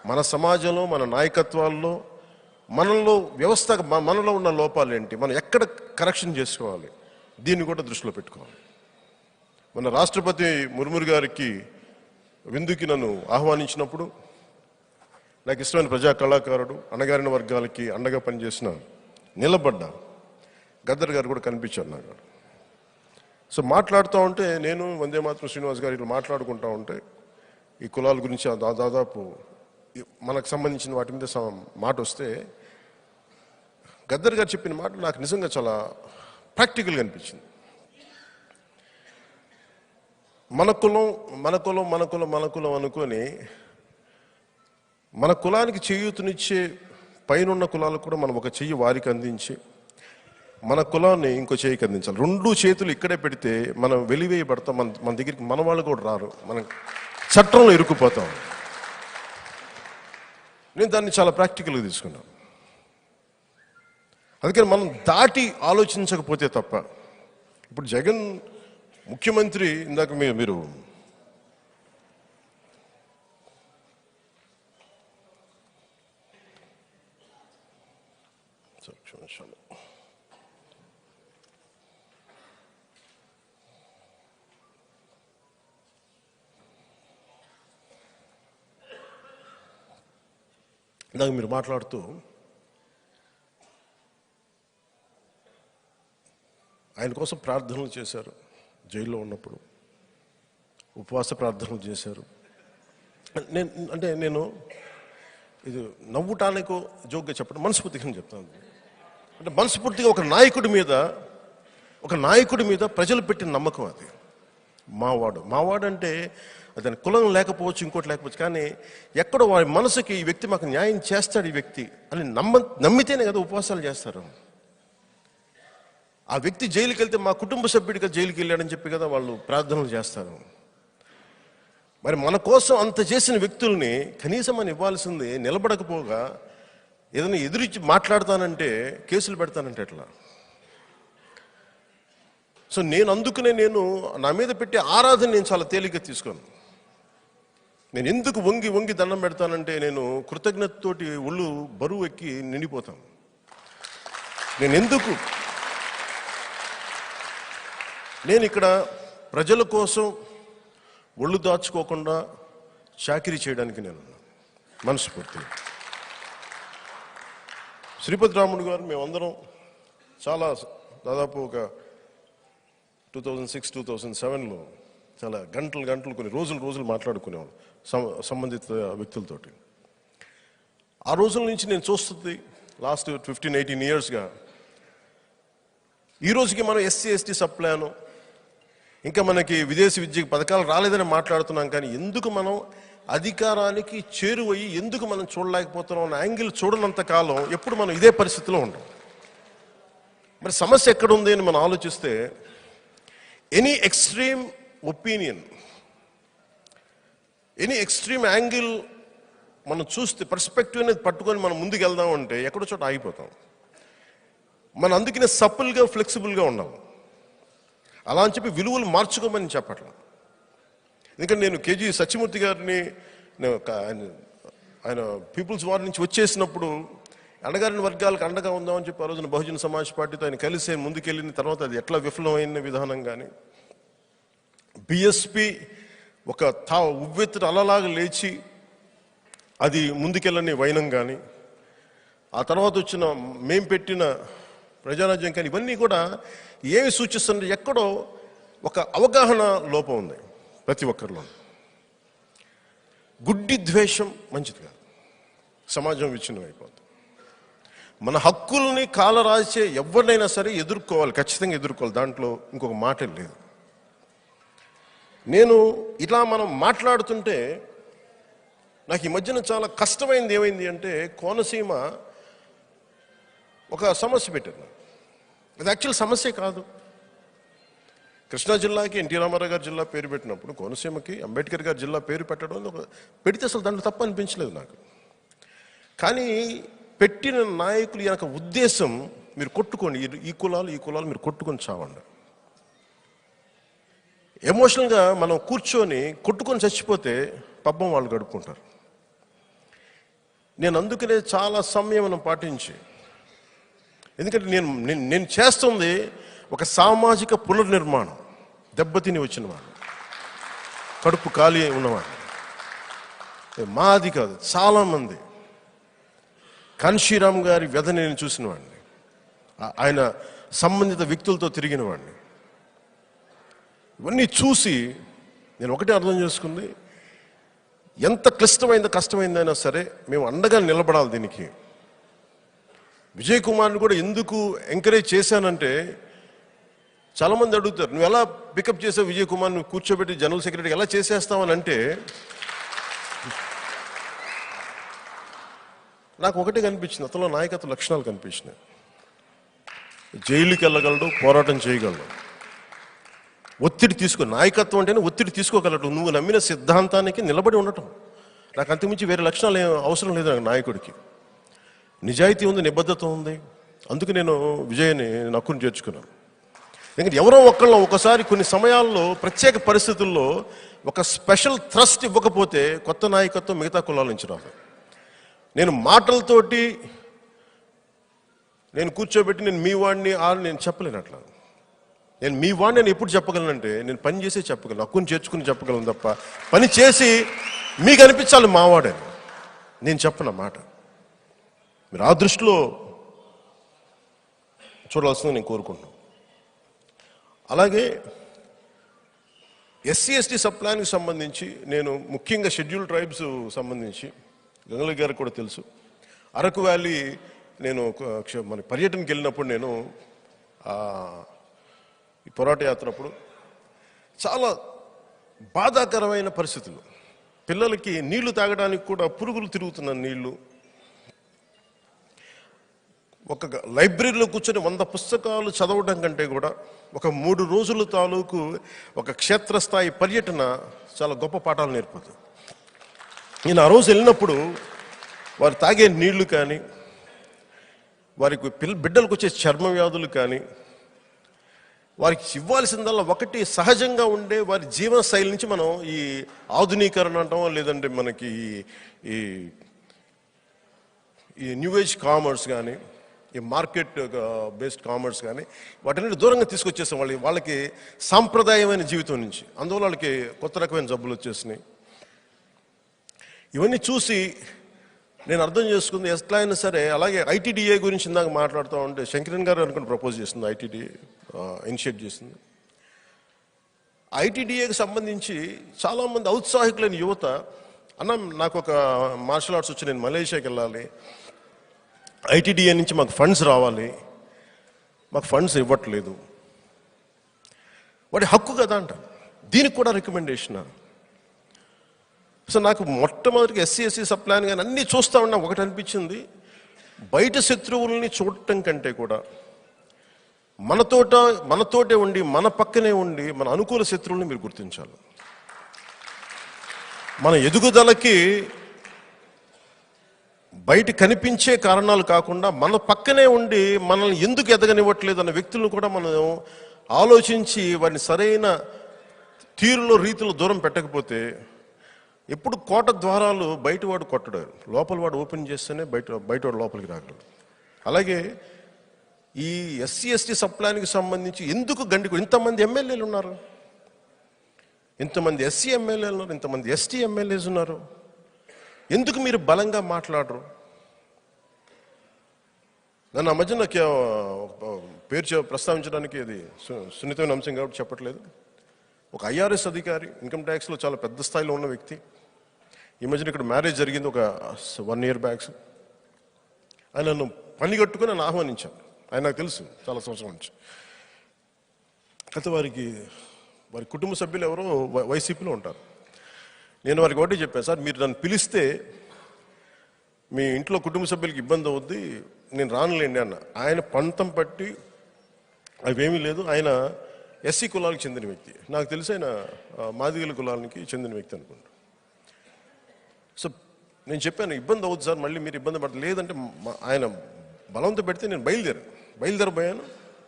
మన సమాజంలో, మన నాయకత్వాల్లో మనలో ఉన్న లోపాలు ఏంటి, మనం ఎక్కడ కరెక్షన్ చేసుకోవాలి, దీన్ని కూడా దృష్టిలో పెట్టుకోవాలి. మన రాష్ట్రపతి ముర్ము గారికి విందుకి నన్ను ఆహ్వానించినప్పుడు నాకు ఇష్టమైన ప్రజా కళాకారుడు, అణగారిన వర్గాలకి అండగా పనిచేసిన నిలబడ్డ గద్దర్ గారు కూడా కనిపించారు నాకు. సో మాట్లాడుతూ ఉంటే నేను వందే మాతరం శ్రీనివాస్ గారు ఇట్లా మాట్లాడుకుంటూ ఉంటే ఈ కులాల గురించి దాదాపు మనకు సంబంధించిన వాటి మీద మాట వస్తే గద్దర్ గారు చెప్పిన మాట నాకు నిజంగా చాలా ప్రాక్టికల్గా అనిపించింది. మన కులం అనుకొని మన కులానికి చేయూతనిచ్చే పైనున్న కులాలకు కూడా మనం ఒక చెయ్యి వారికి అందించి మన కులాన్ని ఇంకో చేయికి అందించాలి. 2 చేతులు ఇక్కడే పెడితే మనం వెలివేయబడతాం. మన దగ్గరికి మన వాళ్ళు కూడా రారు, మనం చట్టంలో ఇరుక్కుపోతాం. నేను దాన్ని చాలా ప్రాక్టికల్గా తీసుకున్నాను. అందుకని మనం దాటి ఆలోచించకపోతే తప్ప, ఇప్పుడు జగన్ ముఖ్యమంత్రి ఇందాక మీరు ఇందాక మీరు మాట్లాడుతూ ఆయన కోసం ప్రార్థనలు చేశారు, జైల్లో ఉన్నప్పుడు ఉపవాస ప్రార్థనలు చేశారు. నేను ఇది నవ్వుటానికో జోక్గా చెప్పడం మనస్ఫూర్తిగా చెప్తాను. అంటే మనస్ఫూర్తిగా ఒక నాయకుడి మీద ప్రజలు పెట్టిన నమ్మకం అది. మావాడు అంటే అతని కులం లేకపోవచ్చు, ఇంకోటి లేకపోవచ్చు, కానీ ఎక్కడో వారి మనసుకి ఈ వ్యక్తి మాకు న్యాయం చేస్తాడు ఈ వ్యక్తి అని నమ్మితేనే కదా ఉపవాసాలు చేస్తారు. ఆ వ్యక్తి జైలుకి వెళ్తే మా కుటుంబ సభ్యుడిగా జైలుకి వెళ్ళాడని చెప్పి కదా వాళ్ళు ప్రార్థనలు చేస్తారు. మరి మన కోసం అంత చేసిన వ్యక్తుల్ని కనీసం అని ఇవ్వాల్సింది నిలబడకపోగా ఏదైనా ఎదురిచ్చి మాట్లాడతానంటే, కేసులు పెడతానంటే ఎట్లా? సో అందుకనే నా మీద పెట్టే ఆరాధన నేను చాలా తేలిగ్గా తీసుకోను. నేను ఎందుకు వంగి దండం పెడతానంటే, నేను కృతజ్ఞతతోటి ఒళ్ళు బరువు ఎక్కి నిండిపోతాను. నేను ఇక్కడ ప్రజల కోసం ఒళ్ళు దాచుకోకుండా చాకిరీ చేయడానికి నేను మనస్ఫూర్తిగా. శ్రీపతి రాముడు గారు మేమందరం చాలా దాదాపు ఒక 2006-2007లో చాలా గంటలు గంటలు కొన్ని రోజులు మాట్లాడుకునేవాడు సంబంధిత వ్యక్తులతోటి. ఆ రోజుల నుంచి నేను చూస్తుంది లాస్ట్ 15-18 ఇయర్స్గా ఈ రోజుకి మనం ఎస్సీ ఎస్టీ సబ్ ప్లాను ఇంకా మనకి విదేశీ విద్య పథకాలు రాలేదని మాట్లాడుతున్నాం, కానీ ఎందుకు మనం అధికారానికి చేరువయ్యి ఎందుకు మనం చూడలేకపోతున్నాం అన్న యాంగిల్ చూడనంత కాలం ఎప్పుడు మనం ఇదే పరిస్థితిలో ఉంటాం. మరి సమస్య ఎక్కడ ఉంది అని మనం ఆలోచిస్తే any extreme opinion, any extreme angle మనం చూస్తే పర్స్పెక్టివ్ అనేది పట్టుకొని మనం ముందుకు వెళ్దాం అంటే ఎక్కడో చోట ఆగిపోతాం. మనం అందుకనే సప్పుల్గా ఫ్లెక్సిబుల్గా ఉన్నాము. అలా అని చెప్పి విలువలు మార్చుకోమని చెప్పట్లా. ఎందుకంటే నేను కేజీ సత్యమూర్తి గారిని ఆయన పీపుల్స్ వార్ నుంచి వచ్చేసినప్పుడు అణగారిన వర్గాలకు అండగా ఉందామని చెప్పి ఆ రోజున బహుజన సమాజ్ పార్టీతో ఆయన కలిసి ఆయన ముందుకెళ్ళిన తర్వాత అది ఎట్లా విఫలమైన విధానం కానీ, బిఎస్పి ఒక ఉవ్వెత్తున అలలాగా లేచి అది ముందుకెళ్ళని వైనం కానీ, ఆ తర్వాత వచ్చిన మేం పెట్టిన ప్రజారాజ్యం కానీ, ఇవన్నీ కూడా ఏమి సూచిస్తుంటే ఎక్కడో ఒక అవగాహన లోపం ఉంది ప్రతి ఒక్కరిలో. గుడ్డి ద్వేషం మంచిది కాదు, సమాజం విచ్ఛిన్నం అయిపోతుంది. మన హక్కుల్ని కాలరాచే ఎవరినైనా సరే ఎదుర్కోవాలి, ఖచ్చితంగా ఎదుర్కోవాలి, దాంట్లో ఇంకొక మాట లేదు. నేను ఇలా మనం మాట్లాడుతుంటే నాకు ఈ మధ్యన చాలా కష్టమైంది ఏమైంది అంటే, కోనసీమ ఒక సమస్య పెట్టారు. అది యాక్చువల్ సమస్య కాదు. కృష్ణా జిల్లాకి ఎన్టీ రామారావు గారి జిల్లా పేరు పెట్టినప్పుడు కోనసీమకి అంబేద్కర్ గారి జిల్లా పేరు పెట్టడం పెడితే అసలు దాంట్లో తప్పు అనిపించలేదు నాకు. కానీ పెట్టిన నాయకులు యొక్క ఉద్దేశం మీరు కొట్టుకోండి, ఈ కులాలు మీరు కొట్టుకొని చావండి. ఎమోషనల్గా మనం కూర్చొని కొట్టుకొని చచ్చిపోతే పబ్బం వాళ్ళు గడుపుకుంటారు. నేను అందుకనే చాలా సంయమనం పాటించి, ఎందుకంటే నేను చేస్తుంది ఒక సామాజిక పునర్నిర్మాణం. దెబ్బతిని వచ్చినవాడు, కడుపు ఖాళీ ఉన్నవాడు మాది కాదు, చాలామంది. కాన్షీరామ్ గారి వ్యధ నేను చూసిన వాడిని, ఆయన సంబంధిత వ్యక్తులతో తిరిగిన వాడిని. ఇవన్నీ చూసి నేను ఒకటే అర్థం చేసుకుంది, ఎంత కష్టమైందైనా సరే మేము అండగా నిలబడాలి దీనికి. విజయ్ కుమార్ని కూడా ఎందుకు ఎంకరేజ్ చేశానంటే, చాలామంది అడుగుతారు, నువ్వు ఎలా పికప్ చేసావు విజయ్ కుమార్, నువ్వు కూర్చోబెట్టి జనరల్ సెక్రటరీ ఎలా చేసేస్తావని అంటే, నాకు ఒకటే కనిపించింది, అతనిలో నాయకత్వ లక్షణాలు కనిపించినాయి. జైలుకి వెళ్ళగలడు, పోరాటం చేయగలడు, ఒత్తిడి నాయకత్వం అంటేనే ఒత్తిడి తీసుకోగలడు, నువ్వు నమ్మిన సిద్ధాంతానికి నిలబడి ఉండటం. నాకు అంతకుమించి వేరే లక్షణాలు ఏం అవసరం లేదు నాకు నాయకుడికి. నిజాయితీ ఉంది, నిబద్ధత ఉంది. అందుకు నేను విజయ్ని నక్కుని చేర్చుకున్నాను. ఎందుకంటే ఎవరో ఒకసారి కొన్ని సమయాల్లో ప్రత్యేక పరిస్థితుల్లో ఒక స్పెషల్ థ్రస్ట్ ఇవ్వకపోతే కొత్త నాయకత్వం మిగతా కులాల నుంచి రాదు. నేను మాటలతోటి నేను కూర్చోబెట్టి నేను మీ వాడిని నేను చెప్పలేను. అట్లా నేను మీ వాడిని నేను ఎప్పుడు చెప్పగలనంటే, నేను పని చేసే చెప్పగలను, హక్కుని చేర్చుకుని చెప్పగలను తప్ప పని చేసి మీకు అనిపించాలి మావాడని నేను చెప్పను మాట. మీరు ఆ దృష్టిలో చూడాల్సిందని నేను కోరుకుంటున్నాను. అలాగే ఎస్సీ ఎస్టీ సబ్ ప్లాన్కి సంబంధించి నేను ముఖ్యంగా షెడ్యూల్ ట్రైబ్స్ సంబంధించి గంగుల గారికి కూడా తెలుసు, అరకు వ్యాలీ నేను మన పర్యటనకి వెళ్ళినప్పుడు నేను ఈ పోరాట యాత్రప్పుడు చాలా బాధాకరమైన పరిస్థితులు. పిల్లలకి నీళ్లు తాగడానికి కూడా పురుగులు తిరుగుతున్న నీళ్లు. ఒక లైబ్రరీలో కూర్చొని 100 పుస్తకాలు చదవడం కంటే కూడా ఒక 3 రోజుల తాలూకు ఒక క్షేత్రస్థాయి పర్యటన చాలా గొప్ప పాఠాలు నేర్పుతుంది. నేను ఆ రోజు వెళ్ళినప్పుడు వారు తాగే నీళ్లు కానీ, వారికి బిడ్డలకు వచ్చే చర్మ వ్యాధులు కానీ, వారికి ఇవ్వాల్సిందల్లా ఒకటి సహజంగా ఉండే వారి జీవన శైలి నుంచి మనం ఈ ఆధునీకరణ అంటాం, లేదంటే మనకి ఈ న్యూ ఏజ్ కామర్స్ కానీ, ఈ మార్కెట్ బేస్డ్ కామర్స్ కానీ, వాటిని దూరంగా తీసుకొచ్చేసాం వాళ్ళకి సాంప్రదాయమైన జీవితం నుంచి. అందువల్ల వాళ్ళకి కొత్త రకమైన జబ్బులు వచ్చేసినాయి. ఇవన్నీ చూసి నేను అర్థం చేసుకుంది, ఎట్లా అయినా సరే. అలాగే ఐటీడీఏ గురించి ఇందాక మాట్లాడుతూ ఉంటే శంకరన్ గారు అనుకుని ప్రపోజ్ చేసింది, ఐటీడీఏ ఇనిషియేట్ చేసింది. ఐటీడీఏకి సంబంధించి చాలామంది ఔత్సాహికులైన యువత, అన్న నాకు ఒక మార్షల్ ఆర్ట్స్ వచ్చి నేను మలేషియాకి వెళ్ళాలి, ఐటీడీఏ నుంచి మాకు ఫండ్స్ రావాలి, మాకు ఫండ్స్ ఇవ్వట్లేదు. వాడి హక్కు కదా అంట. దీనికి కూడా రికమెండేషన్. సో నాకు మొట్టమొదటిగా ఎస్సీ సబ్ ప్లాన్ కానీ అన్నీ చూస్తా ఉన్నా ఒకటి అనిపించింది, బయట శత్రువుల్ని చూడటం కంటే కూడా మనతోటే ఉండి మన పక్కనే ఉండి మన అనుకూల శత్రువుల్ని మీరు గుర్తించాలి. మన ఎదుగుదలకి బయట కనిపించే కారణాలు కాకుండా మన పక్కనే ఉండి మనల్ని ఎందుకు ఎదగనివ్వట్లేదు అన్న వ్యక్తులను కూడా మనం ఆలోచించి వారిని సరైన తీరులో రీతిలో దూరం పెట్టకపోతే, ఎప్పుడు కోట ద్వారాలు బయటవాడు కొట్టడు, లోపల వాడు ఓపెన్ చేస్తేనే బయటవాడు లోపలికి రాగలడు. అలాగే ఈ ఎస్సీ సబ్ ప్లాన్కి సంబంధించి ఎందుకు ఇంతమంది ఎమ్మెల్యేలు ఉన్నారు, ఇంతమంది ఎస్సీ ఎమ్మెల్యేలు ఉన్నారు, ఇంతమంది ఎస్టీ ఎమ్మెల్యేస్ ఉన్నారు, ఎందుకు మీరు బలంగా మాట్లాడరు? నన్ను ఆ మధ్య నాకు పేరు ప్రస్తావించడానికి అది సున్నితమైన అంశం కాబట్టి చెప్పట్లేదు. ఒక ఐఆర్ఎస్ అధికారి, ఇన్కమ్ ట్యాక్స్లో చాలా పెద్ద స్థాయిలో ఉన్న వ్యక్తి, ఈ మధ్యన ఇక్కడ మ్యారేజ్ జరిగింది ఒక 1 year బ్యాక్స్. ఆయన నన్ను పని కట్టుకుని నన్ను ఆహ్వానించాను. ఆయన నాకు తెలుసు చాలా సంవత్సరం నుంచి. అయితే వారి కుటుంబ సభ్యులు ఎవరో వైసీపీలో ఉంటారు. నేను వారికి ఒకటి చెప్పాను, సార్ మీరు నన్ను పిలిస్తే మీ ఇంట్లో కుటుంబ సభ్యులకి ఇబ్బంది అవుద్ది, నేను రానులేండి అన్న. ఆయన పంతం పట్టి అవేమీ లేదు, ఆయన ఎస్సీ కులాలకు చెందిన వ్యక్తి, నాకు తెలిసి ఆయన మాదిగల కులానికి చెందిన వ్యక్తి అనుకుంటా. సో నేను చెప్పాను ఇబ్బంది అవుతుంది సార్, మళ్ళీ మీరు ఇబ్బంది పడదు లేదంటే ఆయన బలంతో పెడితే నేను బయలుదేరబోయాను.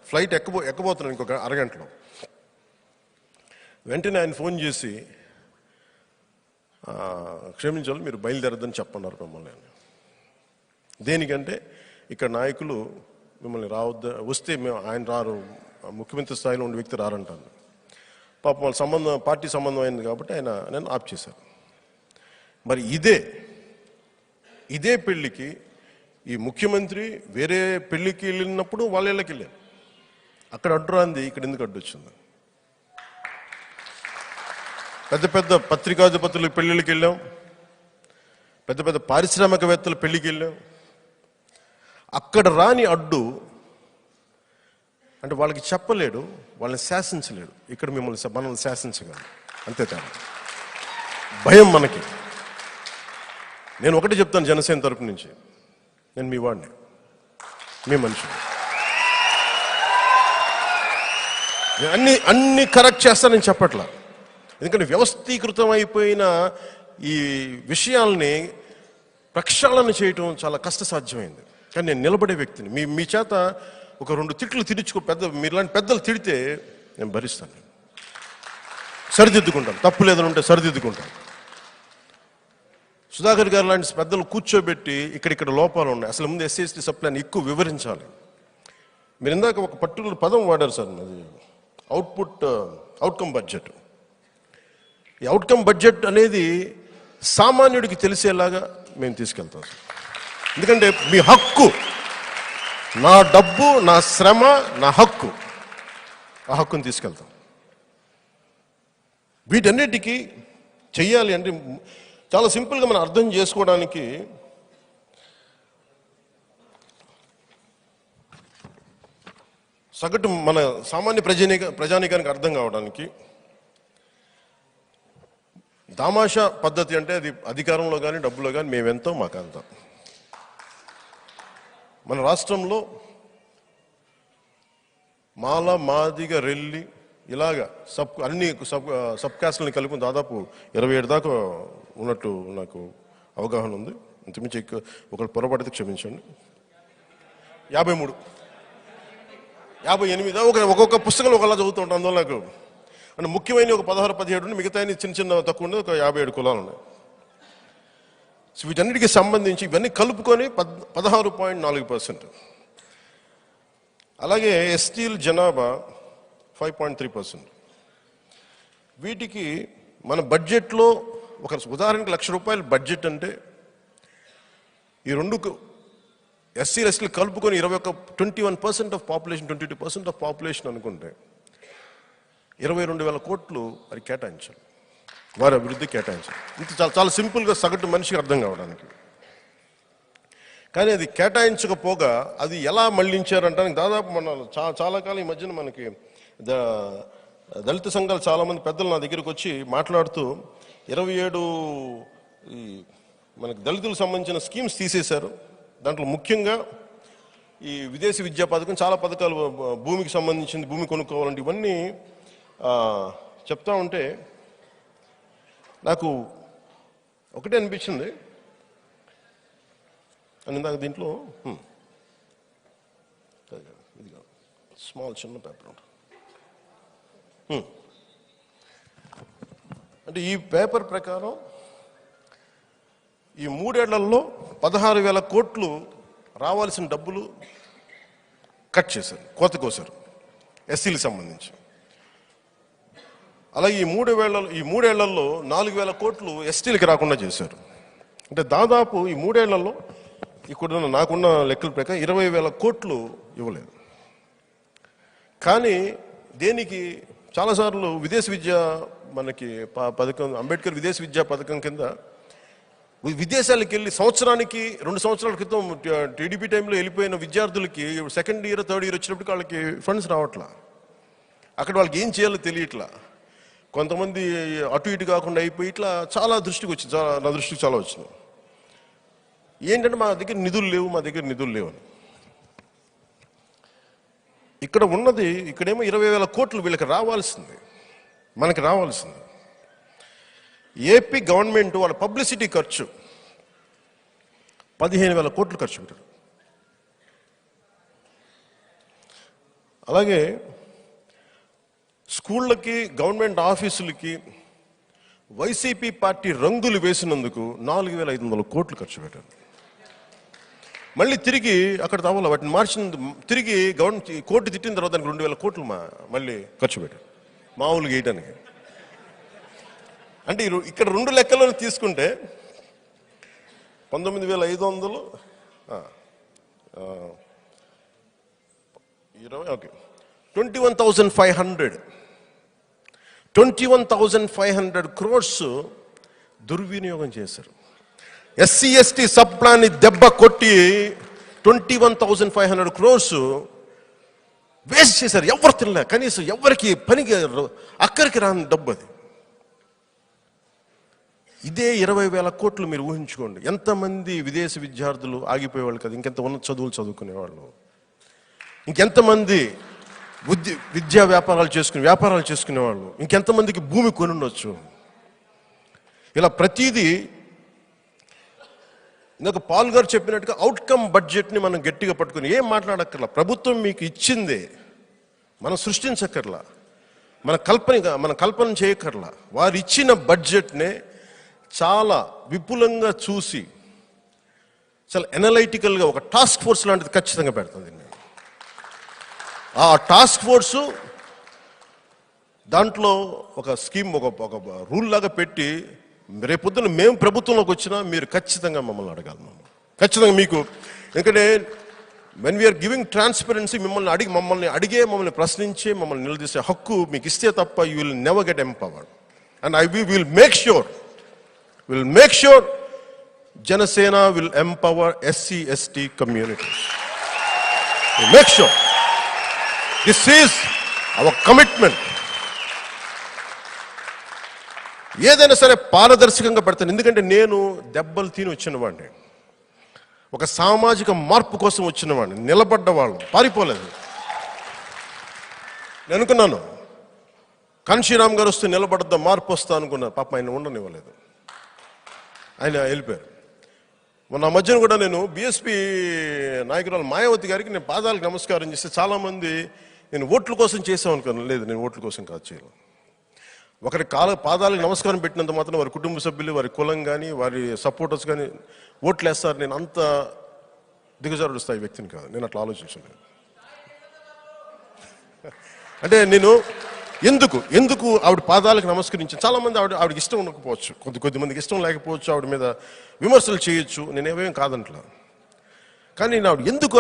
ఫ్లైట్ ఎక్కబోతున్నాను ఇంకొక అరగంటలో. వెంటనే ఆయన ఫోన్ చేసి క్షమించాలి మీరు బయలుదేరద్దని చెప్పన్నారు మిమ్మల్ని. దేనికంటే ఇక్కడ నాయకులు మిమ్మల్ని వస్తే ఆయన రారు, ముఖ్యమంత్రి స్థాయిలో ఉండే వ్యక్తి రారంటాను. పాపం వాళ్ళ పార్టీ సంబంధం అయింది కాబట్టి నేను ఆప్ చేశాను. మరి ఇదే పెళ్లికి ఈ ముఖ్యమంత్రి వేరే పెళ్లికి వెళ్ళినప్పుడు వాళ్ళ ఇళ్ళకి వెళ్ళాను. అక్కడ అడ్డు రాంది ఇక్కడ ఎందుకు అడ్డు వచ్చింది? పెద్ద పెద్ద పత్రికాధిపతుల పెళ్లిళ్ళకి వెళ్ళాం, పెద్ద పెద్ద పారిశ్రామికవేత్తల పెళ్లికి వెళ్ళాం. అక్కడ రాని అడ్డు అంటే వాళ్ళకి చెప్పలేడు, వాళ్ళని శాసించలేడు. ఇక్కడ మనల్ని శాసించగలరు, అంతే తేడా. భయం మనకి. నేను ఒకటి చెప్తాను జనసేన తరపు నుంచి, నేను మీ వాడిని, మీ మనిషిని. అన్ని కరెక్ట్ చేస్తానని చెప్పట్లా, ఎందుకంటే వ్యవస్థీకృతం అయిపోయిన ఈ విషయాల్ని ప్రక్షాళన చేయటం చాలా కష్టసాధ్యమైంది. కానీ నేను నిలబడే వ్యక్తిని. మీ చేత ఒక 2 తిట్లు మీలాంటి పెద్దలు తిడితే నేను భరిస్తాను, సరిదిద్దుకుంటాను, తప్పు లేదని ఉంటే సరిదిద్దుకుంటాను. సుధాకర్ గారు లాంటి పెద్దలు కూర్చోబెట్టి ఇక్కడ లోపాలు ఉన్నాయి, అసలు ముందు ఎస్సీ సబ్ ప్లాన్ ఎక్కువ వివరించాలి. మీరు ఇందాక ఒక పర్టికులర్ పదం వాడారు సార్, అది అవుట్కమ్ బడ్జెట్. ఈ అవుట్కమ్ బడ్జెట్ అనేది సామాన్యుడికి తెలిసేలాగా మేము తీసుకెళ్తాం సార్. ఎందుకంటే మీ హక్కు, నా డబ్బు, నా శ్రమ, నా హక్కు, ఆ హక్కుని తీసుకెళ్తాం. వీటన్నిటికీ చెయ్యాలి అంటే చాలా సింపుల్గా మనం అర్థం చేసుకోవడానికి సగటు మన సామాన్య ప్రజానీకానికి అర్థం కావడానికి దామాషా పద్ధతి అంటే అది అధికారంలో కానీ డబ్బులో కానీ మేమెంతో మాకంత. మన రాష్ట్రంలో మాల, మాదిగ, రెల్లి ఇలాగా అన్ని సబ్ కాస్ట్లని కలిపి దాదాపు 27 దాకా ఉన్నట్టు నాకు అవగాహన ఉంది. ఇంతకుమించి ఒకళ్ళు పొరపాటుతో క్షమించండి. 53, 58 ఒక్కొక్క పుస్తకంలో ఒకలా చదువుతూ ఉంటాను. అందువల్ల నాకు అంటే ముఖ్యమైన ఒక 16, 17 ఉండి మిగతా చిన్న తక్కువ ఉండి ఒక 57 కులాలు ఉన్నాయి. సో వీటన్నిటికీ సంబంధించి ఇవన్నీ కలుపుకొని 16.4%. అలాగే ఎస్టీల జనాభా 5.3%. వీటికి మన బడ్జెట్లో ఒక ఉదాహరణకి ₹1,00,000 బడ్జెట్ అంటే ఈ 2 ఎస్సీ ఎస్టీలు కలుపుకొని 21% ఆఫ్ పాపులేషన్, 22% ఆఫ్ పాపులేషన్ అనుకుంటే 22,000 కోట్లు మరి కేటాయించాలి, వారి అభివృద్ధి కేటాయించాలి. ఇంత చాలా చాలా సింపుల్గా సగటు మనిషికి అర్థం కావడానికి. కానీ అది కేటాయించకపోగా అది ఎలా మళ్లించారంటానికి దాదాపు మన చాలా కాలం ఈ మధ్యన మనకి దళిత సంఘాలు చాలామంది పెద్దలు నా దగ్గరికి వచ్చి మాట్లాడుతూ 27 ఈ మనకి దళితులకు సంబంధించిన స్కీమ్స్ తీసేశారు. దాంట్లో ముఖ్యంగా ఈ విదేశీ విద్యా పథకం, చాలా పథకాలు, భూమికి సంబంధించింది, భూమి కొనుక్కోవాలంటే ఇవన్నీ చెప్తా ఉంటే నాకు ఒకటే అనిపించింది. అని ఇందాక దీంట్లో స్మాల్ చిన్న పేపర్ అంటే ఈ పేపర్ ప్రకారం ఈ 3 ఏళ్లలో 16,000 కోట్లు రావాల్సిన డబ్బులు కట్ చేశారు, కోత కోసారు ఎస్సీలకు సంబంధించి. అలాగే ఈ 3 ఏళ్లలో 4,000 కోట్లు ఎస్టీలకి రాకుండా చేశారు. అంటే దాదాపు ఈ 3 ఏళ్లలో ఇక్కడ నాకున్న లెక్కల ప్రకారం 20,000 కోట్లు ఇవ్వలేదు. కానీ దేనికి చాలాసార్లు విదేశీ విద్యా మనకి పథకం, అంబేద్కర్ విదేశీ విద్యా పథకం కింద విదేశాలకు వెళ్ళి సంవత్సరానికి 2 సంవత్సరాల క్రితం టీడీపీ టైంలో వెళ్ళిపోయిన విద్యార్థులకి సెకండ్ ఇయర్ థర్డ్ ఇయర్ వచ్చినప్పటికి వాళ్ళకి ఫండ్స్ రావట్లా. అక్కడ వాళ్ళకి ఏం చేయాలో తెలియట్లా. కొంతమంది అటు ఇటు కాకుండా అయిపోయి ఇట్లా చాలా దృష్టికి వచ్చింది, నా దృష్టికి చాలా వచ్చింది. ఏంటంటే మా దగ్గర నిధులు లేవు అని. ఇక్కడ ఉన్నది, ఇక్కడేమో 20,000 కోట్లు వీళ్ళకి రావాల్సింది, మనకి రావాల్సింది. ఏపీ గవర్నమెంట్ వాళ్ళ పబ్లిసిటీ ఖర్చు 15,000 కోట్లు ఖర్చు పెట్టారు. అలాగే స్కూళ్ళకి, గవర్నమెంట్ ఆఫీసులకి వైసీపీ పార్టీ రంగులు వేసినందుకు 4,500 కోట్లు ఖర్చు పెట్టారు. మళ్ళీ తిరిగి అక్కడ తవ్వాలి, వాటిని మార్చిన తిరిగి గవర్నమెంట్ కోర్టు తిట్టిన తర్వాత దానికి 2,000 కోట్లు మళ్ళీ ఖర్చు పెట్టారు మామూలుగా వేయడానికి. అంటే ఇక్కడ 2 లెక్కలను తీసుకుంటే 19,500 ఓకే 21,500 క్రోర్స్ దుర్వినియోగం చేశారు. ఎస్సీ ఎస్టీ సబ్ ప్లాన్ దెబ్బ కొట్టి 21,500 క్రోర్స్ వేస్ట్ చేశారు. ఎవరు తినలే, కనీసం ఎవరికి పనికి అక్కడికి రాని డబ్బు అది. ఇదే 20,000 కోట్లు మీరు ఊహించుకోండి. ఎంతమంది విదేశీ విద్యార్థులు ఆగిపోయేవాళ్ళు కదా, ఇంకెంత ఉన్నత చదువులు చదువుకునేవాళ్ళు, ఇంకెంతమంది వ్యాపారాలు చేసుకునేవాళ్ళు, ఇంకెంతమందికి భూమి కొని ఉండొచ్చు. ఇలా ప్రతిదీ ఇందాక పాల్ గారు చెప్పినట్టుగా అవుట్కమ్ బడ్జెట్ని మనం గట్టిగా పట్టుకుని ఏం మాట్లాడక్కర్లా. ప్రభుత్వం మీకు ఇచ్చిందే, మనం సృష్టించక్కర్లా, మన కల్పన చేయక్కర్లా. వారు ఇచ్చిన బడ్జెట్నే చాలా విపులంగా చూసి చాలా ఎనలైటికల్గా ఒక టాస్క్ ఫోర్స్ లాంటిది ఖచ్చితంగా పెడుతుంది. ఆ టాస్క్ ఫోర్సు దాంట్లో ఒక స్కీమ్, ఒక రూల్ లాగా పెట్టి రేపొద్దున మేము ప్రభుత్వంలోకి వచ్చినా మీరు ఖచ్చితంగా మమ్మల్ని అడగాలి. ఖచ్చితంగా మీకు, ఎందుకంటే వెన్ వీఆర్ గివింగ్ ట్రాన్స్పరెన్సీ, మమ్మల్ని ప్రశ్నించే, మమ్మల్ని నిలదీసే హక్కు మీకు ఇస్తే తప్ప you will never get empowered. And will make sure Janasena will empower SC ST communities. Make sure this is our commitment. ఏదైనా సరే పారదర్శకంగా పెడతాను. ఎందుకంటే నేను దెబ్బలు తిని వచ్చిన వాడిని, ఒక సామాజిక మార్పు కోసం వచ్చిన వాడిని, నిలబడ్డవాళ్ళు, పారిపోలేదు. నేను అనుకున్నాను కాంశీరామ్ గారు వస్తే నిలబడ్డ మార్పు వస్తా అనుకున్నాను. పాప ఆయన ఉండనివ్వలేదు, ఆయన వెళ్ళిపోయారు. మొన్న మధ్యన కూడా నేను బీఎస్పీ నాయకురాలు మాయావతి గారికి నేను పాదాలకు నమస్కారం చేస్తే చాలామంది నేను ఓట్ల కోసం చేసాం అనుకున్నాను. లేదు, నేను ఓట్ల కోసం కాదు చేయను. ఒకరి పాదాలకు నమస్కారం పెట్టినంత మాత్రం వారి కుటుంబ సభ్యులు, వారి కులం కానీ, వారి సపోర్టర్స్ కానీ ఓట్లు వేస్తారు. నేను అంత దిగజారుడు స్థాయి వ్యక్తిని కాదు, నేను అట్లా ఆలోచించలేదు. అంటే నేను ఎందుకు ఆవిడ పాదాలకు నమస్కరించాను. చాలామంది ఆవిడకి ఇష్టం ఉండకపోవచ్చు, కొద్దిమందికి ఇష్టం లేకపోవచ్చు, ఆవిడ మీద విమర్శలు చేయొచ్చు, నేనేమేం కాదంట్లా. కానీ నేను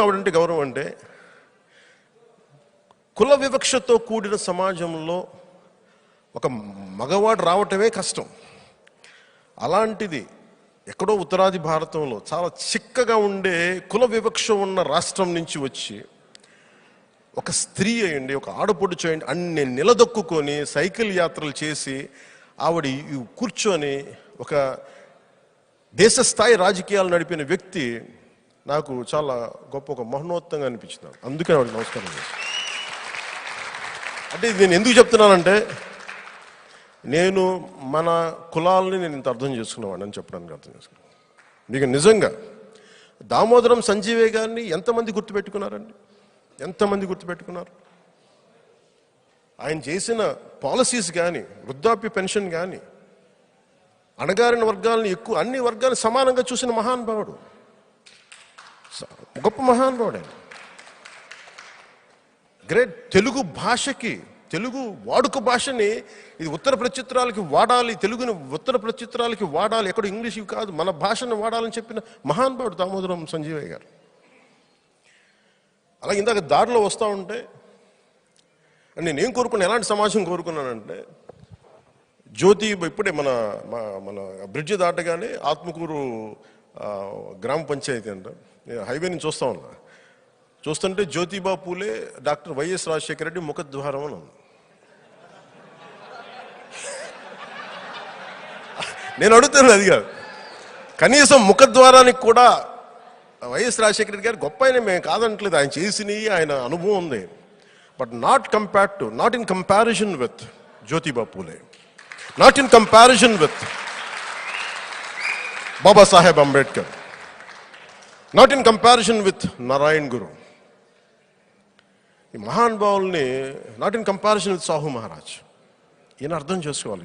ఆవిడంటే గౌరవం అంటే కుల వివక్షతో కూడిన సమాజంలో ఒక మగవాడు రావటమే కష్టం. అలాంటిది ఎక్కడో ఉత్తరాది భారతంలో చాలా చిక్కగా ఉండే కుల వివక్ష ఉన్న రాష్ట్రం నుంచి వచ్చి ఒక స్త్రీ అయ్యండి, ఒక ఆడపొడు చేయండి అన్ని నిలదొక్కుని సైకిల్ యాత్రలు చేసి ఆవిడ కూర్చొని ఒక దేశ స్థాయి రాజకీయాలు నడిపిన వ్యక్తి నాకు చాలా గొప్ప ఒక మహోన్నతంగా అనిపించింది. అందుకే ఆవిడకి నమస్కారం చేస్తాను. అంటే నేను ఎందుకు చెప్తున్నానంటే నేను మన కులాలని నేను ఇంత అర్థం చేసుకునేవాడిని అని చెప్పడానికి అర్థం చేసుకున్నాను. మీకు నిజంగా దామోదరం సంజీవయ్య గారిని ఎంతమంది గుర్తుపెట్టుకున్నారండి? ఎంతమంది గుర్తుపెట్టుకున్నారు? ఆయన చేసిన పాలసీస్ కానీ, వృద్ధాప్య పెన్షన్ కానీ, అణగారిన వర్గాలను ఎక్కువ అన్ని వర్గాలను సమానంగా చూసిన మహానుభావుడు, గొప్ప మహానుభావుడు ఆయన. గ్రేట్. తెలుగు భాషకి, తెలుగు వాడుక భాషని ఇది ఉత్తర ప్రత్యుత్తరాలకి వాడాలి, తెలుగుని ఉత్తర ప్రత్యుత్తరాలకి వాడాలి, ఎక్కడ ఇంగ్లీష్ కాదు మన భాషను వాడాలని చెప్పిన మహానుభావుడు దామోదరం సంజీవయ్య గారు. అలాగే ఇందాక దారిలో వస్తూ ఉంటే నేనేం కోరుకున్నాను, ఎలాంటి సమాజం కోరుకున్నానంటే జ్యోతి ఇప్పుడే మన మన బ్రిడ్జి దాటగానే ఆత్మకూరు గ్రామ పంచాయతీ అంట, హైవే నుంచి చూస్తూ ఉన్నా. చూస్తుంటే జ్యోతిబా పూలే, డాక్టర్ వైఎస్ రాజశేఖర రెడ్డి ముఖద్వారం అని ఉంది. నేను అడుగుతున్నాను అది కాదు, కనీసం ముఖద్వారానికి కూడా వైఎస్ రాజశేఖర రెడ్డి గారు గొప్ప ఆయన మేము కాదనట్లేదు, ఆయన చేసినవి ఆయన అనుభవం ఉంది. But not in comparison with Jyotiba Phule, not in comparison with Babasaheb Ambedkar, not in comparison with Narayan Guru. ఈ మహానుభావుల్ని not in comparison with Sahu Maharaj. ఈయన అర్థం చేసుకోవాలి.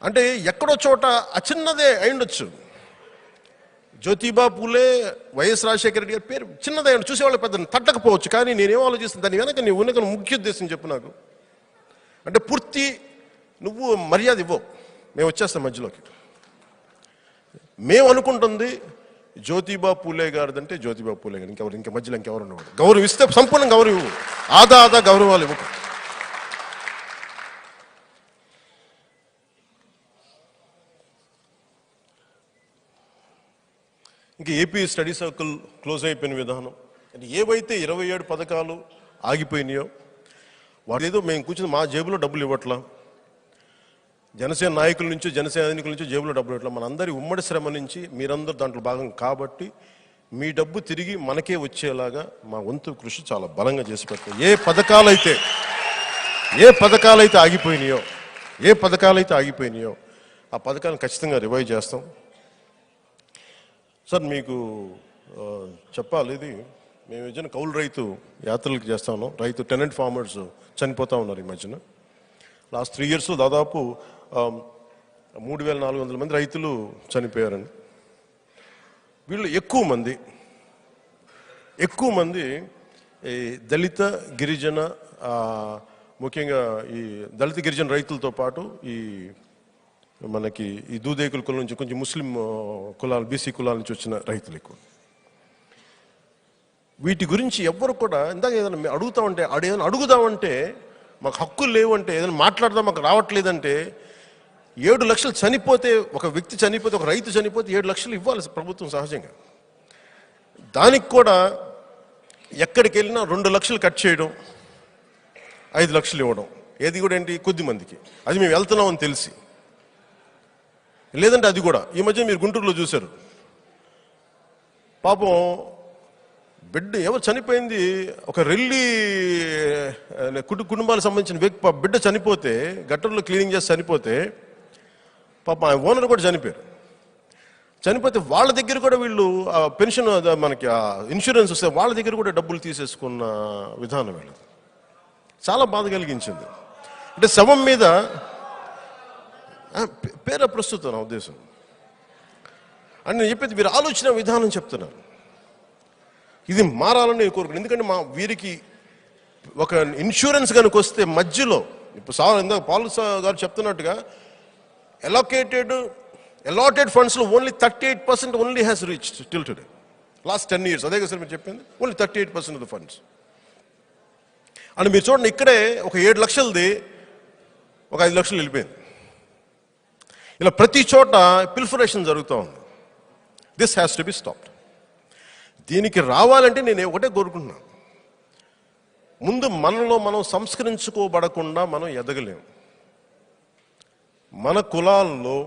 అంటే ఎక్కడో చోట చిన్నదే అయిండొచ్చు. జ్యోతిబా పూలే, వైఎస్ రాజశేఖర రెడ్డి గారి పేరు చిన్నదే చూసేవాళ్ళు పెద్ద తట్టకపోవచ్చు, కానీ నేనేం ఆలోచిస్తాను దాని వెనక నీ ఉన్న ముఖ్య ఉద్దేశం చెప్పు నాకు. అంటే పూర్తి నువ్వు మర్యాద ఇవ్వవు, మేము వచ్చేస్తాం మధ్యలోకి. మేము అనుకుంటుంది జ్యోతిబా పూలే గారిదంటే జ్యోతిబా పూలే గారు, ఇంకా మధ్యలో ఇంకెవరు ఉండవు. గౌరవం ఇస్తే సంపూర్ణ గౌరవం ఇవ్వు, ఆదా గౌరవాలు ఇవ్వకు. ఇంకా ఏపీ స్టడీ సర్కిల్ క్లోజ్ అయిపోయిన విధానం, అంటే ఏవైతే 27 పథకాలు ఆగిపోయినాయో వాడు ఏదో మేము కూర్చుని మా జేబులో డబ్బులు ఇవ్వట్లా, జనసేన నాయకుల నుంచి జనసేన సైనికుల నుంచి జేబులో డబ్బులు ఇవ్వట్లా, మనందరి ఉమ్మడి శ్రమ నుంచి మీరందరూ దాంట్లో భాగం కాబట్టి మీ డబ్బు తిరిగి మనకే వచ్చేలాగా మా వంతు కృషి చాలా బలంగా చేసి పెట్టాం. ఏ పథకాలైతే ఆగిపోయినాయో ఆ పథకాలను ఖచ్చితంగా రివైవ్ చేస్తాం. సార్ మీకు చెప్పాలి, ఇది మేము ఇచ్చిన కౌలు రైతు యాత్రలకు చేస్తా ఉన్నాం. రైతు టెనెంట్ ఫార్మర్స్ చనిపోతూ ఉన్నారు ఈ మధ్యన. లాస్ట్ 3 years దాదాపు 3400 మంది రైతులు చనిపోయారండి. వీళ్ళు ఎక్కువ మంది ఈ దళిత గిరిజన, ముఖ్యంగా ఈ దళిత గిరిజన రైతులతో పాటు ఈ మనకి ఈ దూదేకుల కులం నుంచి కొంచెం ముస్లిం కులాలు, బీసీ కులాల నుంచి వచ్చిన రైతులు ఎక్కువ. వీటి గురించి ఎవ్వరు కూడా ఇందాక ఏదైనా అడుగుదామంటే మాకు హక్కులు లేవు అంటే, ఏదైనా మాట్లాడదాం మాకు రావట్లేదంటే, 7 లక్షలు చనిపోతే, ఒక వ్యక్తి చనిపోతే, ఒక రైతు చనిపోతే 7 లక్షలు ఇవ్వాలి ప్రభుత్వం సహజంగా. దానికి కూడా ఎక్కడికి వెళ్ళినా 2 లక్షలు కట్ చేయడం, 5 లక్షలు ఇవ్వడం, ఏది కూడా ఏంటి కొద్ది మందికి, అది మేము వెళ్తున్నామని తెలిసి. లేదంటే అది కూడా ఈ మధ్య మీరు గుంటూరులో చూశారు, పాపం బిడ్డ ఎవరు చనిపోయింది, ఒక రెల్లి కుటుంబాలకు సంబంధించిన వ్యక్తి బిడ్డ చనిపోతే, గట్టర్లో క్లీనింగ్ చేసి చనిపోతే, పాపం ఆ ఓనర్ కూడా చనిపోతే వాళ్ళ దగ్గర కూడా వీళ్ళు పెన్షన్, మనకి ఇన్సూరెన్స్ వస్తే వాళ్ళ దగ్గర కూడా డబ్బులు తీసేసుకున్న విధానం వీళ్ళది చాలా బాధ కలిగించింది. అంటే శవం మీద పేర ప్రస్తుతం నా ఉద్దేశం అని నేను చెప్పేది, మీరు ఆలోచన విధానం చెప్తున్నారు, ఇది మారాలని నేను కోరుకున్నాను. ఎందుకంటే వీరికి ఒక ఇన్సూరెన్స్ కనుక వస్తే మధ్యలో, ఇప్పుడు ఇందాక పాల్ గారు చెప్తున్నట్టుగా అలాటెడ్ ఫండ్స్లో only 38% only has reached till today, last 10 years. అదే కదా సార్ మీరు చెప్పింది, ఓన్లీ 38% ఆఫ్ ద ఫండ్స్. అని మీరు చూడండి, ఇక్కడే ఒక 7 లక్షలది ఒక 5 లక్షలు వెళ్ళిపోయింది. ఇలా ప్రతి చోట పిల్ఫరేషన్ జరుగుతూ ఉంది. This has to be stopped. దీనికి రావాలంటే నేను ఒకటే కోరుకుంటున్నాను, ముందు మనలో మనం సంస్కరించుకోబడకుండా మనం ఎదగలేము. మన కులాల్లో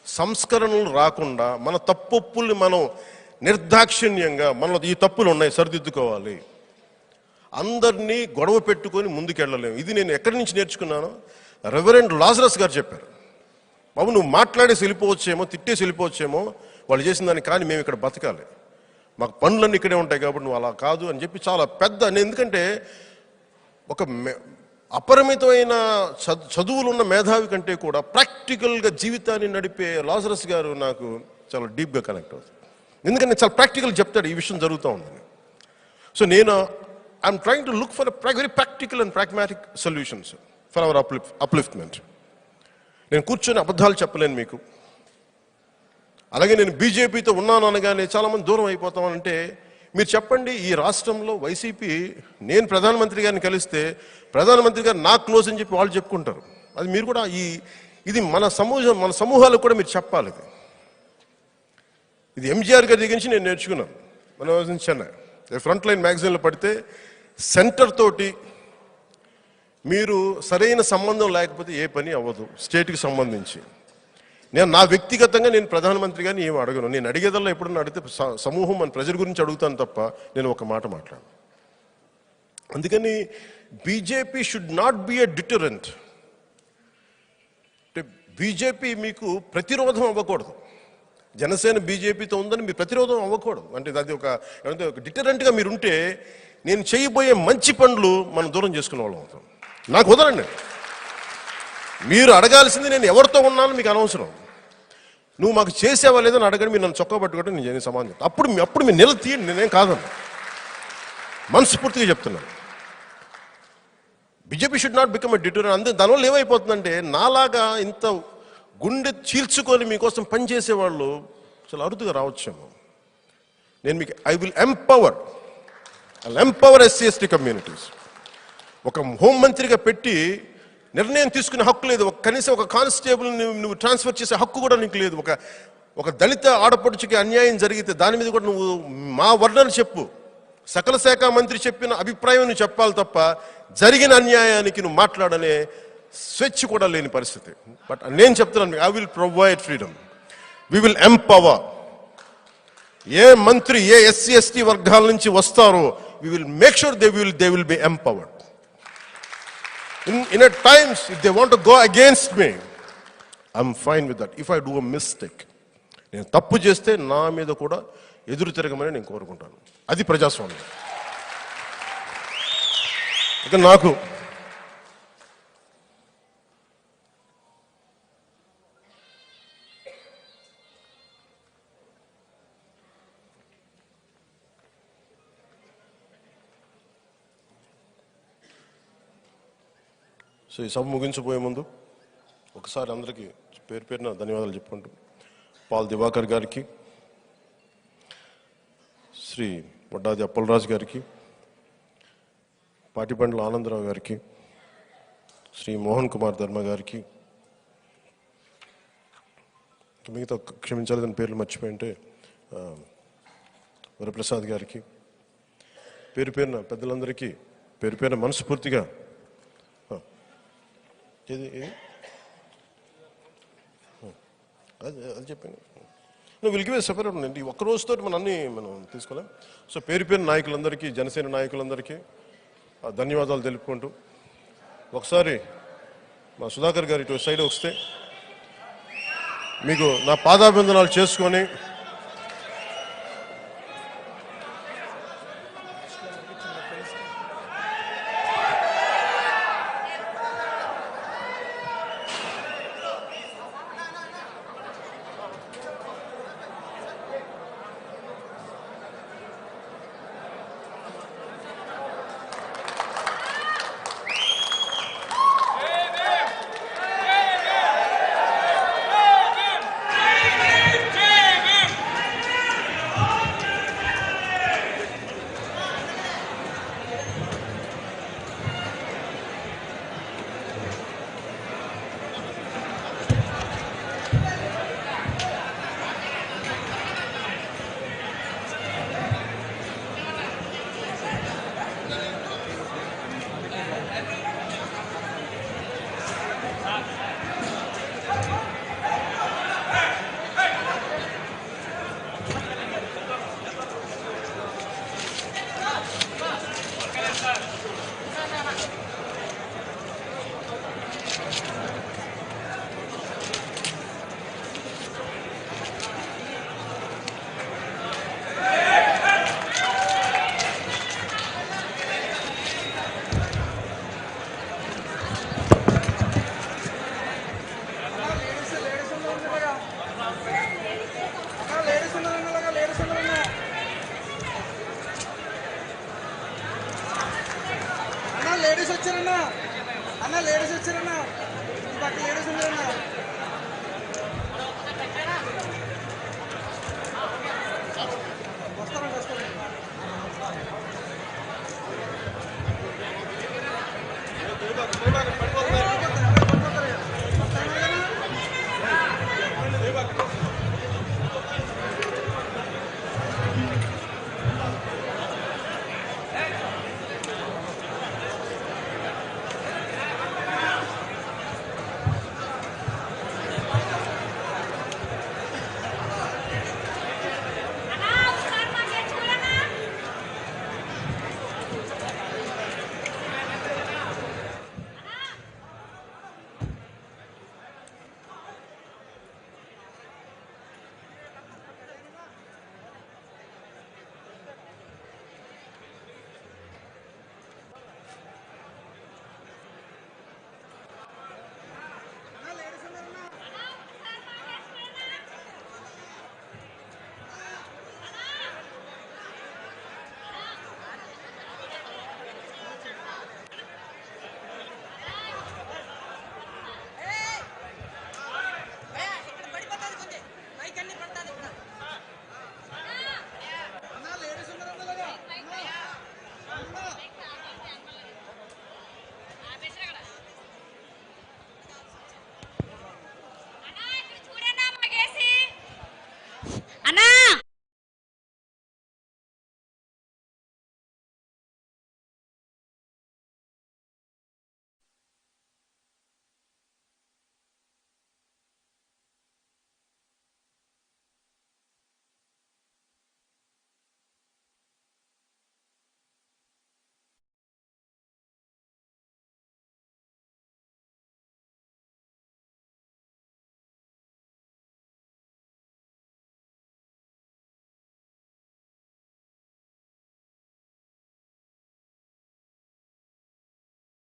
సంస్కరణలు రాకుండా మన తప్పొప్పుల్ని మనం నిర్దాక్షిణ్యంగా మనలో ఈ తప్పులు ఉన్నాయి సరిదిద్దుకోవాలి, అందరినీ గొడవ పెట్టుకొని ముందుకెళ్ళలేము. ఇది నేను ఎక్కడి నుంచి నేర్చుకున్నానో, రెవరెండ్ లాజరస్ గారు చెప్పారు. బాబు నువ్వు మాట్లాడేసి వెళ్ళిపోవచ్చేమో, తిట్టేసి వెళ్ళిపోవచ్చేమో, వాళ్ళు చేసిన దాన్ని, కానీ మేము ఇక్కడ బతకాలి, మాకు పనులన్నీ ఇక్కడే ఉంటాయి కాబట్టి నువ్వు అలా కాదు అని చెప్పి చాలా పెద్ద, ఎందుకంటే ఒక అపరిమితమైన చదువులు ఉన్న మేధావి కంటే కూడా ప్రాక్టికల్గా జీవితాన్ని నడిపే లాజరస్ గారు నాకు చాలా డీప్గా కనెక్ట్ అవుతుంది. ఎందుకంటే చాలా ప్రాక్టికల్ చెప్తాడు ఈ విషయం జరుగుతూ ఉందని. సో నేను I'm trying to look for very practical and pragmatic solutions for hour upliftment. నేను కూర్చొని అబద్ధాలు చెప్పలేను మీకు. అలాగే నేను బీజేపీతో ఉన్నాను అనగానే చాలామంది దూరం అయిపోతామనంటే, మీరు చెప్పండి, ఈ రాష్ట్రంలో వైసీపీ, నేను ప్రధానమంత్రి గారిని కలిస్తే ప్రధానమంత్రి గారు నాకు క్లోజ్ అని చెప్పి వాళ్ళు చెప్పుకుంటారు. అది మీరు కూడా ఇది మన సమూహాలకు కూడా మీరు చెప్పాలి. ఇది ఎంజీఆర్ గారి దగ్గర నుంచి నేను నేర్చుకున్నాను. మన చెన్నై ఫ్రంట్ లైన్ మ్యాగజైన్లో పడితే, సెంటర్ తోటి మీరు సరైన సంబంధం లేకపోతే ఏ పని అవ్వదు స్టేట్కి సంబంధించి. నా వ్యక్తిగతంగా నేను ప్రధానమంత్రి గారిని ఏమి అడగను. నేను అడిగేదల్లా ఎప్పుడన్నా అడిగితే సమూహం మన ప్రజల గురించి అడుగుతాను తప్ప నేను ఒక మాట మాట్లాడను. అందుకని BJP should not be a deterrent. BJP మీకు ప్రతిరోధం అవ్వకూడదు. జనసేన బీజేపీతో ఉందని మీరు ప్రతిరోధం అవ్వకూడదు. అంటే అది ఒక డిటరెంట్గా మీరుంటే నేను చేయబోయే మంచి పనులు మనం దూరం చేసుకునే వాళ్ళం అవుతాం. నాకు వదలండి. మీరు అడగాల్సింది నేను ఎవరితో ఉన్నాను మీకు అనవసరం. నువ్వు మాకు చేసేవా లేదని అడగండి. మీరు నన్ను చొక్కా పట్టుకుంటే నేను చేయని సమాధానం చెప్తాను. అప్పుడు మీరు నిల తీయండి, నేనేం కాదన్నా, మనస్ఫూర్తిగా చెప్తున్నాను. BJP should not become a deterrent. అంతే దానివల్ల ఏమైపోతుందంటే, నాలాగా ఇంత గుండె చీల్చుకొని మీకోసం పనిచేసేవాళ్ళు చాలా అరుదుగా రావచ్చేమో. నేను మీకు I will empower SC/ST communities. ఒక హోంమంత్రిగా పెట్టి నిర్ణయం తీసుకునే హక్కు లేదు. కనీసం ఒక కానిస్టేబుల్ నువ్వు ట్రాన్స్ఫర్ చేసే హక్కు కూడా నీకు లేదు. ఒక దళిత ఆడపడుచుకి అన్యాయం జరిగితే దాని మీద కూడా నువ్వు మా వర్ణన చెప్పు, సకల శాఖ మంత్రి చెప్పిన అభిప్రాయం నువ్వు చెప్పాలి తప్ప జరిగిన అన్యాయానికి నువ్వు మాట్లాడనే స్వేచ్ఛ కూడా లేని పరిస్థితి. బట్ నేను చెప్తున్నాను, I will provide freedom, we will empower. ఏ మంత్రి ఏ SC/ST వర్గాల నుంచి వస్తారో we will make sure they will be empowered. In at times, if they want to go against me, I'm fine with that. If I do a mistake, నేను తప్పు చేస్తే నా మీద కూడా ఎదురు తిరగమని నేను కోరుకుంటాను. అది ప్రజాస్వామ్యం. ఇక నాకు సో ఈ సభ ముగించిపోయే ముందు ఒకసారి అందరికీ పేరు పేరున ధన్యవాదాలు చెప్పుకుంటూ, పాల్ దివాకర్ గారికి, శ్రీ వడ్డాది అప్పలరాజు గారికి, పాటిబండ్ల ఆనందరావు గారికి, శ్రీ మోహన్ కుమార్ ధర్మ గారికి, మిగతా క్షమించాలి దాని పేర్లు మర్చిపోయింటే వరప్రసాద్ గారికి, పేరు పేరున పెద్దలందరికీ పేరు పేరున మనస్ఫూర్తిగా అది చెప్పాను. నువ్వు విల్ సెపరేట్ ఉండండి. ఒక్క రోజుతో మనం తీసుకోలేం. సో పేరు పేరు నాయకులందరికీ, జనసేన నాయకులందరికీ ధన్యవాదాలు తెలుపుకుంటూ, ఒకసారి మా సుధాకర్ గారు ఇటు సైడ్ వస్తే మీకు నా పాదాభివందనాలు చేసుకొని